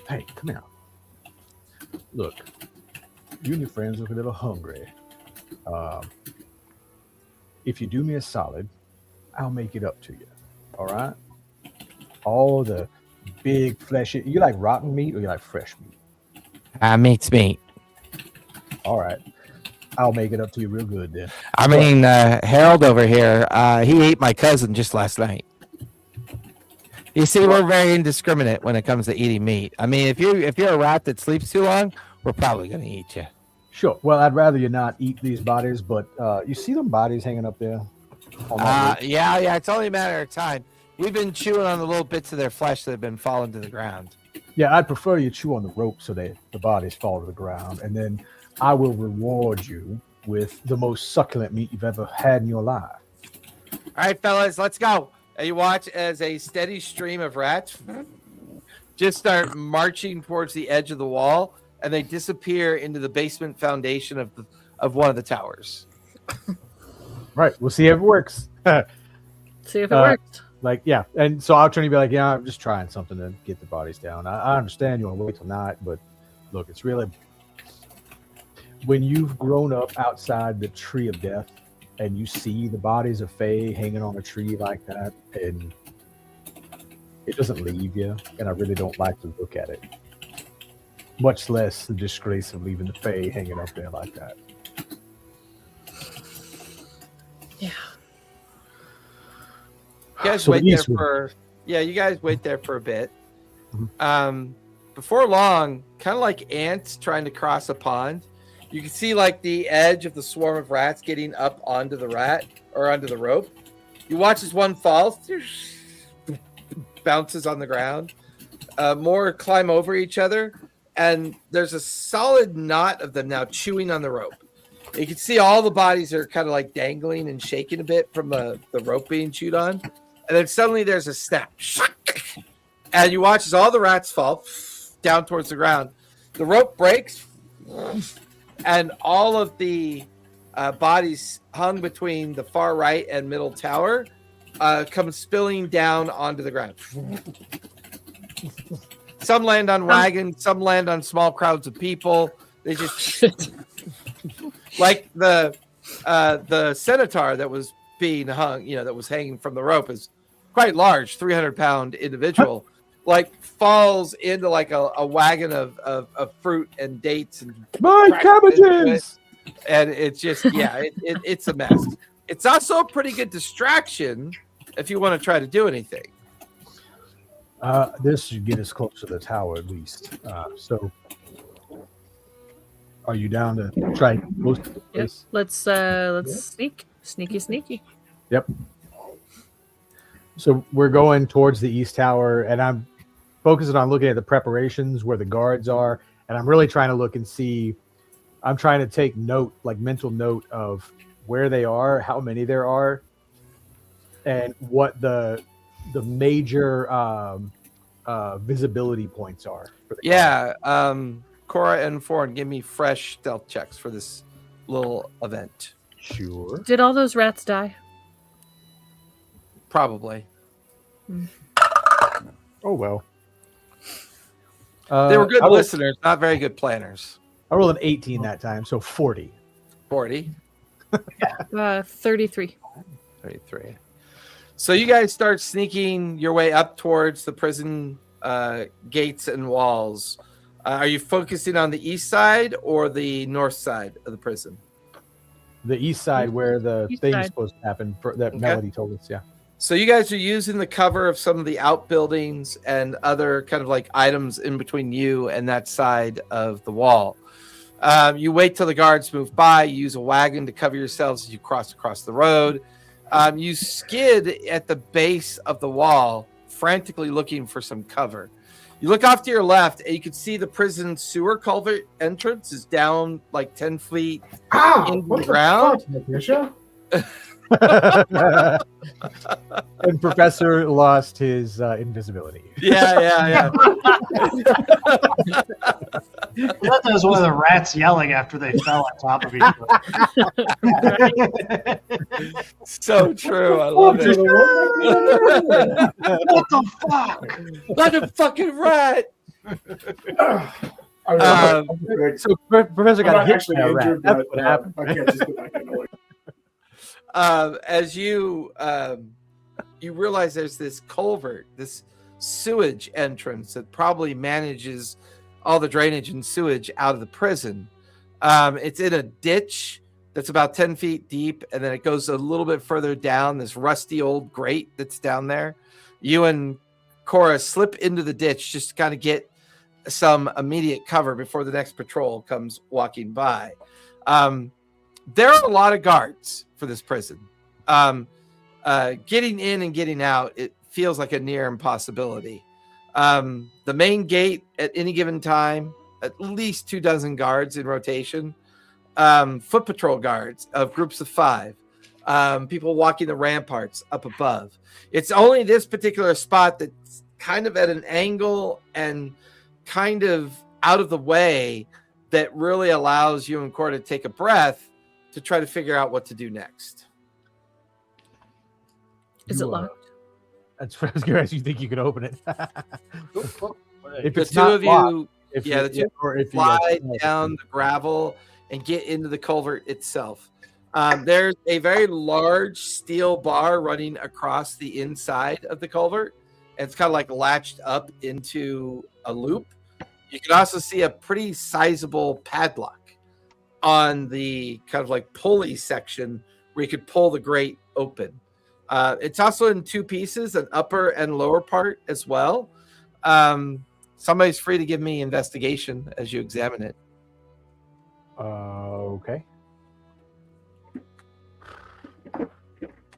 Hey, come here. Look, you and your friends look a little hungry. If you do me a solid, I'll make it up to you. All right? All the big fleshy. You like rotten meat or you like fresh meat? Meat's meat. All right. I'll make it up to you real good then. I mean, Harold over here, he ate my cousin just last night. You see, we're very indiscriminate when it comes to eating meat. I mean, if you're a rat that sleeps too long, we're probably going to eat you. Sure. Well, I'd rather you not eat these bodies, but you see them bodies hanging up there? Yeah, it's only a matter of time. We've been chewing on the little bits of their flesh that have been falling to the ground. Yeah, I'd prefer you chew on the rope so that the bodies fall to the ground, and then I will reward you with the most succulent meat you've ever had in your life. All right, fellas, let's go. And you watch as a steady stream of rats just start marching towards the edge of the wall, and they disappear into the basement foundation of one of the towers. Right. We'll see if it works. See if it works. Like, yeah. And so I'll try to be like, yeah, I'm just trying something to get the bodies down. I understand you want to wait till night, but look, it's really when you've grown up outside the tree of death and you see the bodies of Fae hanging on a tree like that, and it doesn't leave you, and I really don't like to look at it. Much less the disgrace of leaving the Fae hanging up there like that. Yeah. You guys So wait the there east would- for you guys wait there for a bit. Mhm. Before long, kind of like ants trying to cross a pond, you can see like the edge of the swarm of rats getting up onto the rat or onto the rope. You watch as one falls, bounces on the ground. More climb over each other, and there's a solid knot of them now chewing on the rope. You can see all the bodies are kind of like dangling and shaking a bit from the rope being chewed on. And then suddenly there's a snap. And you watch as all the rats fall down towards the ground. The rope breaks, and all of the bodies hung between the far right and middle tower come spilling down onto the ground. Some land on wagons, some land on small crowds of people. They just like the centaur that was being hung, that was hanging from the rope is quite large, 300-pound individual, like falls into like a wagon of fruit and dates and My cabbages! And it's just it's a mess. It's also a pretty good distraction if you want to try to do anything. This should get us close to the tower at least. So, are you down to try most of the Yep. place? Let's sneaky. Yep. So we're going towards the east tower, and I'm focusing on looking at the preparations where the guards are, and I'm really trying to look and see. I'm trying to take note, like mental note of where they are, how many there are, and what the major visibility points are. For the guards. Cora and Foreign, give me fresh stealth checks for this little event. Sure. Did all those rats die? Probably. Oh well. They were good I rolled- listeners, not very good planners. I rolled an 18 that time, so 40. 40, 33. 33. So you guys start sneaking your way up towards the prison gates and walls. Are you focusing on the east side or the north side of the prison? The east side, where the East thing's side. supposed to happen, that Okay. Melody told us. Yeah. So you guys are using the cover of some of the outbuildings and other kind of like items in between you and that side of the wall. You wait till the guards move by. You use a wagon to cover yourselves as you cross across the road. You skid at the base of the wall, frantically looking for some cover. You look off to your left, and you can see the prison sewer culvert entrance is down like 10 feet into What the ground. fuck, Patricia? And Professor lost his invisibility. Yeah. That was one of the rats yelling after they fell on top of each other. So true. I love it. What the fuck? Like a fucking rat. So Professor I'm got not hit actually by a rat. injured, That's but what happened. I can't just get back in the way. As you realize there's this culvert, this sewage entrance that probably manages all the drainage and sewage out of the prison. It's in a ditch that's about 10 feet deep, and then it goes a little bit further down, this rusty old grate that's down there. You and Cora slip into the ditch just to kind of get some immediate cover before the next patrol comes walking by. There are a lot of guards for this prison. Getting in and getting out, it feels like a near impossibility. The main gate at any given time, at least 24 guards in rotation. Foot patrol guards of groups of 5. People walking the ramparts up above. It's only this particular spot that's kind of at an angle and kind of out of the way that really allows you and Cora to take a breath to try to figure out what to do next. Is it locked? That's what I was going to ask. You think you could open it? If The it's two not of locked, you, if yeah, you- the two or if you slide down the gravel and get into the culvert itself. There's a very large steel bar running across the inside of the culvert. And it's kind of like latched up into a loop. You can also see a pretty sizable padlock on the kind of like pulley section where you could pull the grate open. It's also in 2 pieces, an upper and lower part as well. Somebody's free to give me investigation as you examine it. Okay.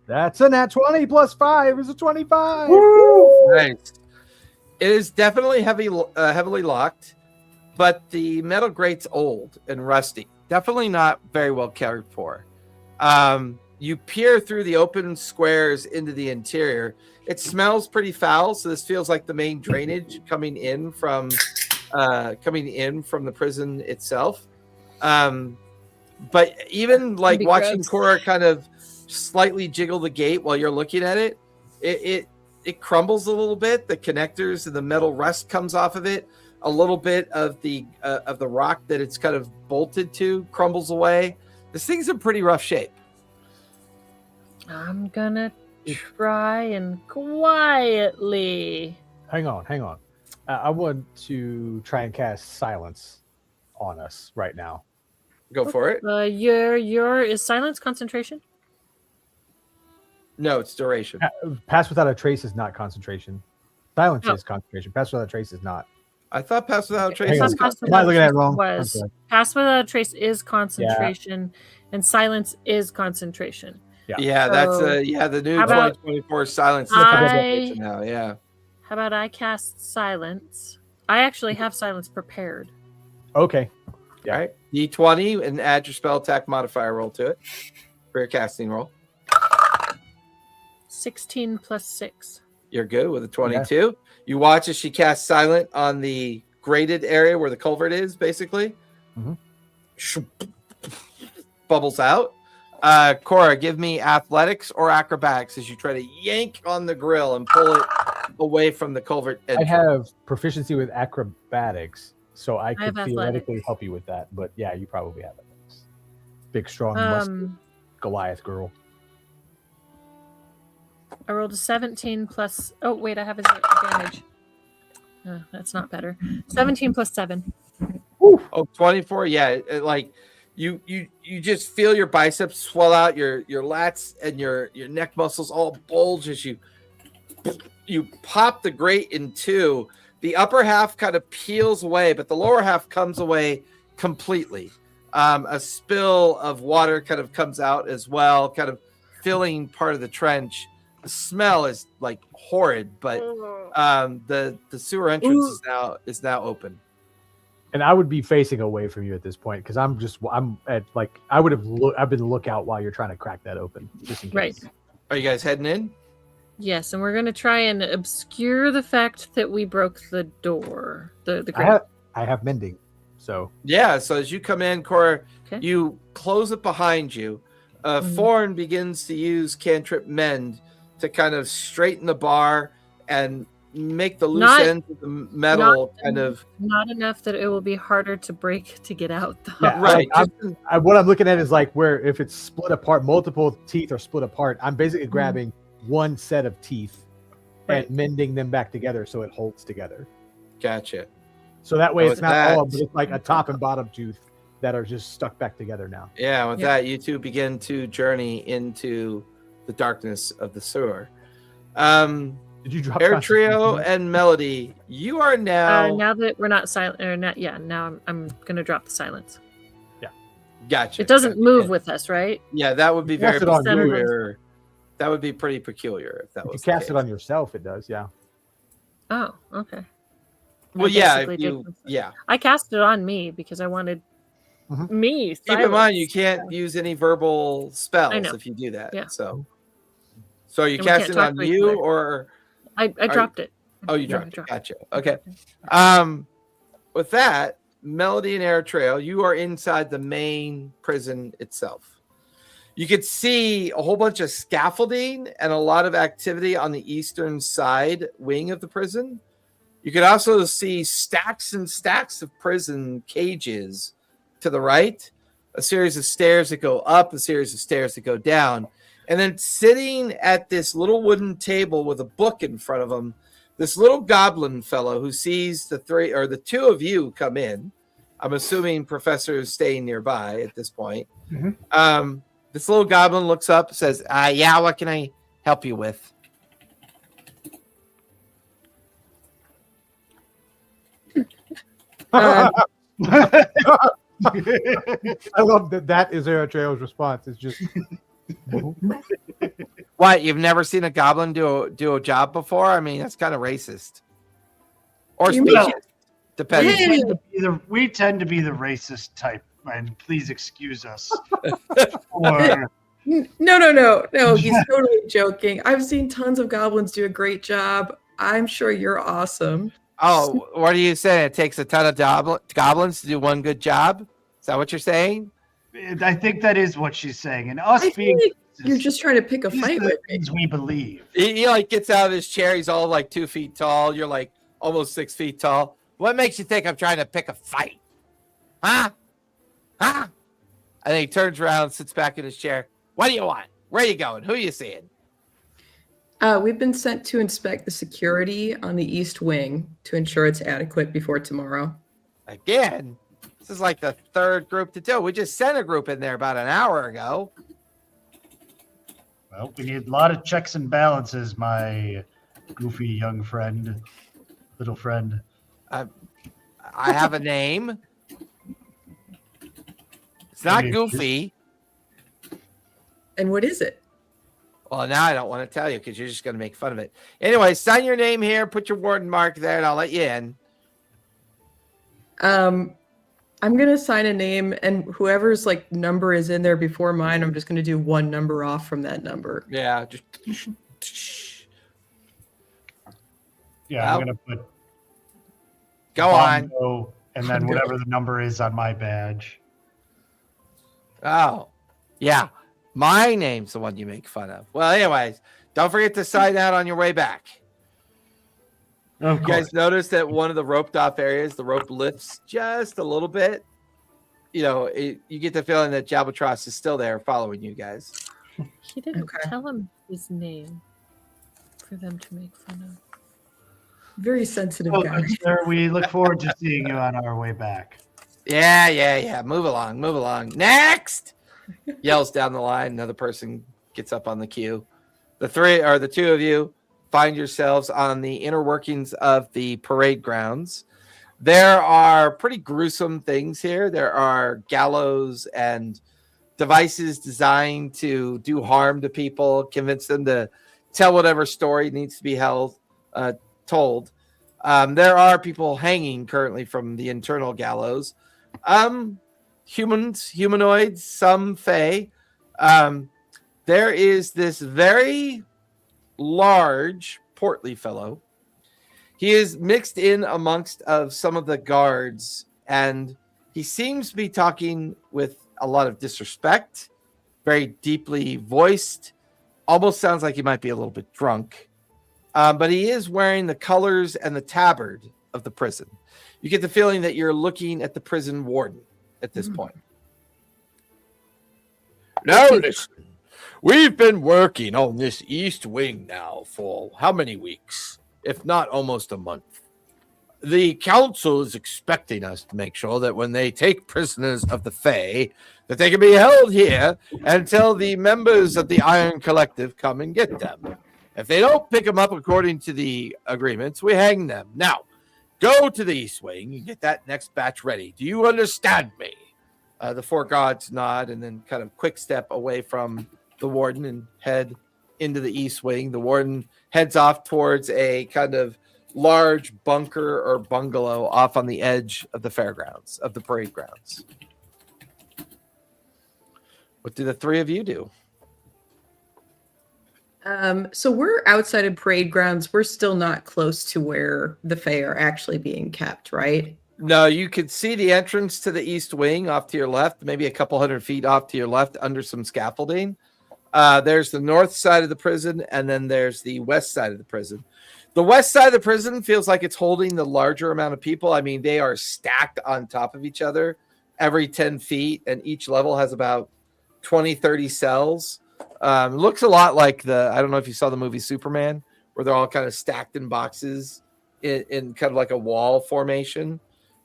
That's a nat 20 plus 5 is a 25. Nice. It is definitely heavily locked, but the metal grate's old and rusty. Definitely not very well cared for. You peer through the open squares into the interior. It smells pretty foul, so this feels like the main drainage coming in from the prison itself. But even like be watching gross. Cora kind of slightly jiggle the gate while you're looking at it, it crumbles a little bit. The connectors and the metal rust comes off of it. A little bit of the rock that it's kind of bolted to crumbles away. This thing's in pretty rough shape. I'm gonna try and quietly. Hang on. I want to try and cast silence on us right now. Go for it. Your is silence concentration? No, it's duration. Pass without a trace is not concentration. Silence No. is concentration. Pass without a trace is not. I thought pass without a trace Hang on. was Pass Am I without looking at it trace wrong? Was I'm sorry. pass without a trace is concentration, and silence is concentration. Yeah, that's So, the new how about 2024 silence is I- concentration now. Yeah. How about I cast silence? I actually have silence prepared. Okay. All right. D20 and add your spell attack modifier roll to it for your casting roll. 16 plus 6. You're good with a 22. You watch as she casts silent on the graded area where the culvert is, basically. Mhm. Bubbles out. Cora, give me athletics or acrobatics as you try to yank on the grill and pull it away from the culvert I entrance. have proficiency with acrobatics, so I could have theoretically athletics. help you with that. But yeah, you probably have it. Big, strong, muscular Goliath girl. I rolled a 17 plus. Oh wait, I have advantage. That's not better. 17 plus 7. Oh, 24. Yeah, like you just feel your biceps swell out, your lats and your neck muscles all bulge as you pop the grate in 2. The upper half kind of peels away, but the lower half comes away completely. A spill of water kind of comes out as well, kind of filling part of the trench. The smell is like horrid, but the sewer entrance is now open. And I would be facing away from you at this point because I'm at like I've been lookout while you're trying to crack that open just in case. Right. Are you guys heading in? Yes, and we're gonna try and obscure the fact that we broke the door. The I have mending, so Yeah, so as you come in, Cora, Okay. you close it behind you. Mhm. Thorn begins to use cantrip mend to kind of straighten the bar and make the loose Not- ends of the metal kind of not enough that it will be harder to break to get out though. Yeah, right. what I'm looking at is like where if it's split apart, multiple teeth are split apart. I'm basically grabbing one set of teeth Right. and mending them back together so it holds together. Gotcha. So that way And it's with not all of that- them, it's like a top and bottom tooth that are just stuck back together now. Yeah, with Yeah. that, you two begin to journey into the darkness of the sewer. Did Did you drop Air Trio Constitution? and Melody, you are now. Now that we're not silent, or not, yeah. Now I'm gonna drop the silence. Gotcha. It doesn't gotcha. move with us, right? Yeah, that would be very Cast it on you. peculiar. That would be pretty peculiar if that If you was. cast the it case. on yourself, it does, yeah. Oh, okay. Well, I yeah, basically if did you, with- yeah. I cast it on me because I wanted Mhm. me. Keep in mind, you silenced. can't use any verbal spells know. if you do that. Yeah. So are you And we can't casting talk on to each you other. or? I Are- dropped it. Oh, you Yeah, I dropped it. dropped Gotcha. Okay. With that, Melody and Air Trail, you are inside the main prison itself. You could see a whole bunch of scaffolding and a lot of activity on the eastern side wing of the prison. You could also see stacks and stacks of prison cages to the right, a series of stairs that go up, a series of stairs that go down. And then sitting at this little wooden table with a book in front of him, this little goblin fellow who sees the two of you come in. I'm assuming Professor is staying nearby at this point. Mhm. This little goblin looks up, says, yeah, what can I help you with? I love that. That is Eritreo's response. It's just What, you've never seen a goblin do a job before? I mean, that's kind of racist. Or You specious. mean- Depends. Hey! We tend to be the racist type, and please excuse us. Or No. He's totally joking. I've seen tons of goblins do a great job. I'm sure you're awesome. Oh, what are you saying? It takes a ton of goblins to do one good job? Is that what you're saying? I think that is what she's saying. And us I feel being like you're just trying to pick a these fight are the with me. things we believe. He like gets out of his chair. He's all like 2 feet tall. You're like almost 6 feet tall. What makes you think I'm trying to pick a fight? Huh? And then he turns around, sits back in his chair. What do you want? Where are you going? Who are you seeing? We've been sent to inspect the security on the east wing to ensure it's adequate before tomorrow. Again? This is like the third group to do. We just sent a group in there about an hour ago. Well, we need a lot of checks and balances, my goofy young friend, little friend. I have a name. It's not Goofy. And what is it? Well, now I don't want to tell you because you're just going to make fun of it. Anyway, sign your name here, put your warden mark there, and I'll let you in. I'm gonna sign a name, and whoever's like number is in there before mine, I'm just gonna do one number off from that number. Yeah. Yeah, Well, I'm gonna put Go on. Bongo, and then whatever the number is on my badge. Oh, yeah. My name's the one you make fun of. Well, anyways, don't forget to sign out on your way back. Of You course. guys notice that one of the roped off areas, the rope lifts just a little bit. You know, you get the feeling that Jabotros is still there following you guys. He didn't Okay. tell him his name for them to make fun of. Very sensitive Well, guy. good, sir, we look forward to seeing you on our way back. Yeah. Move along. Next! Yells down the line. Another person gets up on the queue. The two of you find yourselves on the inner workings of the parade grounds. There are pretty gruesome things here. There are gallows and devices designed to do harm to people, convince them to tell whatever story needs to be told. There are people hanging currently from the internal gallows. Humanoids, some fae. There is this very large, portly fellow. He is mixed in amongst of some of the guards, and he seems to be talking with a lot of disrespect, very deeply voiced. Almost sounds like he might be a little bit drunk. But he is wearing the colors and the tabard of the prison. You get the feeling that you're looking at the prison warden at this point. Now listen, We've been working on this east wing now for how many weeks, if not almost a month. The council is expecting us to make sure that when they take prisoners of the Fae, that they can be held here until the members of the Iron Collective come and get them. If they don't pick them up according to the agreements, we hang them. Now, go to the east wing and get that next batch ready. Do you understand me? The four gods nod and then kind of quick step away from the warden and head into the east wing. The warden heads off towards a kind of large bunker or bungalow off on the edge of the fairgrounds, of the parade grounds. What do the three of you do? So we're outside of parade grounds. We're still not close to where the Fae are actually being kept, right? No, you could see the entrance to the east wing off to your left, maybe a couple 100 feet off to your left under some scaffolding. There's the north side of the prison, and then there's the west side of the prison. The west side of the prison feels like it's holding the larger amount of people. I mean, they are stacked on top of each other every 10 feet, and each level has about 20, 30 cells. Looks a lot like I don't know if you saw the movie Superman, where they're all kind of stacked in boxes in kind of like a wall formation.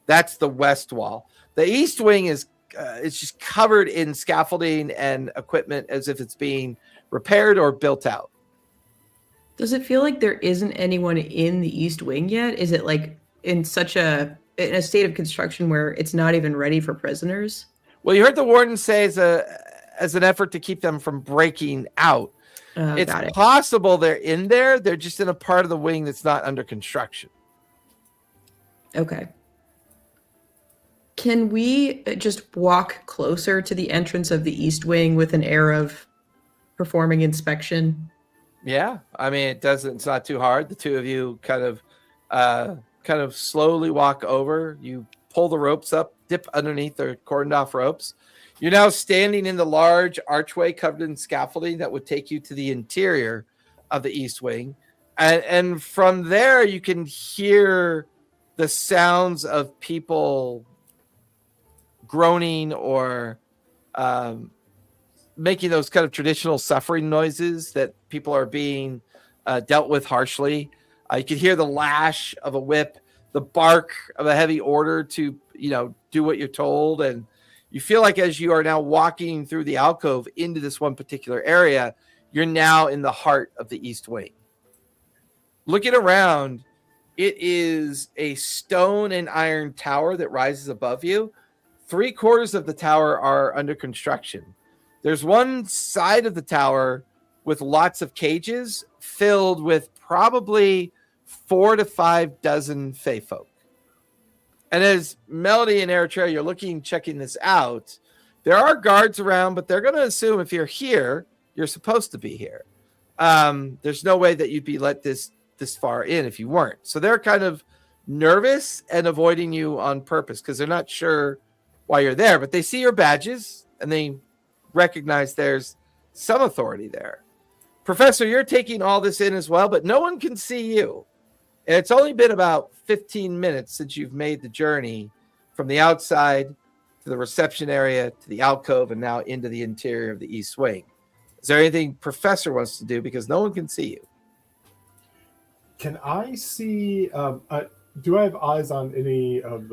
That's the west wall. The east wing is it's just covered in scaffolding and equipment as if it's being repaired or built out. Does it feel like there isn't anyone in the East Wing yet? Is it like in a state of construction where it's not even ready for prisoners? Well, you heard the warden say as an effort to keep them from breaking out. It's possible they're in there. They're just in a part of the wing that's not under construction. Okay. Can we just walk closer to the entrance of the East Wing with an air of performing inspection? Yeah, I mean, it's not too hard. The two of you kind of slowly walk over. You pull the ropes up, dip underneath the cordoned off ropes. You're now standing in the large archway covered in scaffolding that would take you to the interior of the East Wing. And from there, you can hear the sounds of people groaning or making those kind of traditional suffering noises that people are being dealt with harshly. You can hear the lash of a whip, the bark of a heavy order to, do what you're told. And you feel like as you are now walking through the alcove into this one particular area, you're now in the heart of the East Wing. Looking around, it is a stone and iron tower that rises above you. 3/4 of the tower are under construction. There's one side of the tower with lots of cages filled with probably 4 to 5 dozen Fae folk. And as Melody and Eritrea, you're checking this out, there are guards around, but they're going to assume if you're here, you're supposed to be here. There's no way that you'd be let this far in if you weren't. So they're kind of nervous and avoiding you on purpose because they're not sure why you're there, but they see your badges and they recognize there's some authority there. Professor, you're taking all this in as well, but no one can see you. And it's only been about 15 minutes since you've made the journey from the outside to the reception area to the alcove and now into the interior of the East Wing. Is there anything Professor wants to do because no one can see you? Can I see? Do I have eyes on any of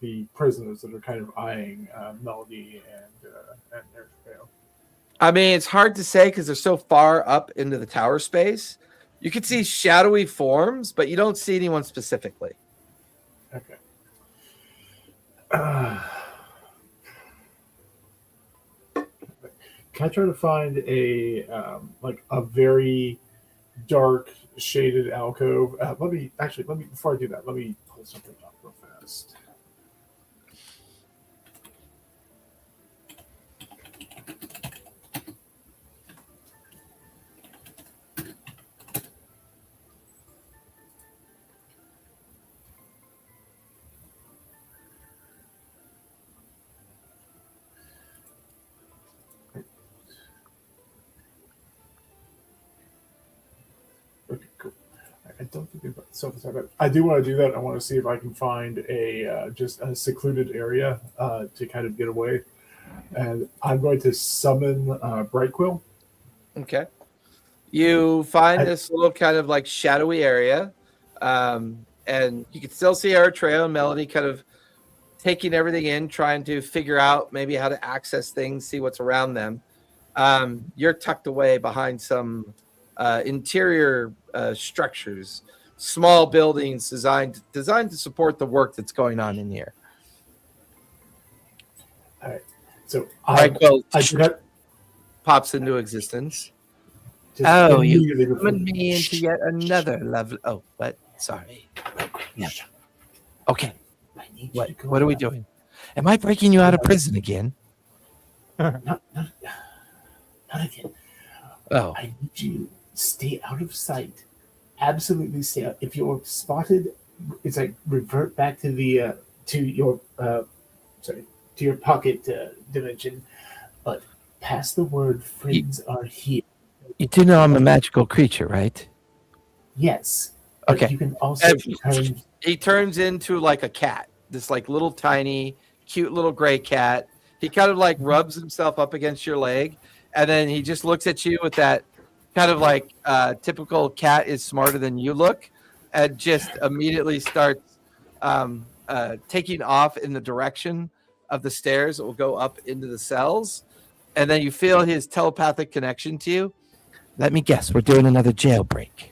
the prisoners that are kind of eyeing Melody and Eritrea? I mean, it's hard to say because they're so far up into the tower space. You can see shadowy forms, but you don't see anyone specifically. Okay. Can I try to find a very dark shaded alcove? Let me before I do that, let me pull something up real fast. Okay, cool. I don't think they've got sofas. I do want to do that. I want to see if I can find just a secluded area to kind of get away. And I'm going to summon Brightquill. Okay. You find this little kind of like shadowy area, and you can still see Eritrea and Melody kind of taking everything in, trying to figure out maybe how to access things, see what's around them. You're tucked away behind some interior structures, small buildings designed to support the work that's going on in here. All right. So I do not pops into existence. just Oh, you immediately summoned me into yet another level. Oh, what? Sorry. Yeah. Okay. I need you What? to go What are we up. doing? Am I breaking you out of prison again? Not again. Oh, I need you to stay out of sight. Absolutely stay out. If you're spotted, it's like revert back to the to your pocket dimension. But pass the word, friends are here. you do know I'm a magical creature, right? Yes. But Okay. you can also turn. He turns into like a cat, this like little tiny, cute little gray cat. He kind of like rubs himself up against your leg, and then he just looks at you with that kind of like typical cat is smarter than you look, and just immediately starts taking off in the direction of the stairs that will go up into the cells. And then you feel his telepathic connection to you. Let me guess, we're doing another jailbreak.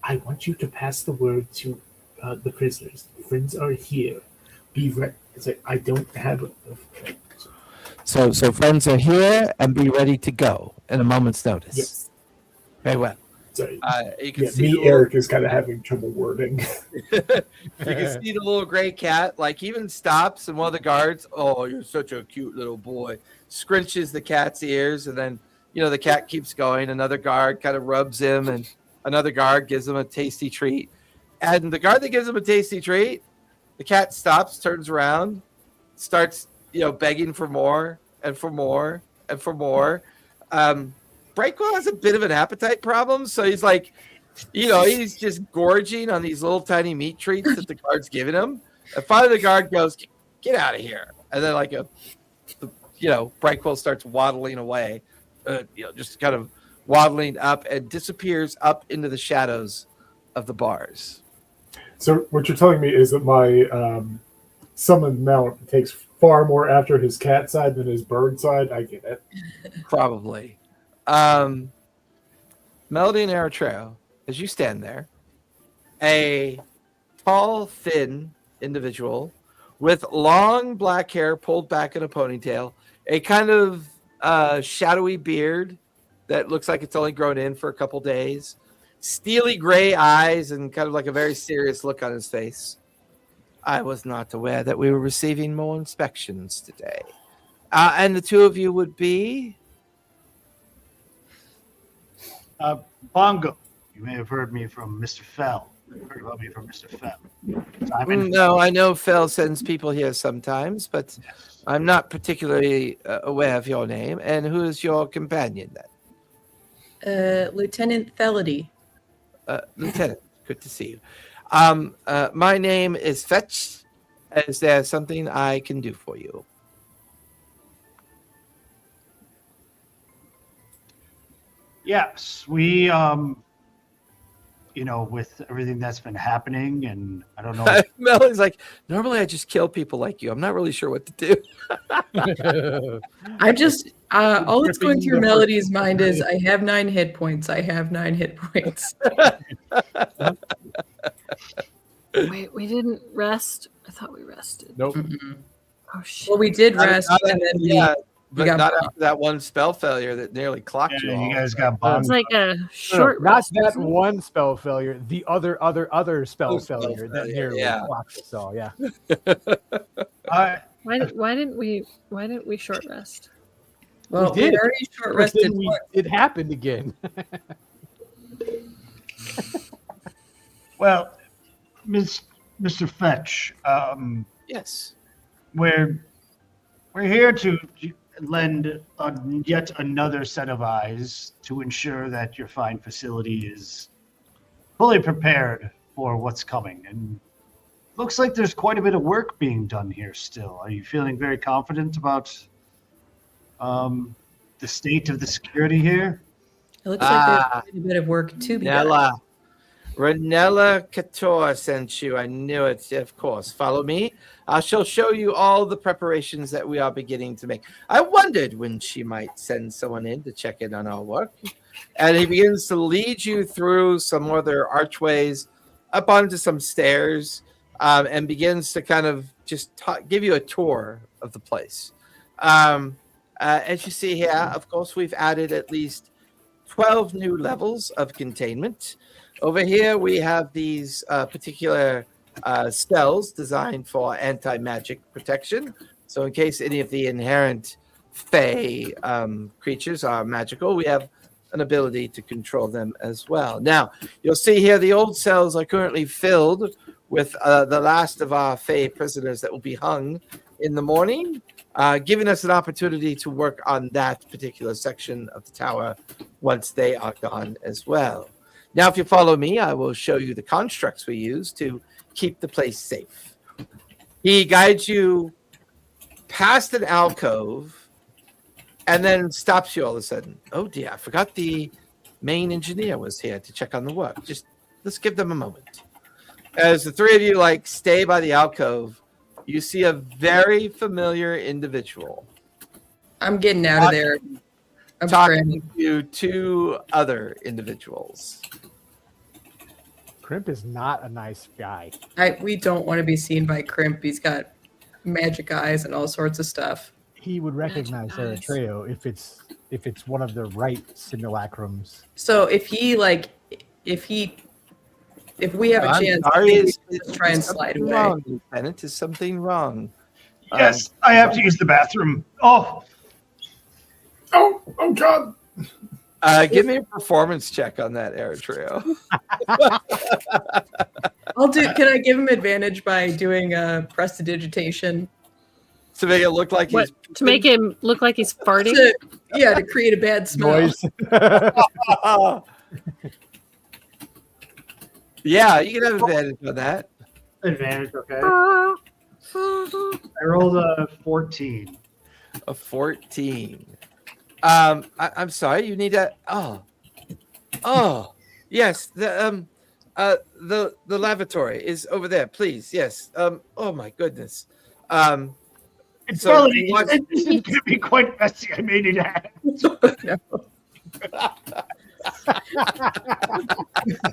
I want you to pass the word to the prisoners. Friends are here. Be ready. It's like I don't have. So friends are here, and be ready to go in a moment's notice. Yes. Very well. Sorry. You can Yeah, see me, the little- Eric, is kind of having trouble wording. you can see the little gray cat, like even stops, and one of the guards, oh, you're such a cute little boy, scrunches the cat's ears, and then the cat keeps going. Another guard kind of rubs him, and another guard gives him a tasty treat. And the guard that gives him a tasty treat, the cat stops, turns around, starts begging for more and for more and for more. Brightquill has a bit of an appetite problem, so he's like, he's just gorging on these little tiny meat treats that the guard's giving him. And finally, the guard goes, "Get out of here!" And then, Brightquill starts waddling away, just kind of waddling up and disappears up into the shadows of the bars. So what you're telling me is that my summoned mount takes far more after his cat side than his bird side. I get it. Probably. Melody and Eritrea, as you stand there, a tall, thin individual with long black hair pulled back in a ponytail, a kind of shadowy beard that looks like it's only grown in for a couple days, steely gray eyes, and kind of like a very serious look on his face. I was not aware that we were receiving more inspections today. And the two of you would be? Bongo, you may have heard me from Mr. Fell. Heard about me from Mr. Fell. Simon? No, I know Fell sends people here sometimes, but I'm not particularly aware of your name. And who is your companion then? Lieutenant Felody. Lieutenant, good to see you. My name is Fetch. Is there something I can do for you? Yes, we, with everything that's been happening, and I don't know. Melly's like, normally I just kill people like you. I'm not really sure what to do. I just, all that's going through Melody's mind is, I have 9 hit points. I have 9 hit points. Wait, we didn't rest? I thought we rested. Nope. Mm-mm. Oh, shit. Well, we did rest, Not- and then yeah, but got not bombed. after that one spell failure that nearly clocked you Yeah, all. you guys got It's bombed. like a short not rest. that wasn't it? one spell failure, the other spell Oh, spell failure that failure, nearly yeah. blocked us all. Yeah. Why didn't we short rest? well, we we did. already short But rested. then it happened again. Well, Mr. Fetch, Yes. we're here to lend yet another set of eyes to ensure that your fine facility is fully prepared for what's coming. And looks like there's quite a bit of work being done here still. Are you feeling very confident about the state of the security here? It looks like there's quite a bit of work to be done. Ranella Couture sent you. I knew it, of course. Follow me. I shall show you all the preparations that we are beginning to make. I wondered when she might send someone in to check in on our work. And he begins to lead you through some other archways, up onto some stairs, and begins to kind of just give you a tour of the place. As you see here, of course, we've added at least 12 new levels of containment. Over here, we have these particular spells designed for anti-magic protection. So in case any of the inherent fey creatures are magical, we have an ability to control them as well. Now, you'll see here the old cells are currently filled with the last of our fey prisoners that will be hung in the morning, giving us an opportunity to work on that particular section of the tower once they are gone as well. Now, if you follow me, I will show you the constructs we use to keep the place safe. He guides you past an alcove and then stops you all of a sudden. Oh, dear, I forgot the main engineer was here to check on the work. Just let's give them a moment. As the three of you stay by the alcove, you see a very familiar individual. I'm getting out of there. I'm talking to two other individuals. Crimp is not a nice guy. We don't want to be seen by Crimp. He's got magic eyes and all sorts of stuff. He would recognize Eritrea if it's one of the right simulacrums. So if we have a chance, let's try and slide away. Wrong, Lieutenant. Is something wrong? Yes, I have to use the bathroom. Oh God! Give me a performance check on that, Eritrea. Can I give him advantage by doing a prestidigitation? To make it look like to make him look like he's farting? To create a bad smell. Noise. Yeah, you can have advantage on that. Advantage, okay. I rolled a 14. A 14. I'm sorry. You need a. Oh, yes. The lavatory is over there. Please, yes. Oh my goodness. It's probably this is going to be quite messy. I made it happen.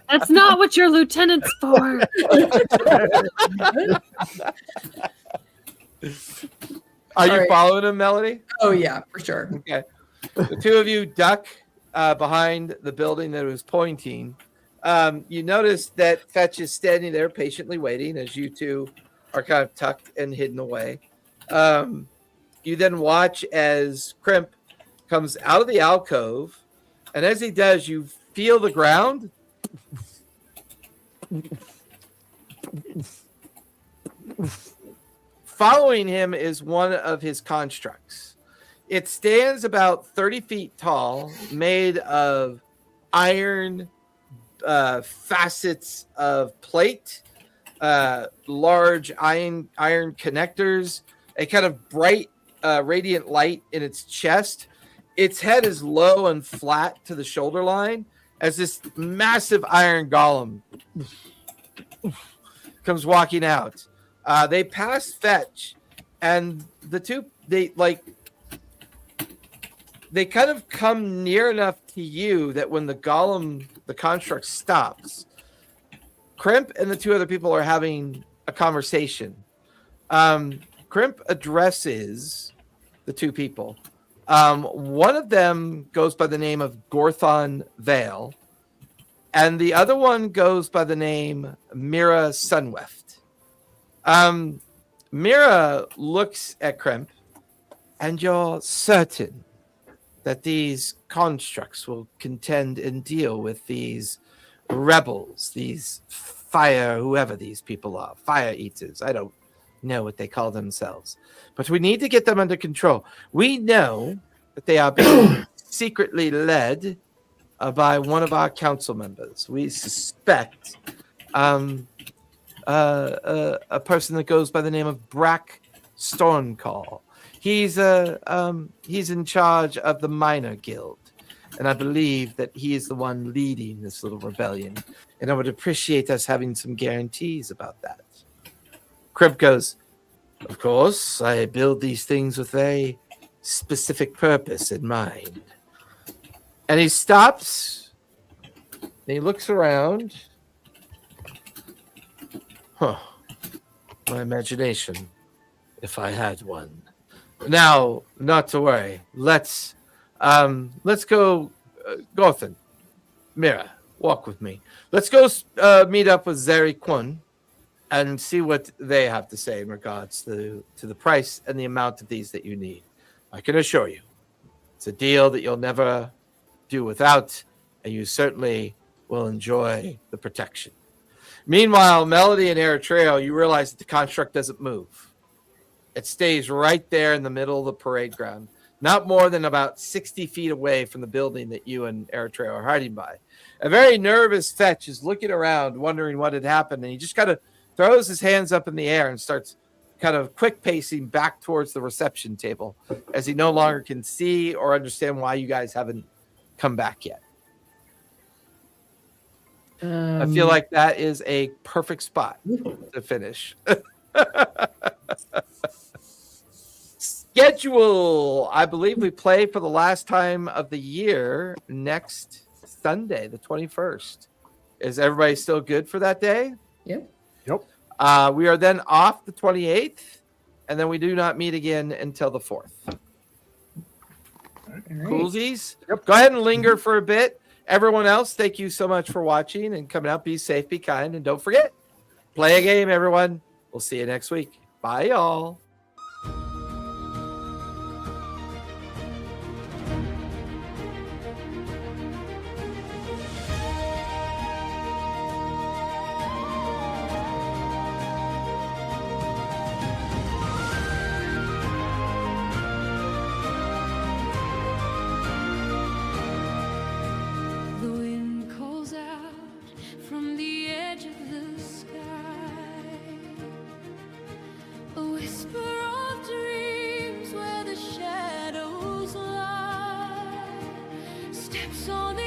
That's not what your lieutenant's for. Are you following him, Melody? Oh yeah, for sure. Okay. The two of you duck behind the building that was pointing. You notice that Fetch is standing there patiently waiting as you two are kind of tucked and hidden away. You then watch as Crimp comes out of the alcove, and as he does, you feel the ground. Following him is one of his constructs. It stands about 30 feet tall, made of iron facets of plate, large iron connectors, a kind of bright, radiant light in its chest. Its head is low and flat to the shoulder line as this massive iron golem comes walking out. They pass Fetch, and the two, they kind of come near enough to you that when the golem, the construct, stops, Crimp and the two other people are having a conversation. Crimp addresses the two people. One of them goes by the name of Gorthon Vale, and the other one goes by the name Mira Sunweft. Mira looks at Crimp, and you're certain that these constructs will contend and deal with these rebels, these whoever these people are, fire eaters. I don't know what they call themselves, but we need to get them under control. We know that they are being secretly led by one of our council members. We suspect a person that goes by the name of Brack Stormcall. He's in charge of the Minor Guild, and I believe that he is the one leading this little rebellion. And I would appreciate us having some guarantees about that. Crib goes, of course, I build these things with a specific purpose in mind. And he stops, and he looks around. Huh. My imagination, if I had one. Now, not to worry. Let's go, Gothan, Mira, walk with me. Let's go meet up with Zeri Kwon and see what they have to say in regards to the price and the amount of these that you need. I can assure you, it's a deal that you'll never do without, and you certainly will enjoy the protection. Meanwhile, Melody and Eritrea, you realize that the construct doesn't move. It stays right there in the middle of the parade ground, not more than about 60 feet away from the building that you and Eritrea are hiding by. A very nervous Fetch is looking around, wondering what had happened, and he just kind of throws his hands up in the air and starts kind of quick pacing back towards the reception table as he no longer can see or understand why you guys haven't come back yet. I feel like that is a perfect spot to finish. Schedule. I believe we play for the last time of the year next Sunday, the 21st. Is everybody still good for that day? Yep. We are then off the 28th, and then we do not meet again until the 4th. Coolsies? Yep. Go ahead and linger for a bit. Everyone else, thank you so much for watching and coming out. Be safe, be kind, and don't forget, play a game, everyone. We'll see you next week. Bye, y'all. The wind calls out from the edge of the sky, a whisper of dreams where the shadows lie, steps on